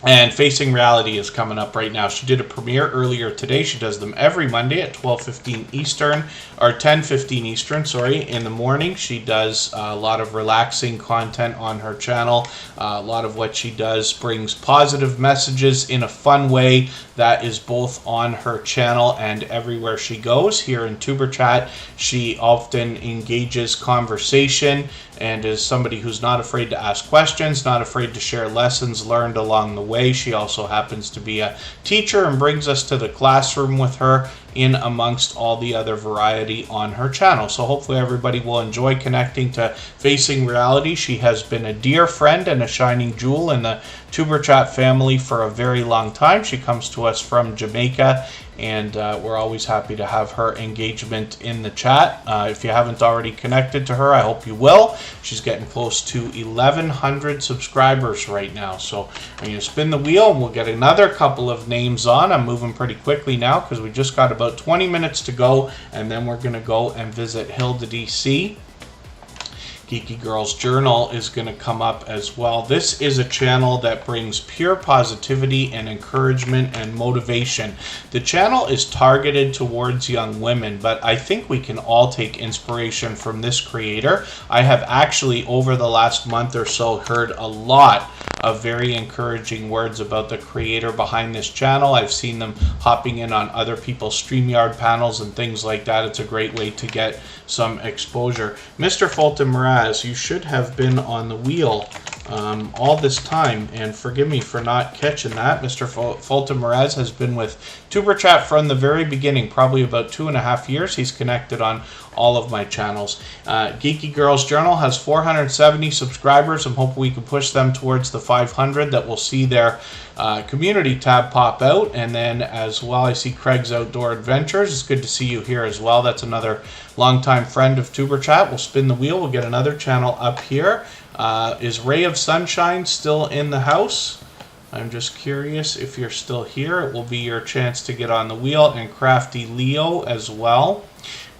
And Facing Reality is coming up right now. She did a premiere earlier today. She does them every Monday at 12:15 Eastern, or 10:15 Eastern, sorry, in the morning. She does a lot of relaxing content on her channel. A lot of what she does brings positive messages in a fun way that is both on her channel and everywhere she goes. Here in Tuber Chat, she often engages conversation and is somebody who's not afraid to ask questions, not afraid to share lessons learned along the way. She also happens to be a teacher and brings us to the classroom with her in amongst all the other variety on her channel. So hopefully everybody will enjoy connecting to Facing Reality. She has been a dear friend and a shining jewel in the Tuber Chat family for a very long time. She comes to us from Jamaica, and we're always happy to have her engagement in the chat. If you haven't already connected to her, I hope you will. She's getting close to 1,100 subscribers right now. So I'm going to spin the wheel and we'll get another couple of names on. I'm moving pretty quickly now because we just got about 20 minutes to go, and then we're going to go and visit Hilda DC. Geeky Girl's Journal is going to come up as well. This is a channel that brings pure positivity and encouragement and motivation. The channel is targeted towards young women, but I think we can all take inspiration from this creator. I have actually, over the last month or so, heard a lot of very encouraging words about the creator behind this channel. I've seen them hopping in on other people's StreamYard panels and things like that. It's a great way to get some exposure. Mr. Fulton Mraz, you should have been on the wheel all this time, and forgive me for not catching that. Mr. Fulton Mraz has been with Tuber Chat from the very beginning, probably about 2.5 years. He's connected on all of my channels. Geeky Girl's Journal has 470 subscribers. I'm hoping we can push them towards the 500 that we'll see their community tab pop out. And then as well, I see Craig's Outdoor Adventures. It's good to see you here as well. That's another longtime friend of Tuber Chat. We'll spin the wheel. We'll get another channel up here. Is Ray of Sunshine still in the house? I'm just curious if you're still here. It will be your chance to get on the wheel. And Crafty Leo as well.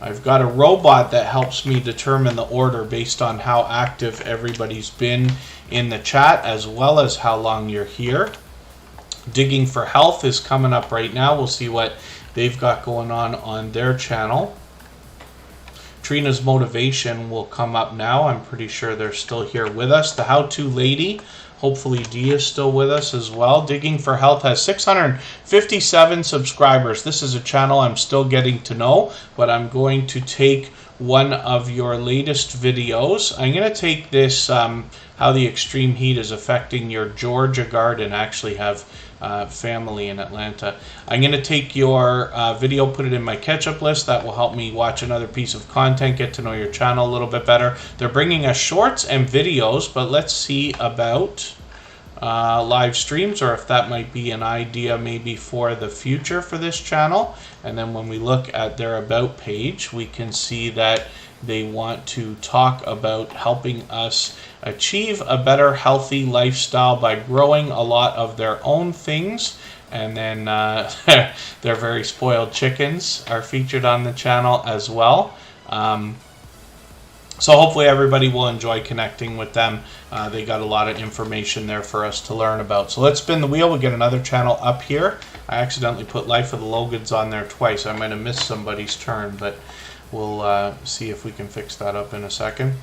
I've got a robot that helps me determine the order based on how active everybody's been in the chat, as well as how long you're here. Digging for Health is coming up right now. We'll see what they've got going on their channel. Trina's Motivation will come up now. I'm pretty sure they're still here with us. The How-To Lady, hopefully Dee is still with us as well. Digging for Health has 657 subscribers. This is a channel I'm still getting to know, but I'm going to take one of your latest videos. I'm going to take this, how the extreme heat is affecting your Georgia garden. I actually have family in Atlanta. I'm going to take your video, put it in my catch-up list. That will help me watch another piece of content, get to know your channel a little bit better. They're bringing us shorts and videos, but let's see about live streams, or if that might be an idea maybe for the future for this channel. And then when we look at their About page, we can see that they want to talk about helping us achieve a better healthy lifestyle by growing a lot of their own things. And then their very spoiled chickens are featured on the channel as well. So hopefully everybody will enjoy connecting with them. They got a lot of information there for us to learn about. So let's spin the wheel. We'll get another channel up here. I accidentally put Life of the Logans on there twice. I might have missed somebody's turn, but we'll see if we can fix that up in a second.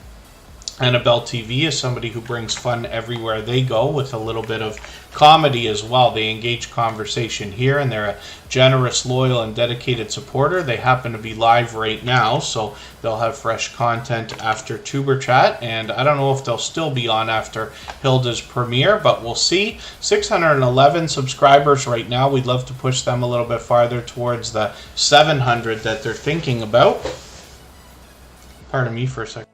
Annabelle TV is somebody who brings fun everywhere they go, with a little bit of comedy as well. They engage conversation here, and they're a generous, loyal, and dedicated supporter. They happen to be live right now, so they'll have fresh content after Tuber Chat, and I don't know if they'll still be on after Hilda's premiere, but we'll see. 611 subscribers right now. We'd love to push them a little bit farther towards the 700 that they're thinking about. Pardon me for a second.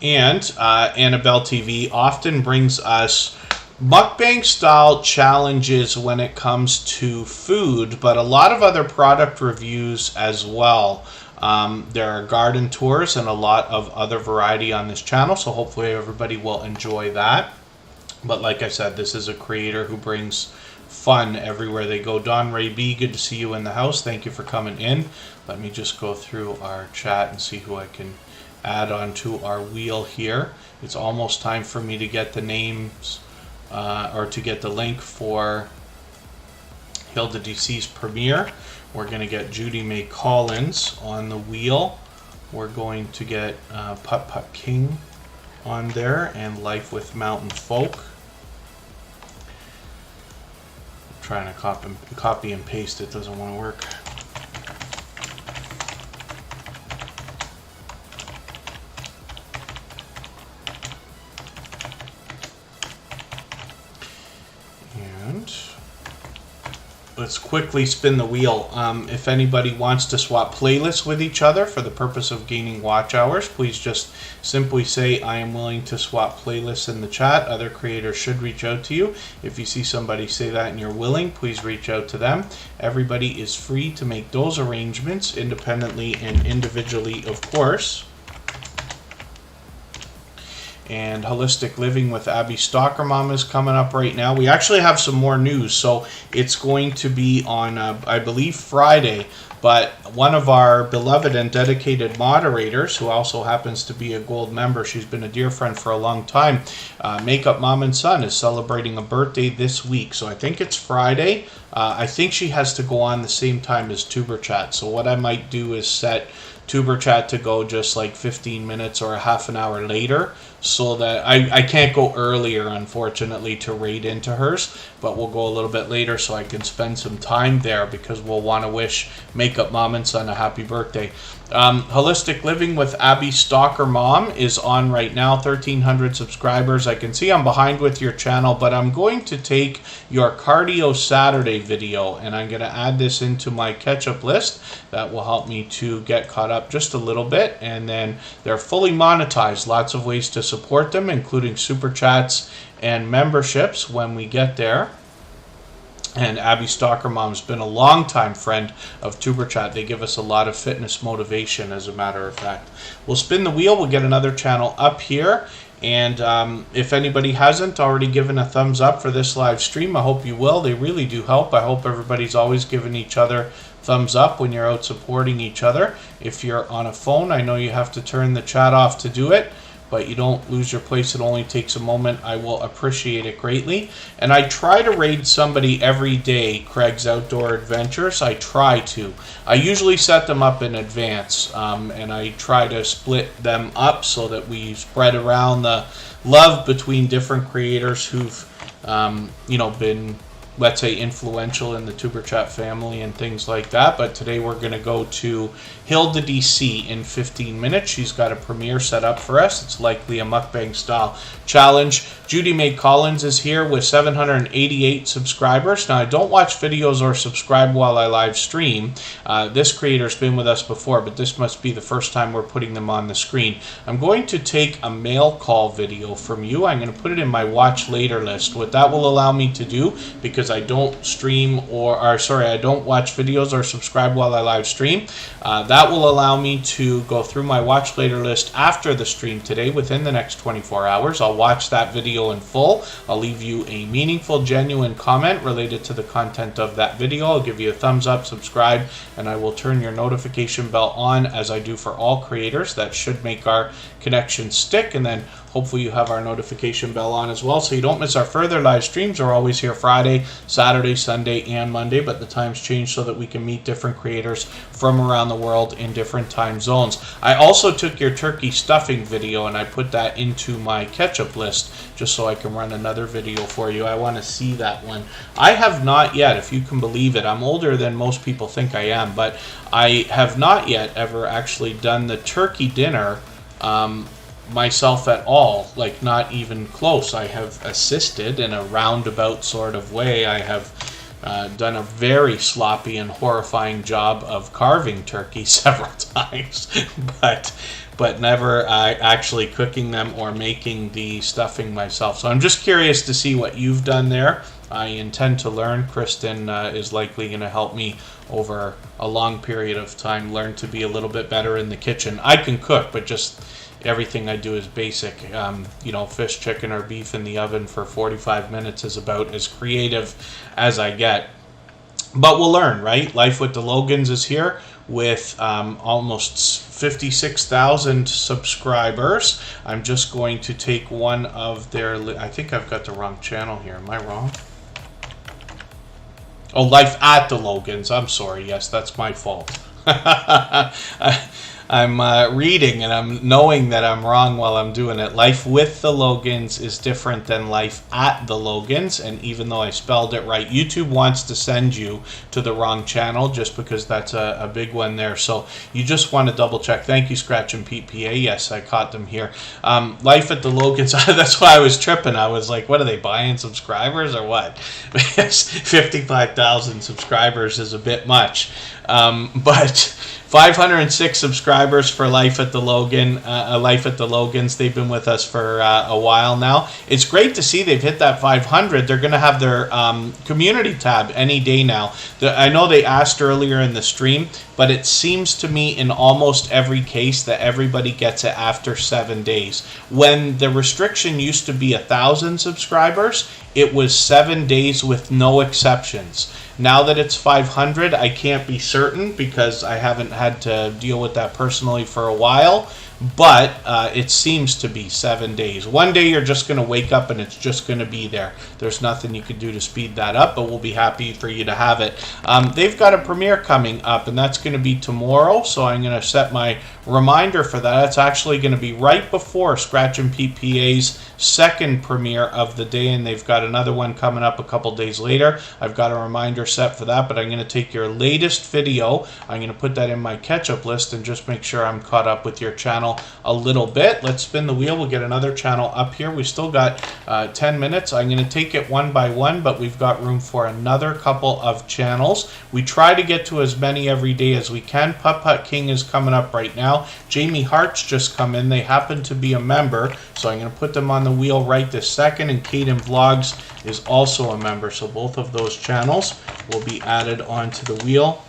And Annabelle TV often brings us mukbang style challenges when it comes to food, but a lot of other product reviews as well. There are garden tours and a lot of other variety on this channel, so hopefully everybody will enjoy that. But like I said, this is a creator who brings fun everywhere they go. Don Ray B, good to see you in the house. Thank you for coming in. Let me just go through our chat and see who I can add onto our wheel here. It's almost time for me to get the names or to get the link for Hilda DC's premiere. We're going to get Judy May Collins on the wheel. We're going to get Putt Putt King on there and Life with Mountain Folk. I'm trying to copy and paste, it doesn't want to work. And let's quickly spin the wheel. If anybody wants to swap playlists with each other for the purpose of gaining watch hours, please just simply say, I am willing to swap playlists in the chat. Other creators should reach out to you. If you see somebody say that and you're willing, please reach out to them. Everybody is free to make those arrangements independently and individually, of course. And Holistic Living with Abby Stalker Mom is coming up right now. We actually have some more news, so it's going to be on, I believe, Friday. But one of our beloved and dedicated moderators, who also happens to be a gold member, she's been a dear friend for a long time, Makeup Mom and Son, is celebrating a birthday this week. So I think it's Friday. I think she has to go on the same time as Tuber Chat. So what I might do is set Tuber Chat to go just like 15 minutes or a half an hour later, so that I can't go earlier, unfortunately, to raid into hers, but we'll go a little bit later so I can spend some time there, because we'll want to wish Makeup Mom and Son a happy birthday. Holistic Living with Abby Stalker Mom is on right now, 1,300 subscribers. I can see I'm behind with your channel, but I'm going to take your Cardio Saturday video and I'm going to add this into my catch-up list. That will help me to get caught up just a little bit, and then they're fully monetized. Lots of ways to support them, including super chats and memberships when we get there. And Abby Stalker Mom's been a long-time friend of Tuber Chat. They give us a lot of fitness motivation, as a matter of fact. We'll spin the wheel. We'll get another channel up here. And if anybody hasn't already given a thumbs up for this live stream, I hope you will. They really do help. I hope everybody's always giving each other thumbs up when you're out supporting each other. If you're on a phone, I know you have to turn the chat off to do it, but you don't lose your place. It only takes a moment. I will appreciate it greatly. And I try to raid somebody every day, Craig's Outdoor Adventures. I try to. I usually set them up in advance, and I try to split them up so that we spread around the love between different creators who've been, let's say, influential in the Tuber Chat family and things like that. But today we're going to go to Hilda DC in 15 minutes. She's got a premiere set up for us. It's likely a mukbang style challenge. Judy May Collins is here with 788 subscribers. Now, I don't watch videos or subscribe while I live stream. This creator's been with us before, but this must be the first time we're putting them on the screen. I'm going to take a mail call video from you. I'm going to put it in my watch later list. What that will allow me to do, because I don't stream I don't watch videos or subscribe while I live stream, that will allow me to go through my watch later list after the stream today within the next 24 hours. I'll watch that video in full. I'll leave you a meaningful, genuine comment related to the content of that video. I'll give you a thumbs up, subscribe, and I will turn your notification bell on, as I do for all creators. That should make our connection stick, and then hopefully you have our notification bell on as well, so you don't miss our further live streams. We're always here Friday, Saturday, Sunday, and Monday, but the times change so that we can meet different creators from around the world in different time zones. I also took your turkey stuffing video and I put that into my catch-up list just so I can run another video for you. I want to see that one. I have not yet, if you can believe it. I'm older than most people think I am, but I have not yet ever actually done the turkey dinner myself at all, like not even close. I have assisted in a roundabout sort of way. I have done a very sloppy and horrifying job of carving turkey several times, but never actually cooking them or making the stuffing myself. So I'm just curious to see what you've done there. I intend to learn. Kristen is likely going to help me over a long period of time learn to be a little bit better in the kitchen. I can cook, but just everything I do is basic. You know, fish, chicken, or beef in the oven for 45 minutes is about as creative as I get. But we'll learn, right? Life with the Logans is here with almost 56,000 subscribers. I'm just going to take one of their... I think I've got the wrong channel here. Am I wrong? Oh, Life at the Logans. I'm sorry. Yes, that's my fault. I'm reading and I'm knowing that I'm wrong while I'm doing it. Life with the Logans is different than Life at the Logans, and even though I spelled it right, YouTube wants to send you to the wrong channel just because that's a big one there. So you just want to double check. Thank you, Scratch and Pete PA. Yes, I caught them here. Life at the Logans, that's why I was tripping. I was like, what are they buying, subscribers or what? Because 55,000 subscribers is a bit much. But 506 subscribers for Life at the Logan, Life at the Logans. They've been with us for a while now. It's great to see they've hit that 500. They're going to have their community tab any day now. I know they asked earlier in the stream, but it seems to me in almost every case that everybody gets it after 7 days. When the restriction used to be 1,000 subscribers, it was 7 days with no exceptions. Now that it's 500, I can't be certain because I haven't had to deal with that personally for a while, but it seems to be 7 days. One day you're just going to wake up and it's just going to be there. There's nothing you can do to speed that up, but we'll be happy for you to have it. They've got a premiere coming up, and that's going to be tomorrow, so I'm going to set my reminder for that. That's actually going to be right before Scratch and Pete PA's second premiere of the day, and they've got another one coming up a couple days later. I've got a reminder set for that, but I'm going to take your latest video, I'm going to put that in my catch-up list and just make sure I'm caught up with your channel a little bit. Let's spin the wheel. We'll get another channel up here. We still got 10 minutes. I'm going to take it one by one, but we've got room for another couple of channels. We try to get to as many every day as we can. Putt Putt King is coming up right now. Jamie Hart's just come in. They happen to be a member, so I'm going to put them on the wheel right this second, and Caden Vlogs is also a member, so both of those channels will be added onto the wheel.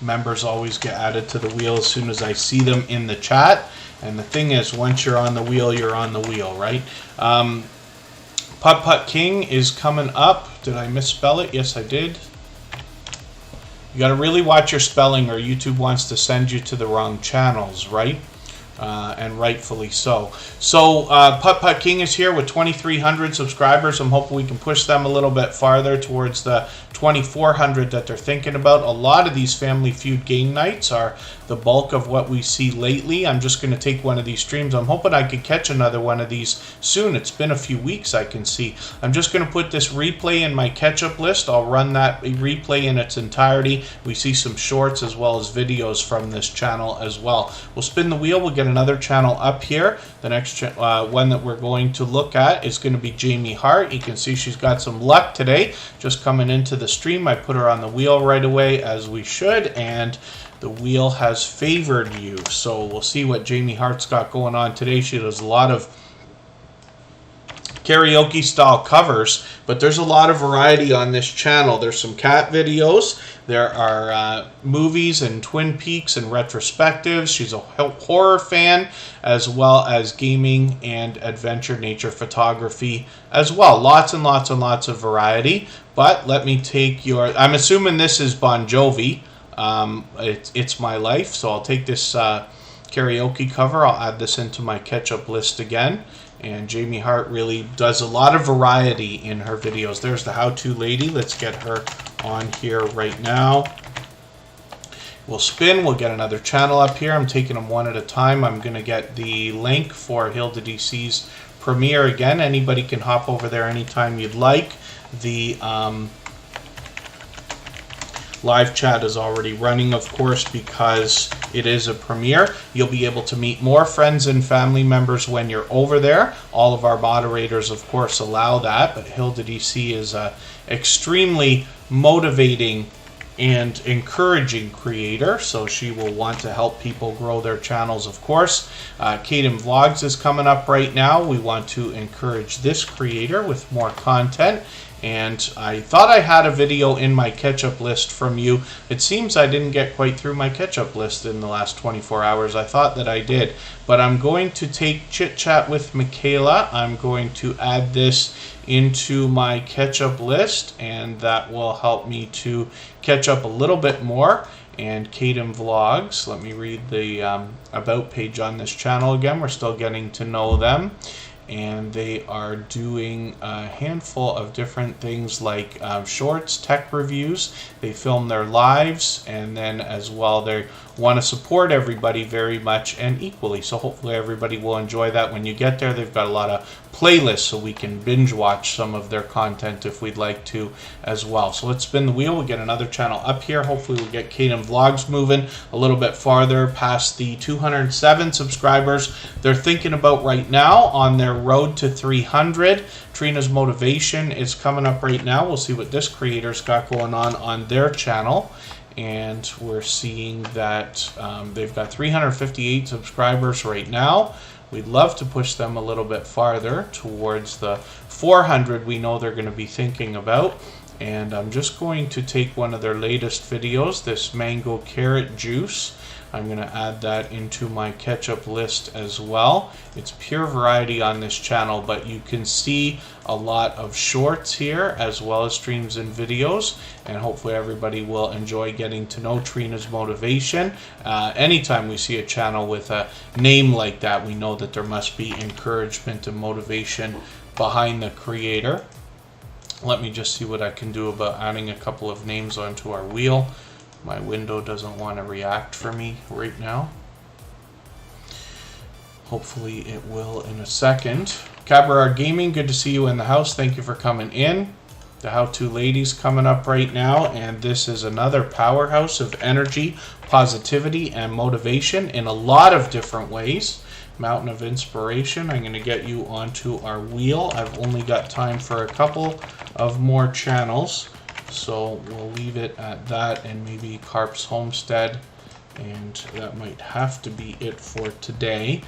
Members always get added to the wheel as soon as I see them in the chat, and the thing is, once you're on the wheel, you're on the wheel, right? Putt Putt King is coming up. Did I misspell it? Yes, I did. You got to really watch your spelling or YouTube wants to send you to the wrong channels, right? And rightfully so. So Putt Putt King is here with 2,300 subscribers. I'm hoping we can push them a little bit farther towards the 2,400 that they're thinking about. A lot of these Family Feud game nights are the bulk of what we see lately. I'm just going to take one of these streams. I'm hoping I could catch another one of these soon. It's been a few weeks, I can see. I'm just going to put this replay in my catch-up list. I'll run that replay in its entirety. We see some shorts as well as videos from this channel as well. We'll spin the wheel. We'll get another channel up here. The next one that we're going to look at is going to be Jamie Hart. You can see she's got some luck today. Just coming into the stream, I put her on the wheel right away, as we should, and the wheel has favored you. So we'll see what Jamie Hart's got going on today. She does a lot of karaoke style covers, but there's a lot of variety on this channel. There's some cat videos, there are movies and Twin Peaks and retrospectives. She's a horror fan, as well as gaming and adventure nature photography as well. Lots and lots and lots of variety. But let me take your, I'm assuming this is Bon Jovi. It's My Life, so I'll take this karaoke cover. I'll add this into my catch-up list again. And Jamie Hart really does a lot of variety in her videos. There's the how-to lady. Let's get her on here right now. We'll spin. We'll get another channel up here. I'm taking them one at a time. I'm going to get the link for Hilda DC's premiere again. Anybody can hop over there anytime you'd like. The live chat is already running, of course, because it is a premiere. You'll be able to meet more friends and family members when you're over there. All of our moderators, of course, allow that, but Hilda DC is an extremely motivating and encouraging creator, so she will want to help people grow their channels, of course. Caden Vlogs is coming up right now. We want to encourage this creator with more content. and I thought I had a video in my catch-up list from you. It seems I didn't get quite through my catch-up list in the last 24 hours. I thought that I did, but I'm going to take Chit Chat with Michaela. I'm going to add this into my catch-up list, and that will help me to catch up a little bit more. And Caden Vlogs, let me read the about page on this channel again. We're still getting to know them, and they are doing a handful of different things like shorts, tech reviews. They film their lives, and then as well they want to support everybody very much and equally. So hopefully everybody will enjoy that when you get there. They've got a lot of playlists so we can binge watch some of their content if we'd like to as well. So let's spin the wheel. We'll get another channel up here. Hopefully we'll get Caden Vlogs moving a little bit farther past the 207 subscribers they're thinking about right now on their road to 300. Trina's Motivation is coming up right now. We'll see what this creator's got going on their channel. And we're seeing that they've got 358 subscribers right now. We'd love to push them a little bit farther towards the 400 we know they're going to be thinking about. And I'm just going to take one of their latest videos, this mango carrot juice. I'm going to add that into my catch-up list as well. It's pure variety on this channel, but you can see a lot of shorts here as well as streams and videos, and hopefully everybody will enjoy getting to know Trina's Motivation. Anytime we see a channel with a name like that, we know that there must be encouragement and motivation behind the creator. Let me just see what I can do about adding a couple of names onto our wheel. My window doesn't want to react for me right now. Hopefully it will in a second. Cabaret Gaming, good to see you in the house. Thank you for coming in. The How To Ladies coming up right now, and this is another powerhouse of energy, positivity, and motivation in a lot of different ways. Mountain of Inspiration, I'm going to get you onto our wheel. I've only got time for a couple of more channels, so we'll leave it at that, and maybe Carp's Homestead, and that might have to be it for today.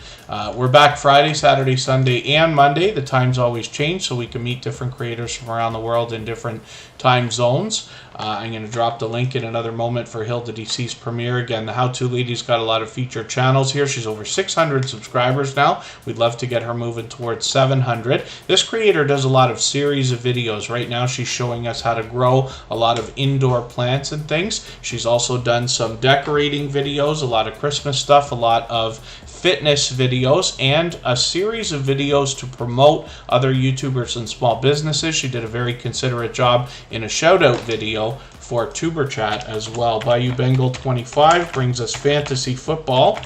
We're back Friday, Saturday, Sunday, and Monday. The times always change, so we can meet different creators from around the world in different time zones. I'm going to drop the link in another moment for Hilda DC's premiere. Again, the How To Lady's got a lot of featured channels here. She's over 600 subscribers now. We'd love to get her moving towards 700. This creator does a lot of series of videos. Right now she's showing us how to grow a lot of indoor plants and things. She's also done some decorating videos, a lot of Christmas stuff, a lot of fitness videos, and a series of videos to promote other YouTubers and small businesses. She did a very considerate job in a shout out video for Superchat as well. Bayou Bengal 25 brings us fantasy football,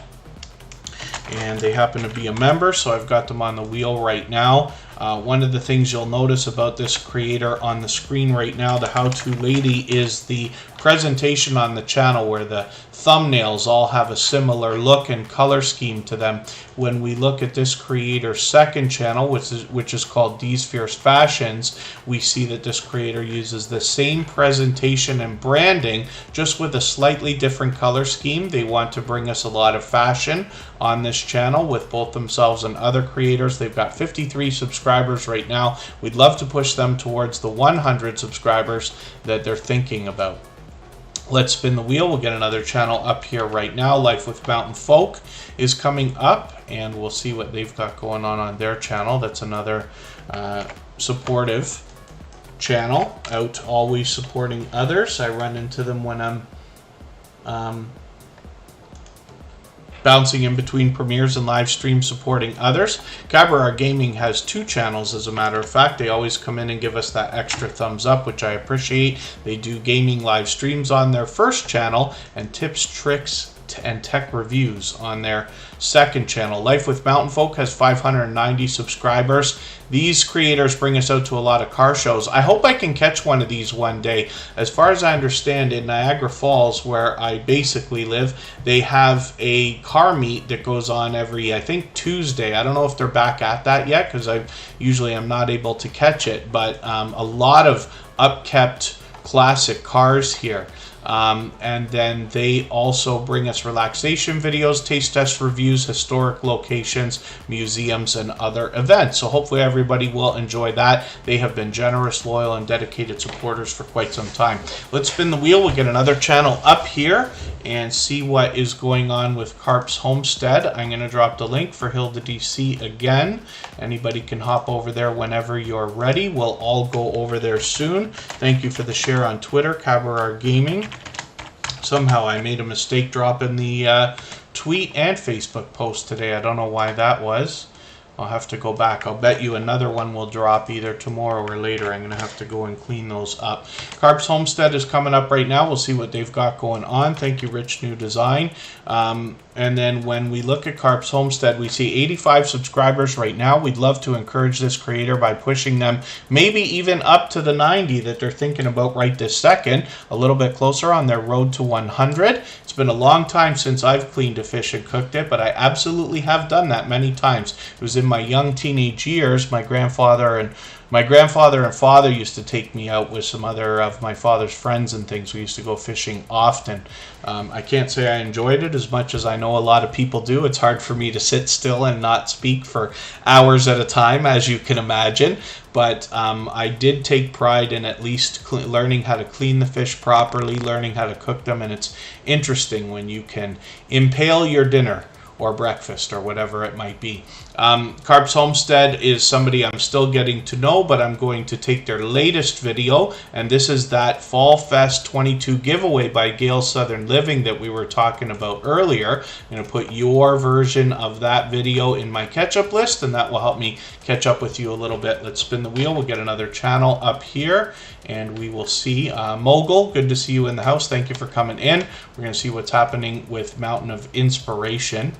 and they happen to be a member, so I've got them on the wheel right now. One of the things you'll notice about this creator on the screen right now, the How To Lady, is the presentation on the channel where the thumbnails all have a similar look and color scheme to them. When we look at this creator's second channel, which is called D's Fierce Fashions, we see that this creator uses the same presentation and branding, just with a slightly different color scheme. They want to bring us a lot of fashion on this channel with both themselves and other creators. They've got 53 subscribers right now. We'd love to push them towards the 100 subscribers that they're thinking about. Let's spin the wheel. We'll get another channel up here right now. Life with Mountain Folk is coming up, and we'll see what they've got going on their channel. That's another supportive channel, out always supporting others. I run into them when I'm bouncing in between premieres and live streams supporting others. Cabaret Gaming has 2 channels, as a matter of fact. They always come in and give us that extra thumbs up, which I appreciate. They do gaming live streams on their first channel and tips, tricks, and tech reviews on their second channel. Life with Mountain Folk has 590 subscribers. These creators bring us out to a lot of car shows. I hope I can catch one of these one day. As far as I understand, in Niagara Falls, where I basically live, they have a car meet that goes on every, I think, Tuesday. I don't know if they're back at that yet, because I usually am not able to catch it, but a lot of upkept classic cars here. And then they also bring us relaxation videos, taste test reviews, historic locations, museums, and other events. So hopefully everybody will enjoy that. They have been generous, loyal, and dedicated supporters for quite some time. Let's spin the wheel. We'll get another channel up here and see what is going on with Carp's Homestead. I'm going to drop the link for Hilda DC again. Anybody can hop over there whenever you're ready. We'll all go over there soon. Thank you for the share on Twitter, Cabaret Gaming. Somehow I made a mistake dropping the tweet and Facebook post today. I don't know why that was. I'll have to go back. I'll bet you another one will drop either tomorrow or later. I'm going to have to go and clean those up. Carp's Homestead is coming up right now. We'll see what they've got going on. Thank you, Rich New Design. And then when we look at Carp's Homestead, we see 85 subscribers right now. We'd love to encourage this creator by pushing them maybe even up to the 90 that they're thinking about right this second, a little bit closer on their road to 100. It's been a long time since I've cleaned a fish and cooked it, but I absolutely have done that many times. It was in my young teenage years. My grandfather and father used to take me out with some other of my father's friends and things. We used to go fishing often. I can't say I enjoyed it as much as I know a lot of people do. It's hard for me to sit still and not speak for hours at a time, as you can imagine. But I did take pride in at least learning how to clean the fish properly, learning how to cook them. And it's interesting when you can impale your dinner or breakfast or whatever it might be. Carp's Homestead is somebody I'm still getting to know, but I'm going to take their latest video, and this is that Fall Fest 22 giveaway by Gale Southern Living that we were talking about earlier. I'm going to put your version of that video in my catch-up list, and that will help me catch up with you a little bit. Let's spin the wheel. We'll get another channel up here, and we will see Mogul. Good to see you in the house. Thank you for coming in. We're going to see what's happening with Mountain of Inspiration.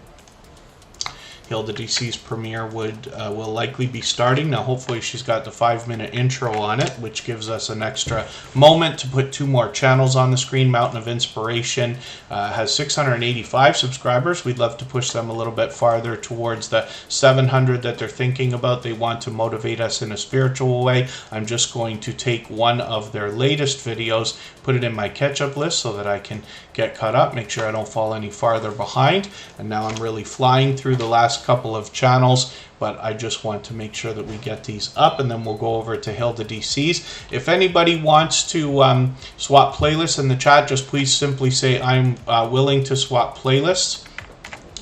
Hilda DC's premiere will likely be starting. Now, hopefully she's got the 5-minute intro on it, which gives us an extra moment to put 2 more channels on the screen. Mountain of Inspiration has 685 subscribers. We'd love to push them a little bit farther towards the 700 that they're thinking about. They want to motivate us in a spiritual way. I'm just going to take one of their latest videos, put it in my catch-up list so that I can get caught up, make sure I don't fall any farther behind. And now I'm really flying through the last couple of channels, but I just want to make sure that we get these up, and then we'll go over to Hilda DC's. If anybody wants to swap playlists in the chat, just please simply say I'm willing to swap playlists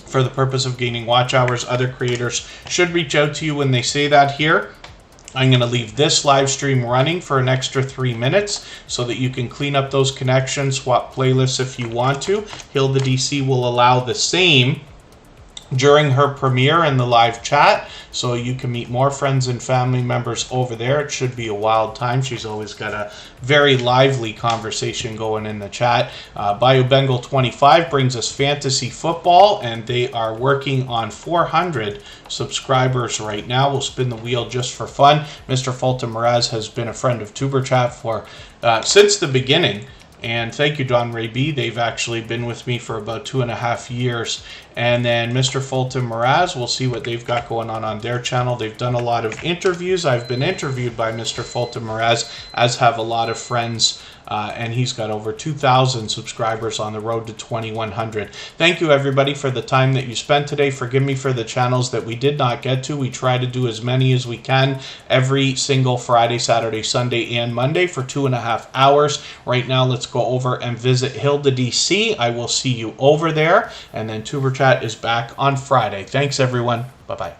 for the purpose of gaining watch hours. Other creators should reach out to you when they say that here. I'm going to leave this live stream running for an extra 3 minutes so that you can clean up those connections, swap playlists if you want to. Hilda DC will allow the same during her premiere in the live chat, so you can meet more friends and family members over there. It should be a wild time. She's always got a very lively conversation going in the chat. BioBengal25 brings us fantasy football, and they are working on 400 subscribers right now. We'll spin the wheel just for fun. Mr. Fulton Mraz has been a friend of TuberChat for since the beginning. And thank you, Don Ray B. They've actually been with me for about 2.5 years. And then Mr. Fulton Mraz, we'll see what they've got going on their channel. They've done a lot of interviews. I've been interviewed by Mr. Fulton Mraz, as have a lot of friends. And he's got over 2,000 subscribers on the road to 2,100. Thank you, everybody, for the time that you spent today. Forgive me for the channels that we did not get to. We try to do as many as we can every single Friday, Saturday, Sunday, and Monday for 2.5 hours. Right now, let's go over and visit Hilda DC. I will see you over there. And then TuberChat is back on Friday. Thanks, everyone. Bye-bye.